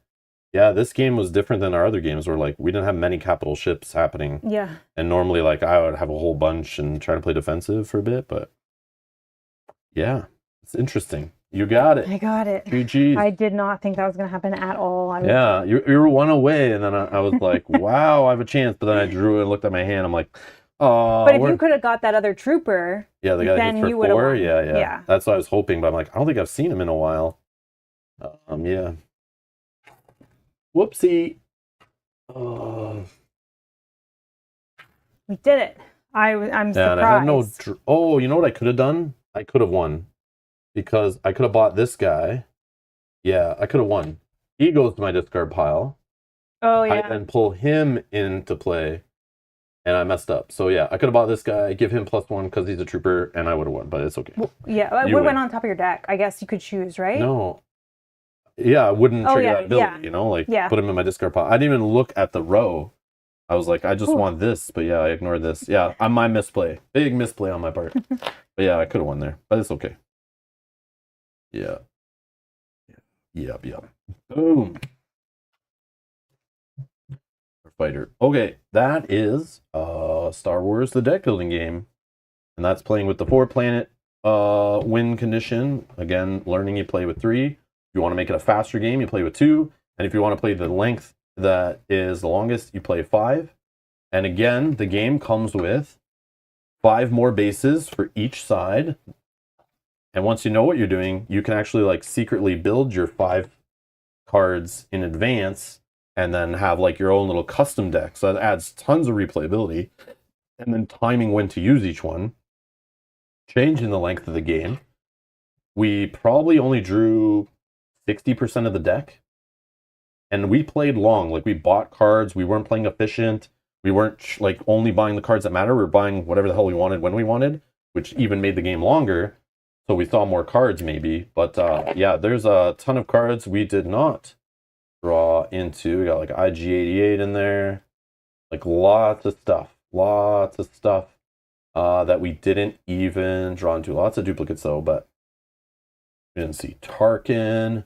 yeah, this game was different than our other games where like we didn't have many capital ships happening. Yeah. And normally like I would have a whole bunch and try to play defensive for a bit, but yeah, it's interesting. You got it. I got it. GG. I did not think that was going to happen at all. I was, Yeah, you were one away, and then I was like, wow, I have a chance. But then I drew and looked at my hand. I'm like, oh. But if you could have got that other trooper, Yeah, the guy that then hits for you would have 4. won. Yeah. Yeah. That's what I was hoping, but I'm like, I don't think I've seen him in a while. Yeah. Whoopsie. We did it. I'm Yeah, surprised. and I had no. Oh, you know what I could have done? I could have won because I could have bought this guy. Yeah, I could have won. He goes to my discard pile. Oh, I yeah. then pull him into play, and I messed up. So yeah, I could have bought this guy, give him +1 because he's a trooper, and I would have won. But it's okay. Yeah. You What win. went on top of your deck? I guess you could choose, right? No. Yeah, I wouldn't Oh, trigger yeah, that ability, yeah. you know, like Yeah. put him in my discard pile. I didn't even look at the row. I was like, I just Ooh. want this, but yeah, I ignored this. Yeah, my misplay. Big misplay on my part. But yeah, I could have won there, but it's okay. Yeah. Yep. Boom. Fighter. Okay, that is Star Wars the deck building game. And that's playing with the 4-planet win condition. Again, learning you play with 3. If you want to make it a faster game, you play with 2. And if you want to play the length that is the longest, you play 5. And again, the game comes with 5 more bases for each side. And once you know what you're doing, you can actually like secretly build your 5 cards in advance and then have like your own little custom deck. So that adds tons of replayability. And then timing when to use each one. Changing the length of the game. We probably only drew 60% of the deck. And we played long. Like we bought cards. We weren't playing efficient. We weren't like only buying the cards that matter. We were buying whatever the hell we wanted when we wanted, which even made the game longer. So we saw more cards maybe. But yeah, there's a ton of cards we did not draw into. We got like IG-88 in there. Like lots of stuff. That we didn't even draw into. Lots of duplicates though, but we didn't see Tarkin.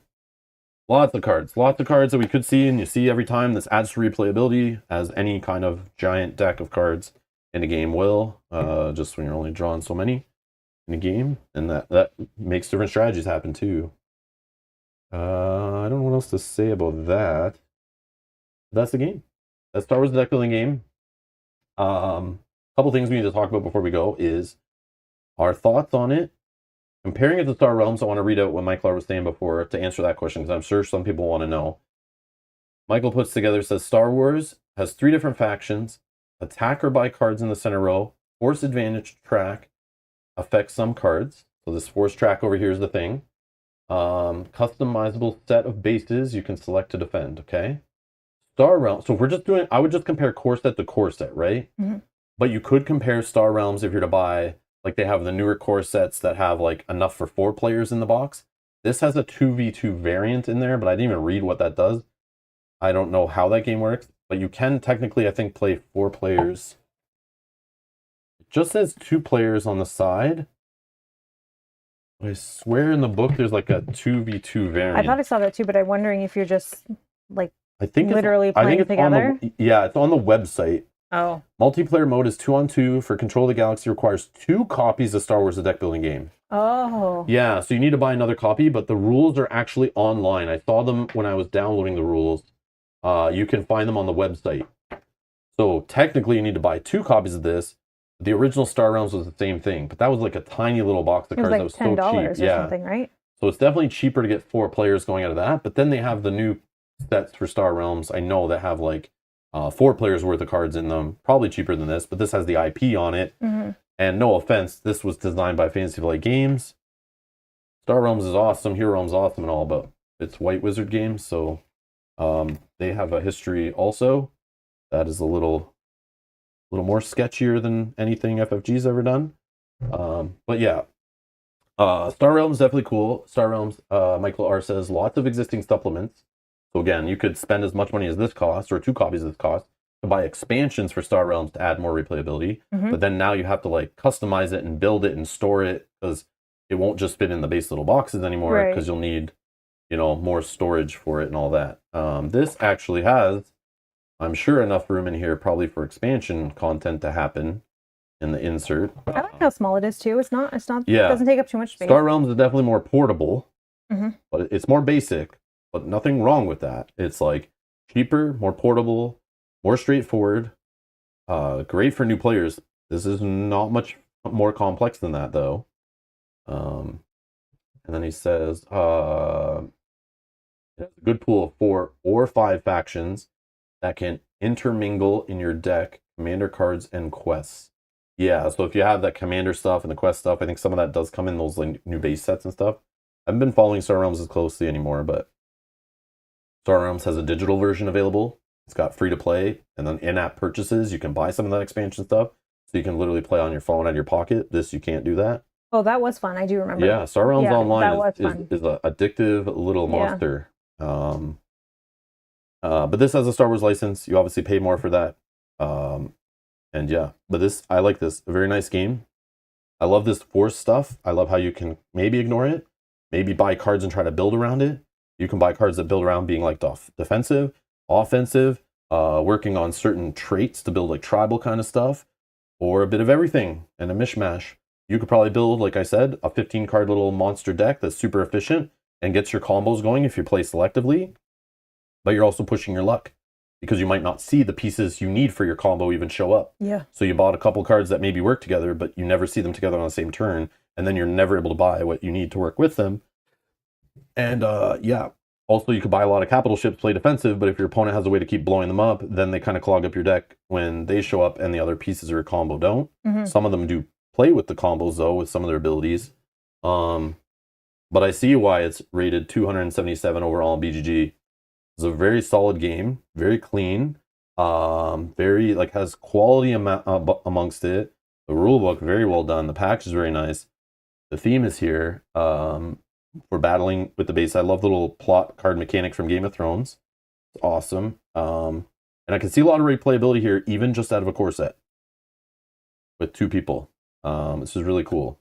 Lots of cards that we could see, and you see every time. This adds to replayability, as any kind of giant deck of cards in a game will, just when you're only drawing so many in a game, and that makes different strategies happen too. I don't know what else to say about that. That's the game. That's Star Wars the deck building game. Couple things we need to talk about before we go is our thoughts on it. Comparing it to Star Realms, I want to read out what Michael was saying before to answer that question, because I'm sure some people want to know. Michael puts together, says, Star Wars has 3 different factions. Attack or buy cards in the center row. Force advantage track affects some cards. So this force track over here is the thing. Customizable set of bases you can select to defend, okay? Star Realms, so if we're just doing, I would just compare core set to core set, right? Mm-hmm. But you could compare Star Realms if you're to buy, like they have the newer core sets that have like enough for 4 players in the box. This has a 2v2 variant in there, but I didn't even read what that does. I don't know how that game works, but you can technically, I think, play 4 players. It just says 2 players on the side. I swear in the book there's like a 2v2 variant. I thought I saw that too, but I'm wondering if you're just like I think literally playing together. Yeah, it's on the website. Oh. Multiplayer mode is 2-on-2 for Control of the Galaxy, requires 2 copies of Star Wars the deck building game. Oh. Yeah, so you need to buy another copy, but the rules are actually online. I saw them when I was downloading the rules. You can find them on the website. So technically you need to buy 2 copies of this. The original Star Realms was the same thing, but that was like a tiny little box of cards that was so cheap. Or something, right? So it's definitely cheaper to get 4 players going out of that, but then they have the new sets for Star Realms, I know, that have like 4 players worth of cards in them, probably cheaper than this, but this has the IP on it. Mm-hmm. And no offense, this was designed by Fantasy Flight Games. Star Realms is awesome, Hero Realms is awesome and all, but it's White Wizard Games, so they have a history also. That is a little little more sketchier than anything FFG's ever done. But yeah, Star Realms definitely cool. Star Realms, Michael R says lots of existing supplements. So again, you could spend as much money as this costs, or 2 copies of this cost, to buy expansions for Star Realms to add more replayability. But then now you have to like customize it and build it and store it, because it won't just fit in the base little boxes anymore, because you'll need, more storage for it and all that. This actually has, I'm sure, enough room in here probably for expansion content to happen in the insert. I like how small it is too. It's not. Yeah. It doesn't take up too much space. Star Realms is definitely more portable, but it's more basic. But nothing wrong with that. It's like cheaper, more portable, more straightforward. Great for new players. This is not much more complex than that, though. And then he says, it has a good pool of 4 or 5 factions that can intermingle in your deck, commander cards, and quests. Yeah, so if you have that commander stuff and the quest stuff, I think some of that does come in those like new base sets and stuff. I haven't been following Star Realms as closely anymore, but Star Realms has a digital version available. It's got free to play, and then in-app purchases, you can buy some of that expansion stuff, so you can literally play on your phone out of your pocket. This, you can't do that. Oh, that was fun. I do remember. Yeah, Star Realms Online is fun. an addictive little monster. But this has a Star Wars license. You obviously pay more for that. And yeah, but this, I like this. A very nice game. I love this force stuff. I love how you can maybe ignore it, maybe buy cards and try to build around it. You can buy cards that build around being like defensive, offensive, working on certain traits to build like tribal kind of stuff, or a bit of everything and a mishmash. You could probably build, like I said, a 15 card little monster deck that's super efficient and gets your combos going if you play selectively, but you're also pushing your luck because you might not see the pieces you need for your combo even show up. Yeah. So you bought a couple cards that maybe work together, but you never see them together on the same turn, and then you're never able to buy what you need to work with them. And yeah, also you could buy a lot of capital ships, play defensive, but if your opponent has a way to keep blowing them up, then they kind of clog up your deck when they show up and the other pieces of your combo don't. Some of them do play with the combos though, with some of their abilities. But I see why it's rated 277 overall in BGG. It's a very solid game, very clean, very like has quality amongst it. The rule book very well done. The package is very nice. The theme is here for battling with the base. I love the little plot card mechanic from Game of Thrones. It's awesome, and I can see a lot of replayability here, even just out of a core set with 2 people. This is really cool,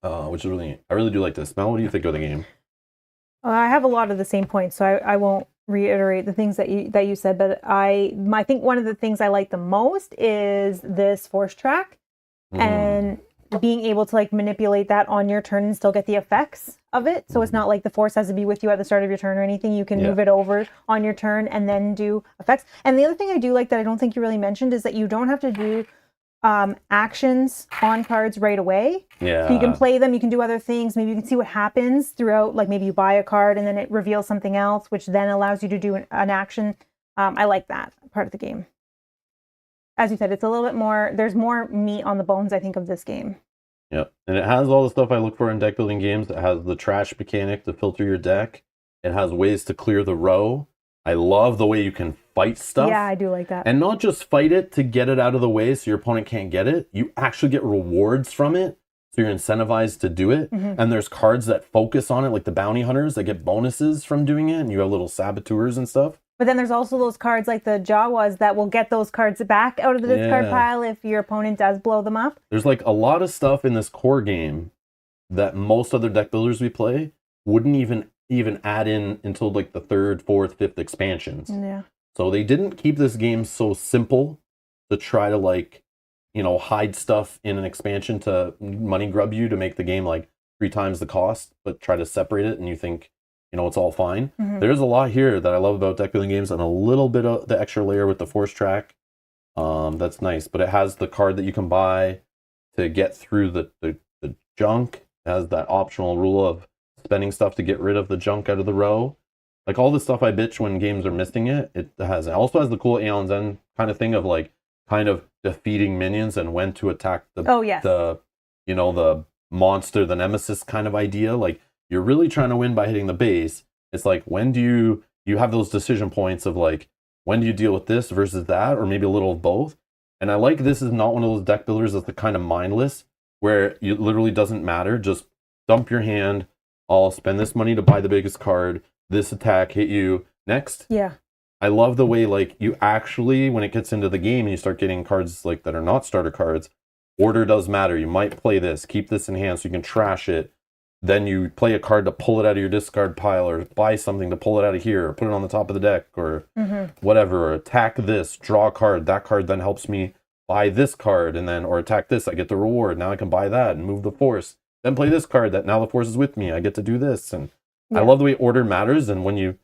which is really neat. I really do like this. Mel, what do you think of the game? I have a lot of the same points, so I won't reiterate the things that you said. But I think one of the things I like the most is this force track, and being able to like manipulate that on your turn and still get the effects of it. So it's not like the force has to be with you at the start of your turn or anything. You can move it over on your turn and then do effects. And the other thing I do like that I don't think you really mentioned is that you don't have to do actions on cards right away. Yeah. So you can play them, you can do other things. Maybe you can see what happens throughout, like maybe you buy a card and then it reveals something else, which then allows you to do an action. I like that part of the game. As you said, it's a little bit more, there's more meat on the bones, I think, of this game. Yep. And it has all the stuff I look for in deck building games. It has the trash mechanic to filter your deck. It has ways to clear the row. I love the way you can fight stuff. Yeah, I do like that. And not just fight it to get it out of the way so your opponent can't get it. You actually get rewards from it. So you're incentivized to do it. And there's cards that focus on it, like the bounty hunters that get bonuses from doing it. And you have little saboteurs and stuff. But then there's also those cards like the Jawas that will get those cards back out of the discard pile if your opponent does blow them up. There's like a lot of stuff in this core game that most other deck builders we play wouldn't even add in until like the 3rd, 4th, 5th expansions. Yeah. So they didn't keep this game so simple to try to like, hide stuff in an expansion to money grub you to make the game like 3 times the cost, but try to separate it and you think, it's all fine. There's a lot here that I love about deck building games and a little bit of the extra layer with the force track. That's nice, but it has the card that you can buy to get through the junk. It has that optional rule of spending stuff to get rid of the junk out of the row. Like all the stuff I bitch when games are missing it, it has. It also has the cool Aeon's End kind of thing of like kind of defeating minions and when to attack the the monster, the nemesis kind of idea. Like you're really trying to win by hitting the base. It's like when do you have those decision points of like when do you deal with this versus that, or maybe a little of both. And I like this is not one of those deck builders that's the kind of mindless where it literally doesn't matter. Just dump your hand. I'll spend this money to buy the biggest card. This attack hit you. Next. Yeah. I love the way like you actually, when it gets into the game and you start getting cards like that are not starter cards, order does matter. You might play this, keep this in hand so you can trash it. Then you play a card to pull it out of your discard pile, or buy something to pull it out of here, or put it on the top of the deck, or whatever, or attack this, draw a card. That card then helps me buy this card, and then, or attack this, I get the reward. Now I can buy that and move the force. Then play this card that now the force is with me. I get to do this. And I love the way order matters. And when you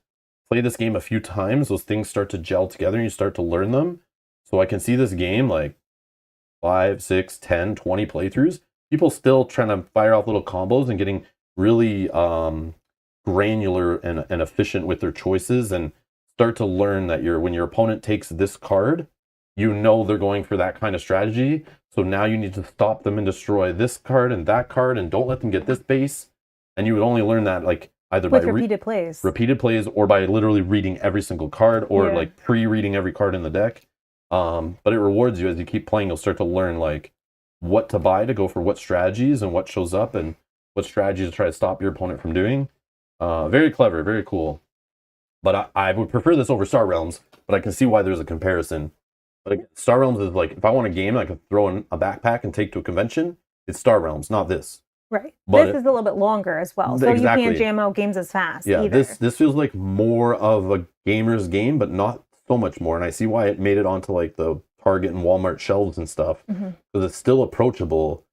play this game a few times, those things start to gel together and you start to learn them. So I can see this game like 5, 6, 10, 20 playthroughs. People still trying to fire off little combos and getting really granular and efficient with their choices, and start to learn that when your opponent takes this card, you know they're going for that kind of strategy. So now you need to stop them and destroy this card and that card, and don't let them get this base. And you would only learn that like either With by repeated plays, or by literally reading every single card, or like pre-reading every card in the deck. But it rewards you as you keep playing. You'll start to learn like what to buy to go for what strategies and what shows up and what strategies to try to stop your opponent from doing. Very clever, very cool. But I would prefer this over Star Realms, but I can see why there's a comparison. But again, Star Realms is like, if I want a game I could throw in a backpack and take to a convention, it's Star Realms, not this. Right. But this is a little bit longer as well, so exactly. you can't jam out games as fast. Yeah, either. this feels like more of a gamer's game, but not so much more. And I see why it made it onto like the Target and Walmart shelves and stuff, because it's still approachable.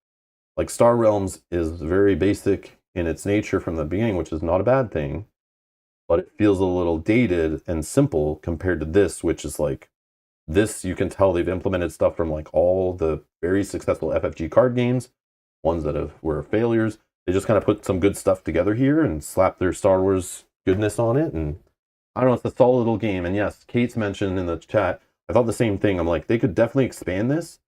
Like Star Realms is very basic in its nature from the beginning, which is not a bad thing, but it feels a little dated and simple compared to this, which is like, this you can tell they've implemented stuff from like all the very successful FFG card games, ones that were failures. They just kind of put some good stuff together here and slapped their Star Wars goodness on it. And I don't know, it's a solid little game. And yes, Kate's mentioned in the chat, I thought the same thing. I'm like, they could definitely expand this,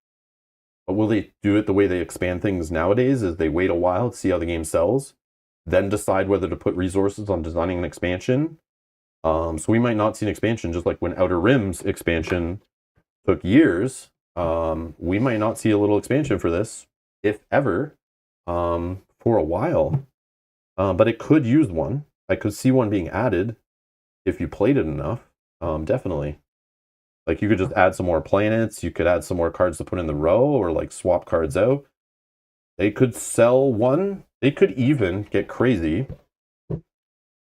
but will they do it the way they expand things nowadays? Is they wait a while to see how the game sells, then decide whether to put resources on designing an expansion. So we might not see an expansion, just like when Outer Rims expansion took years. We might not see a little expansion for this, if ever, for a while. But it could use one. I could see one being added if you played it enough. Definitely. Like you could just add some more planets. You could add some more cards to put in the row, or like swap cards out. They could sell one. They could even get crazy.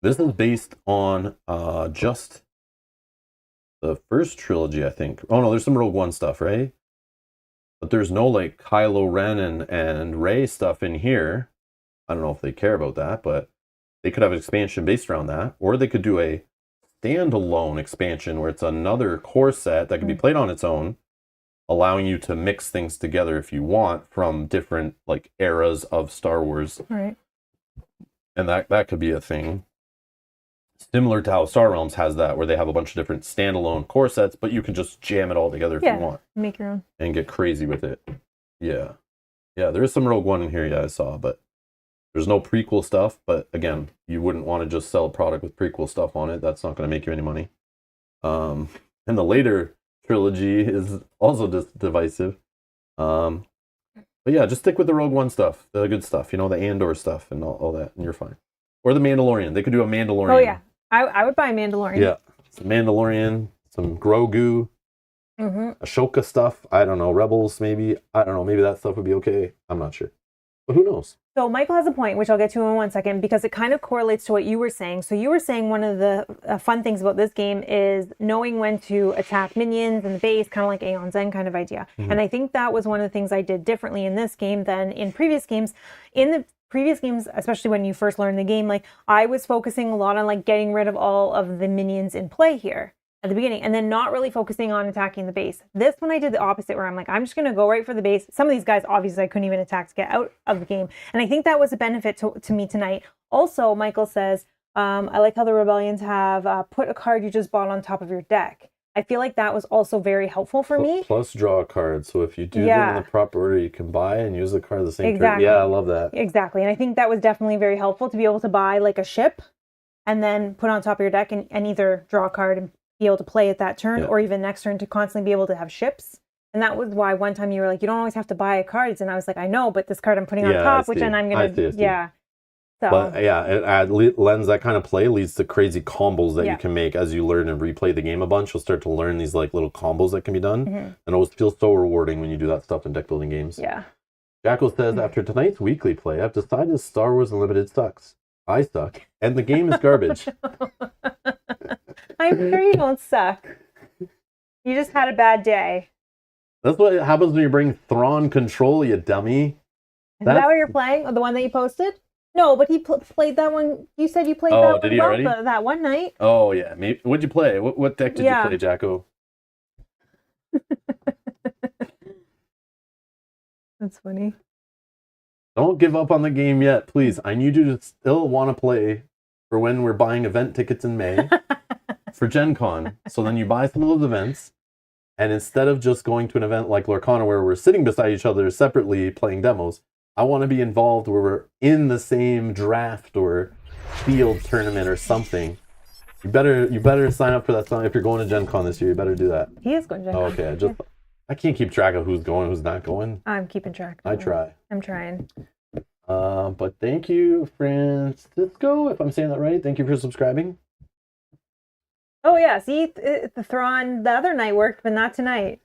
This is based on just the first trilogy, I think. Oh no, there's some Rogue One stuff, right? But there's no like Kylo Ren and Rey stuff in here. I don't know if they care about that, but they could have an expansion based around that. Or they could do a standalone expansion where it's another core set that can be played on its own, allowing you to mix things together if you want from different like eras of Star Wars. Right. And that could be a thing. Similar to how Star Realms has that, where they have a bunch of different standalone core sets, but you can just jam it all together if you want. Make your own. And get crazy with it. Yeah. Yeah, there is some Rogue One in here, yeah, I saw, but there's no prequel stuff. But again, you wouldn't want to just sell a product with prequel stuff on it. That's not going to make you any money. And the later trilogy is also just divisive. But yeah, just stick with the Rogue One stuff, the good stuff, the Andor stuff and all that, and you're fine. Or the Mandalorian. They could do a Mandalorian. Oh yeah, I would buy a Mandalorian. Yeah, some Mandalorian, some Grogu, Ashoka stuff. I don't know, Rebels maybe. I don't know, maybe that stuff would be okay. I'm not sure, but who knows? So Michael has a point, which I'll get to in 1 second, because it kind of correlates to what you were saying. So you were saying one of the fun things about this game is knowing when to attack minions in the base, kind of like Aeon Zen kind of idea. And I think that was one of the things I did differently in this game than in previous games. In the previous games, especially when you first learn the game, like I was focusing a lot on like getting rid of all of the minions in play here at the beginning, and then not really focusing on attacking the base. This one I did the opposite, where I'm like, I'm just going to go right for the base. Some of these guys, obviously, I couldn't even attack to get out of the game. And I think that was a benefit to me tonight. Also, Michael says, I like how the Rebellions have put a card you just bought on top of your deck. I feel like that was also very helpful for me. Plus draw a card. So if you do them in the proper order, you can buy and use the card of the same turn. Yeah, I love that. Exactly. And I think that was definitely very helpful to be able to buy like a ship and then put on top of your deck and either draw a card and be able to play it that turn, or even next turn to constantly be able to have ships. And that was why one time you were like, you don't always have to buy cards. And I was like, I know, but this card I'm putting on Yeah, I top, which see. then I'm I going see, I to, see. yeah. So, But yeah, it lends that kind of play leads to crazy combos that Yeah. you can make as you learn and replay the game a bunch. You'll start to learn these like little combos that can be done, Mhm. and it always feels so rewarding when you do that stuff in deck building games. yeah. Jackal says, after tonight's weekly play, I've decided Star Wars Unlimited sucks. I suck, and the game is garbage. I'm sure you don't suck. You just had a bad day. That's what happens when you bring Thrawn Control, you dummy. Is that what you're playing? Or the one that you posted? No, but he played that one. You said you played Oh, that did one he already? that one night. Oh yeah, maybe. What'd you play? What deck did Yeah. you play, Jacko? That's funny. Don't give up on the game yet, please. I need you to still want to play for when we're buying event tickets in May for Gen Con. So then you buy some of those events, and instead of just going to an event like Lorcana where we're sitting beside each other separately playing demos, I want to be involved where we're in the same draft or field tournament or something. You better sign up for that song if you're going to Gen Con this year. You better do that. He is going to. Oh, okay, I can't keep track of who's going, who's not going. I'm keeping track. I try. I'm trying. But thank you, Francisco, if I'm saying that right. Thank you for subscribing. Oh yeah, see, the Thrawn the other night worked, but not tonight.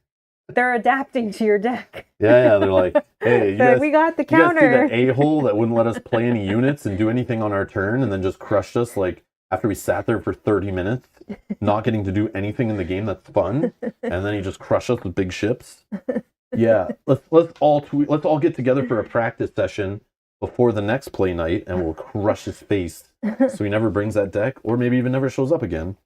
They're adapting to your deck. Yeah, they're like, hey, They're like, we got the you guys see counter. that a-hole that wouldn't let us play any units and do anything on our turn and then just crushed us like after we sat there for 30 minutes, not getting to do anything in the game that's fun, and then he just crushed us with big ships. Yeah, let's all get together for a practice session before the next play night, and we'll crush his face so he never brings that deck, or maybe even never shows up again.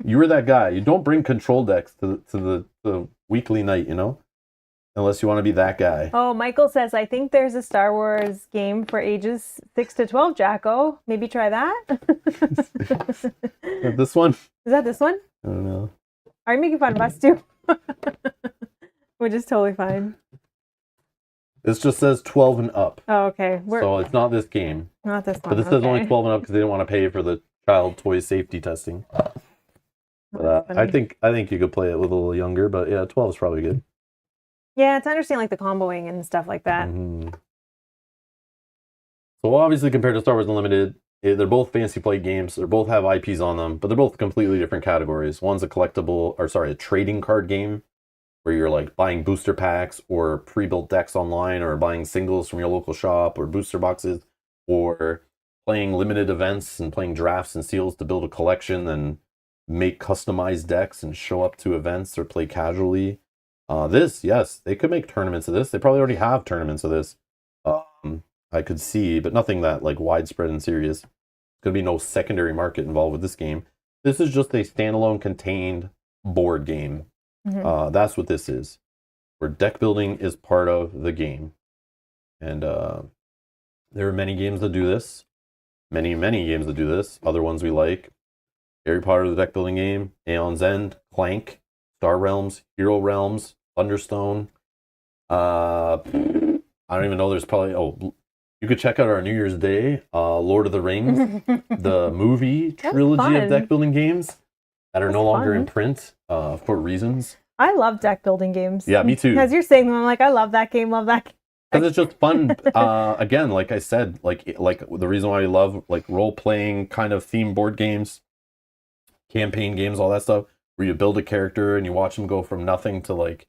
You were that guy. You don't bring control decks to the weekly night, unless you want to be that guy. Oh, Michael says, I think there's a Star Wars game for ages 6 to 12, Jacko. Maybe try that. This one? Is that this one? I don't know. Are you making fun of us too? Which is totally fine. This just says 12 and up. Oh, okay. So it's not this game. Not this one. But this says only 12 and up because they didn't want to pay for the child toy safety testing. But I think you could play it with a little younger, but yeah, 12 is probably good. Yeah, it's understanding like the comboing and stuff like that. Mm-hmm. So obviously compared to Star Wars Unlimited, they're both fantasy flight games. They both have IPs on them, but they're both completely different categories. One's a trading card game where you're like buying booster packs or pre-built decks online or buying singles from your local shop or booster boxes or playing limited events and playing drafts and seals to build a collection and make customized decks and show up to events or play casually. Yes, they could make tournaments of this. They probably already have tournaments of this. I could see, but nothing that like widespread and serious. There's going to be no secondary market involved with this game. This is just a standalone contained board game. Mm-hmm. That's what this is, where deck building is part of the game. And there are many games that do this. Many games that do this. Other ones we like. Harry Potter, the deck building game, Aeon's End, Clank, Star Realms, Hero Realms, Thunderstone. I don't even know. There's probably you could check out our New Year's Day, Lord of the Rings, the movie trilogy of deck building games that are no longer in print for reasons. I love deck building games. Yeah, me too. As you're saying them, I'm like, I love that game. Love that game. Because it's just fun. Again, like I said, like the reason why I love like role playing kind of theme board games, campaign games, all that stuff, where you build a character and you watch them go from nothing to like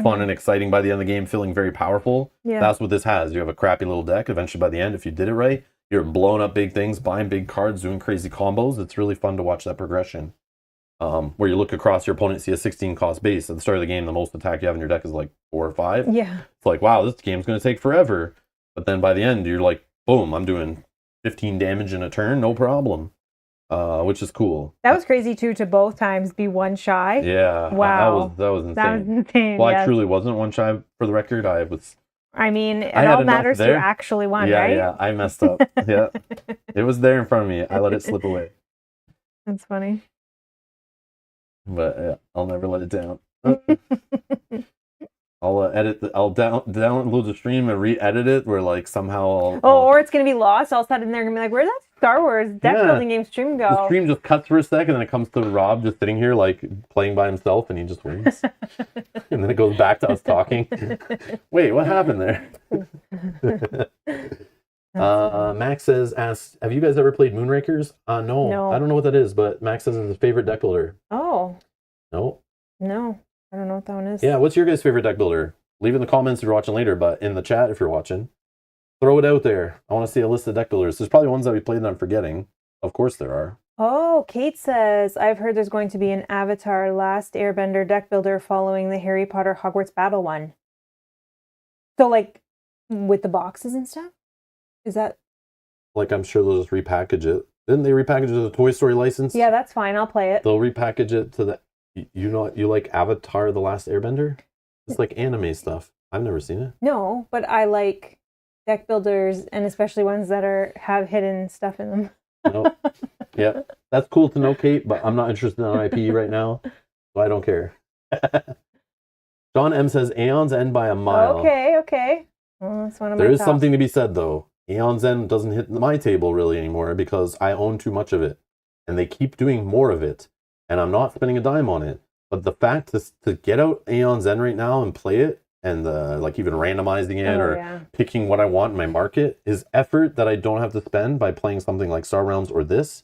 fun and exciting by the end of the game, feeling very powerful. Yeah. That's what this has. You have a crappy little deck. Eventually, by the end, if you did it right, you're blowing up big things, buying big cards, doing crazy combos. It's really fun to watch that progression. Where you look across your opponent, see a 16 cost base. At the start of the game, the most attack you have in your deck is like 4 or 5. Yeah. It's like, wow, this game's going to take forever. But then by the end, you're like, boom, I'm doing 15 damage in a turn, no problem. Which is cool. That was crazy too, to both times be one shy. Yeah. Wow. That was insane. That was insane. Well, yes. I truly wasn't one shy, for the record. I mean, it had all enough matters there. who actually won, yeah, right? Yeah, I messed up. Yeah. It was there in front of me. I let it slip away. That's funny. But I'll never let it down. I'll I'll download the stream and re-edit it where like somehow or it's gonna be lost. All of a sudden they're gonna be like, "Where's that Star Wars deck Yeah. building game stream The go. stream just cuts for a second, and it comes to Rob just sitting here, like, playing by himself, and he just wins. And then it goes back to us talking. Wait, what happened there? Max asks, have you guys ever played Moonrakers? No. No. I don't know what that is, but Max says it's his favorite deck builder. Oh, No. no. I don't know what that one is. Yeah, what's your guys' favorite deck builder? Leave in the comments if you're watching later, but in the chat if you're watching. Throw it out there. I want to see a list of deck builders. There's probably ones that we played that I'm forgetting. Of course there are. Oh, Kate says, I've heard there's going to be an Avatar Last Airbender deck builder following the Harry Potter Hogwarts battle one. So, like, with the boxes and stuff? Is that... Like, I'm sure they'll just repackage it. Didn't they repackage it to the Toy Story license? Yeah, that's fine. I'll play it. They'll repackage it to the... You know, you like Avatar The Last Airbender? It's like anime stuff. I've never seen it. No, but I like deck builders, and especially ones that have hidden stuff in them. Nope. Yeah, that's cool to know, Kate, but I'm not interested in IP right now, so I don't care. John M says, Aeon's End by a mile. Okay. Well, that's one of There my is tops. something to be said, though. Aeon's End doesn't hit my table really anymore because I own too much of it, and they keep doing more of it, and I'm not spending a dime on it. But the fact to get out Aeon's End right now and play it, and like even randomizing it or picking what I want in my market is effort that I don't have to spend by playing something like Star Realms or this,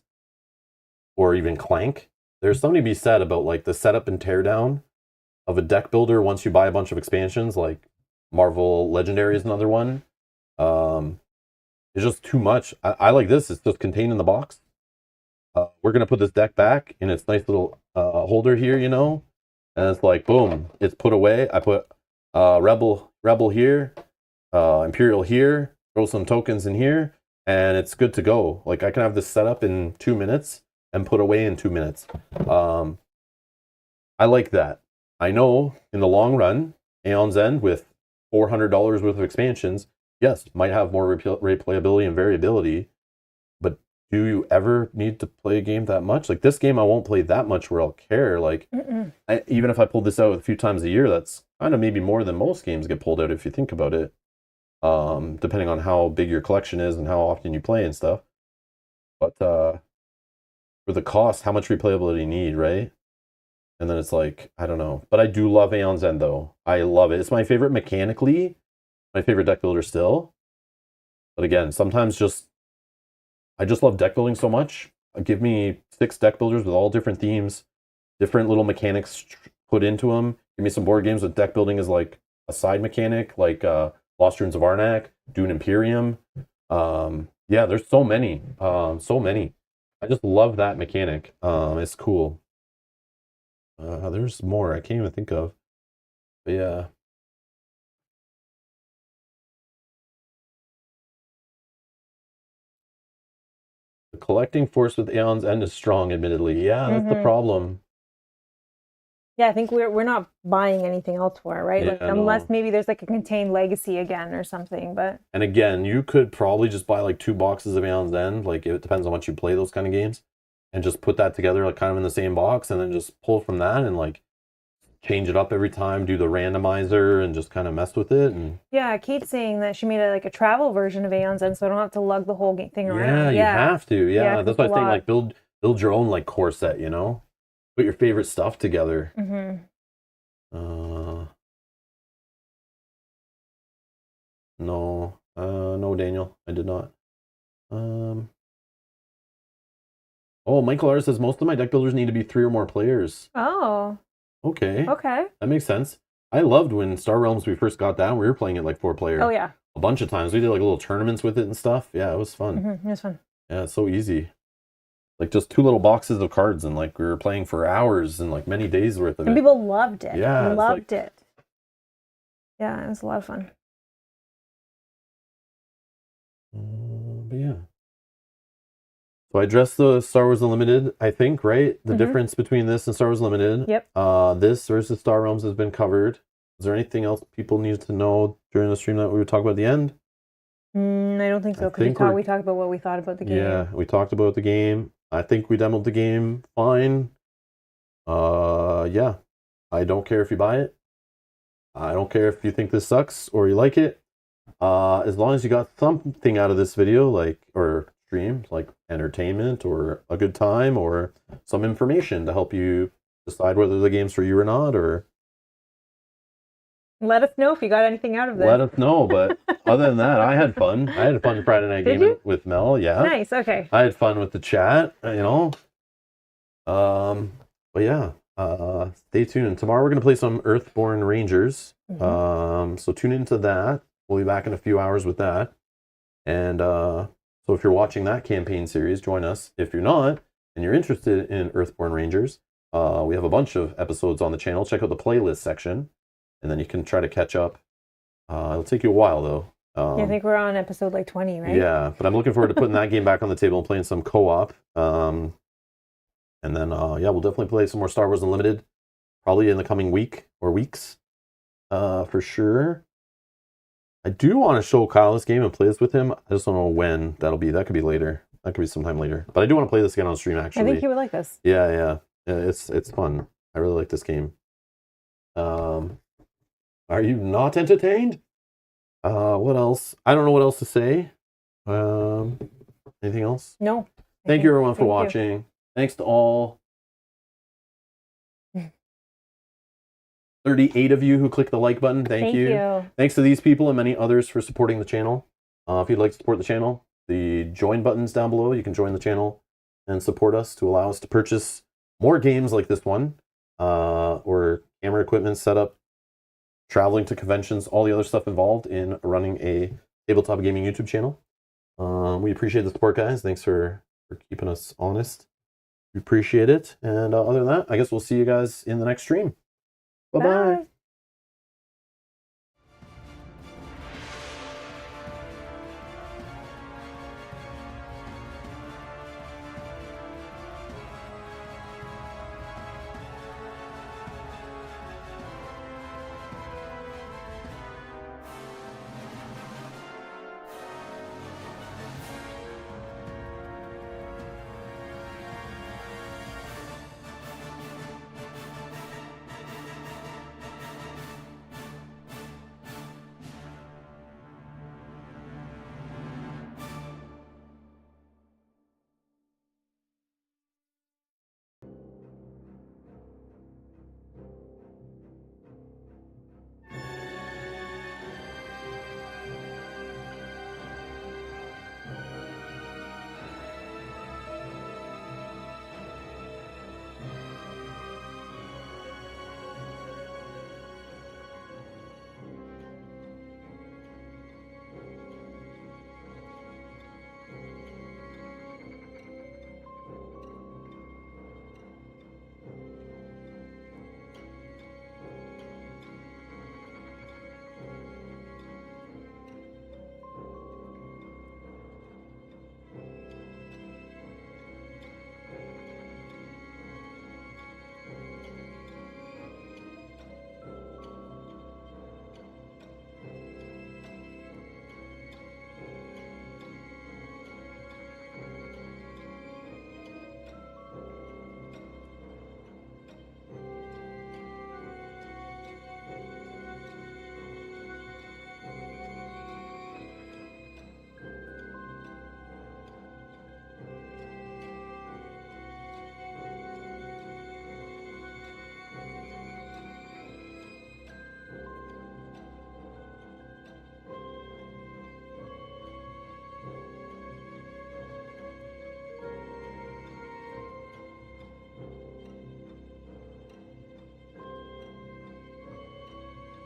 or even Clank. There's something to be said about like the setup and teardown of a deck builder once you buy a bunch of expansions, like Marvel Legendary is another one. It's just too much. I like this. It's just contained in the box. We're going to put this deck back in its nice little holder here, you know? And it's like, boom, it's put away. I put Rebel here, Imperial here, throw some tokens in here, and it's good to go. Like, I can have this set up in 2 minutes and put away in 2 minutes. I like that. I know in the long run, Aeon's End with $400 worth of expansions, yes, might have more replayability and variability, but do you ever need to play a game that much? Like this game, I won't play that much where I'll care. Like, even if I pulled this out a few times a year, that's kind of maybe more than most games get pulled out if you think about it, depending on how big your collection is and how often you play and stuff. But for the cost, how much replayability you need, right? And then it's like, I don't know. But I do love Aeon's End, though. I love it. It's my favorite mechanically. My favorite deck builder still. But again, sometimes I just love deck building so much. Give me 6 deck builders with all different themes, different little mechanics put into them. Give me some board games with deck building as like a side mechanic, like Lost Ruins of Arnak, Dune Imperium. Yeah, there's so many. So many. I just love that mechanic. It's cool. There's more I can't even think of. But yeah. The collecting force with Aeon's End is strong, admittedly. Yeah, that's the problem. Yeah, I think we're not buying anything else for it, right? Yeah, Like, unless maybe there's like a contained legacy again or something. But and again, you could probably just buy like 2 boxes of Aeon's End. Like it depends on what you play those kind of games, and just put that together like kind of in the same box, and then just pull from that and like change it up every time, do the randomizer, and just kind of mess with it. And yeah, Kate's saying that she made a travel version of Aeon's End, so I don't have to lug the whole thing around. yeah, you have to. Yeah, that's why I it's a think lot. like build your own like core set. You know, put your favorite stuff together. No, Daniel, I did not. Oh, Michael R says most of my deck builders need to be 3 or more players. Oh, Okay, okay. that makes sense. I loved when Star Realms we first got that. We were playing it like 4 player. Oh yeah, a bunch of times. We did like little tournaments with it and stuff. Yeah, it was fun. it was fun. Yeah, it's so easy. Like just 2 little boxes of cards, and like we were playing for hours and like many days worth of And it. people loved it. Yeah, it's loved it. Yeah, it was a lot of fun. But yeah. So I addressed the Star Wars Unlimited, I think, right? The difference between this and Star Wars Limited. Yep. This versus Star Realms has been covered. Is there anything else people need to know during the stream that we would talk about at the end? I don't think so, because we talked about what we thought about the game. Yeah, we talked about the game. I think we demoed the game fine. Yeah. I don't care if you buy it. I don't care if you think this sucks or you like it. As long as you got something out of this video, like, or stream, like entertainment or a good time or some information to help you decide whether the game's for you or not, or Let us know if you got anything out of this. let us know. But other than that, I had fun. I had a fun Friday night Did gaming you? with Mel. Yeah. Nice. Okay. I had fun with the chat, you know. But yeah, stay tuned. Tomorrow we're gonna play some Earthborn Rangers. So tune into that. We'll be back in a few hours with that. And so if you're watching that campaign series, join us. If you're not and you're interested in Earthborn Rangers, we have a bunch of episodes on the channel. Check out the playlist section, and then you can try to catch up. It'll take you a while though. I think we're on episode like 20, right? Yeah, but I'm looking forward to putting that game back on the table and playing some co-op. And then, yeah, we'll definitely play some more Star Wars Unlimited, probably in the coming week or weeks, for sure. I do want to show Kyle this game and play this with him. I just don't know when that'll be. That could be later. That could be sometime later. But I do want to play this again on stream, actually. I think you would like this. Yeah. It's fun. I really like this game. Are you not entertained? What else? I don't know what else to say. Anything else? No. Thank you everyone for watching. Thanks to all 38 of you who clicked the like button. Thank you. Thanks to these people and many others for supporting the channel. If you'd like to support the channel, the join button's down below. You can join the channel and support us to allow us to purchase more games like this one, or camera equipment setup, traveling to conventions, all the other stuff involved in running a tabletop gaming YouTube channel. We appreciate the support, guys. Thanks for keeping us honest. We appreciate it. And other than that, I guess we'll see you guys in the next stream. Bye-bye. Bye.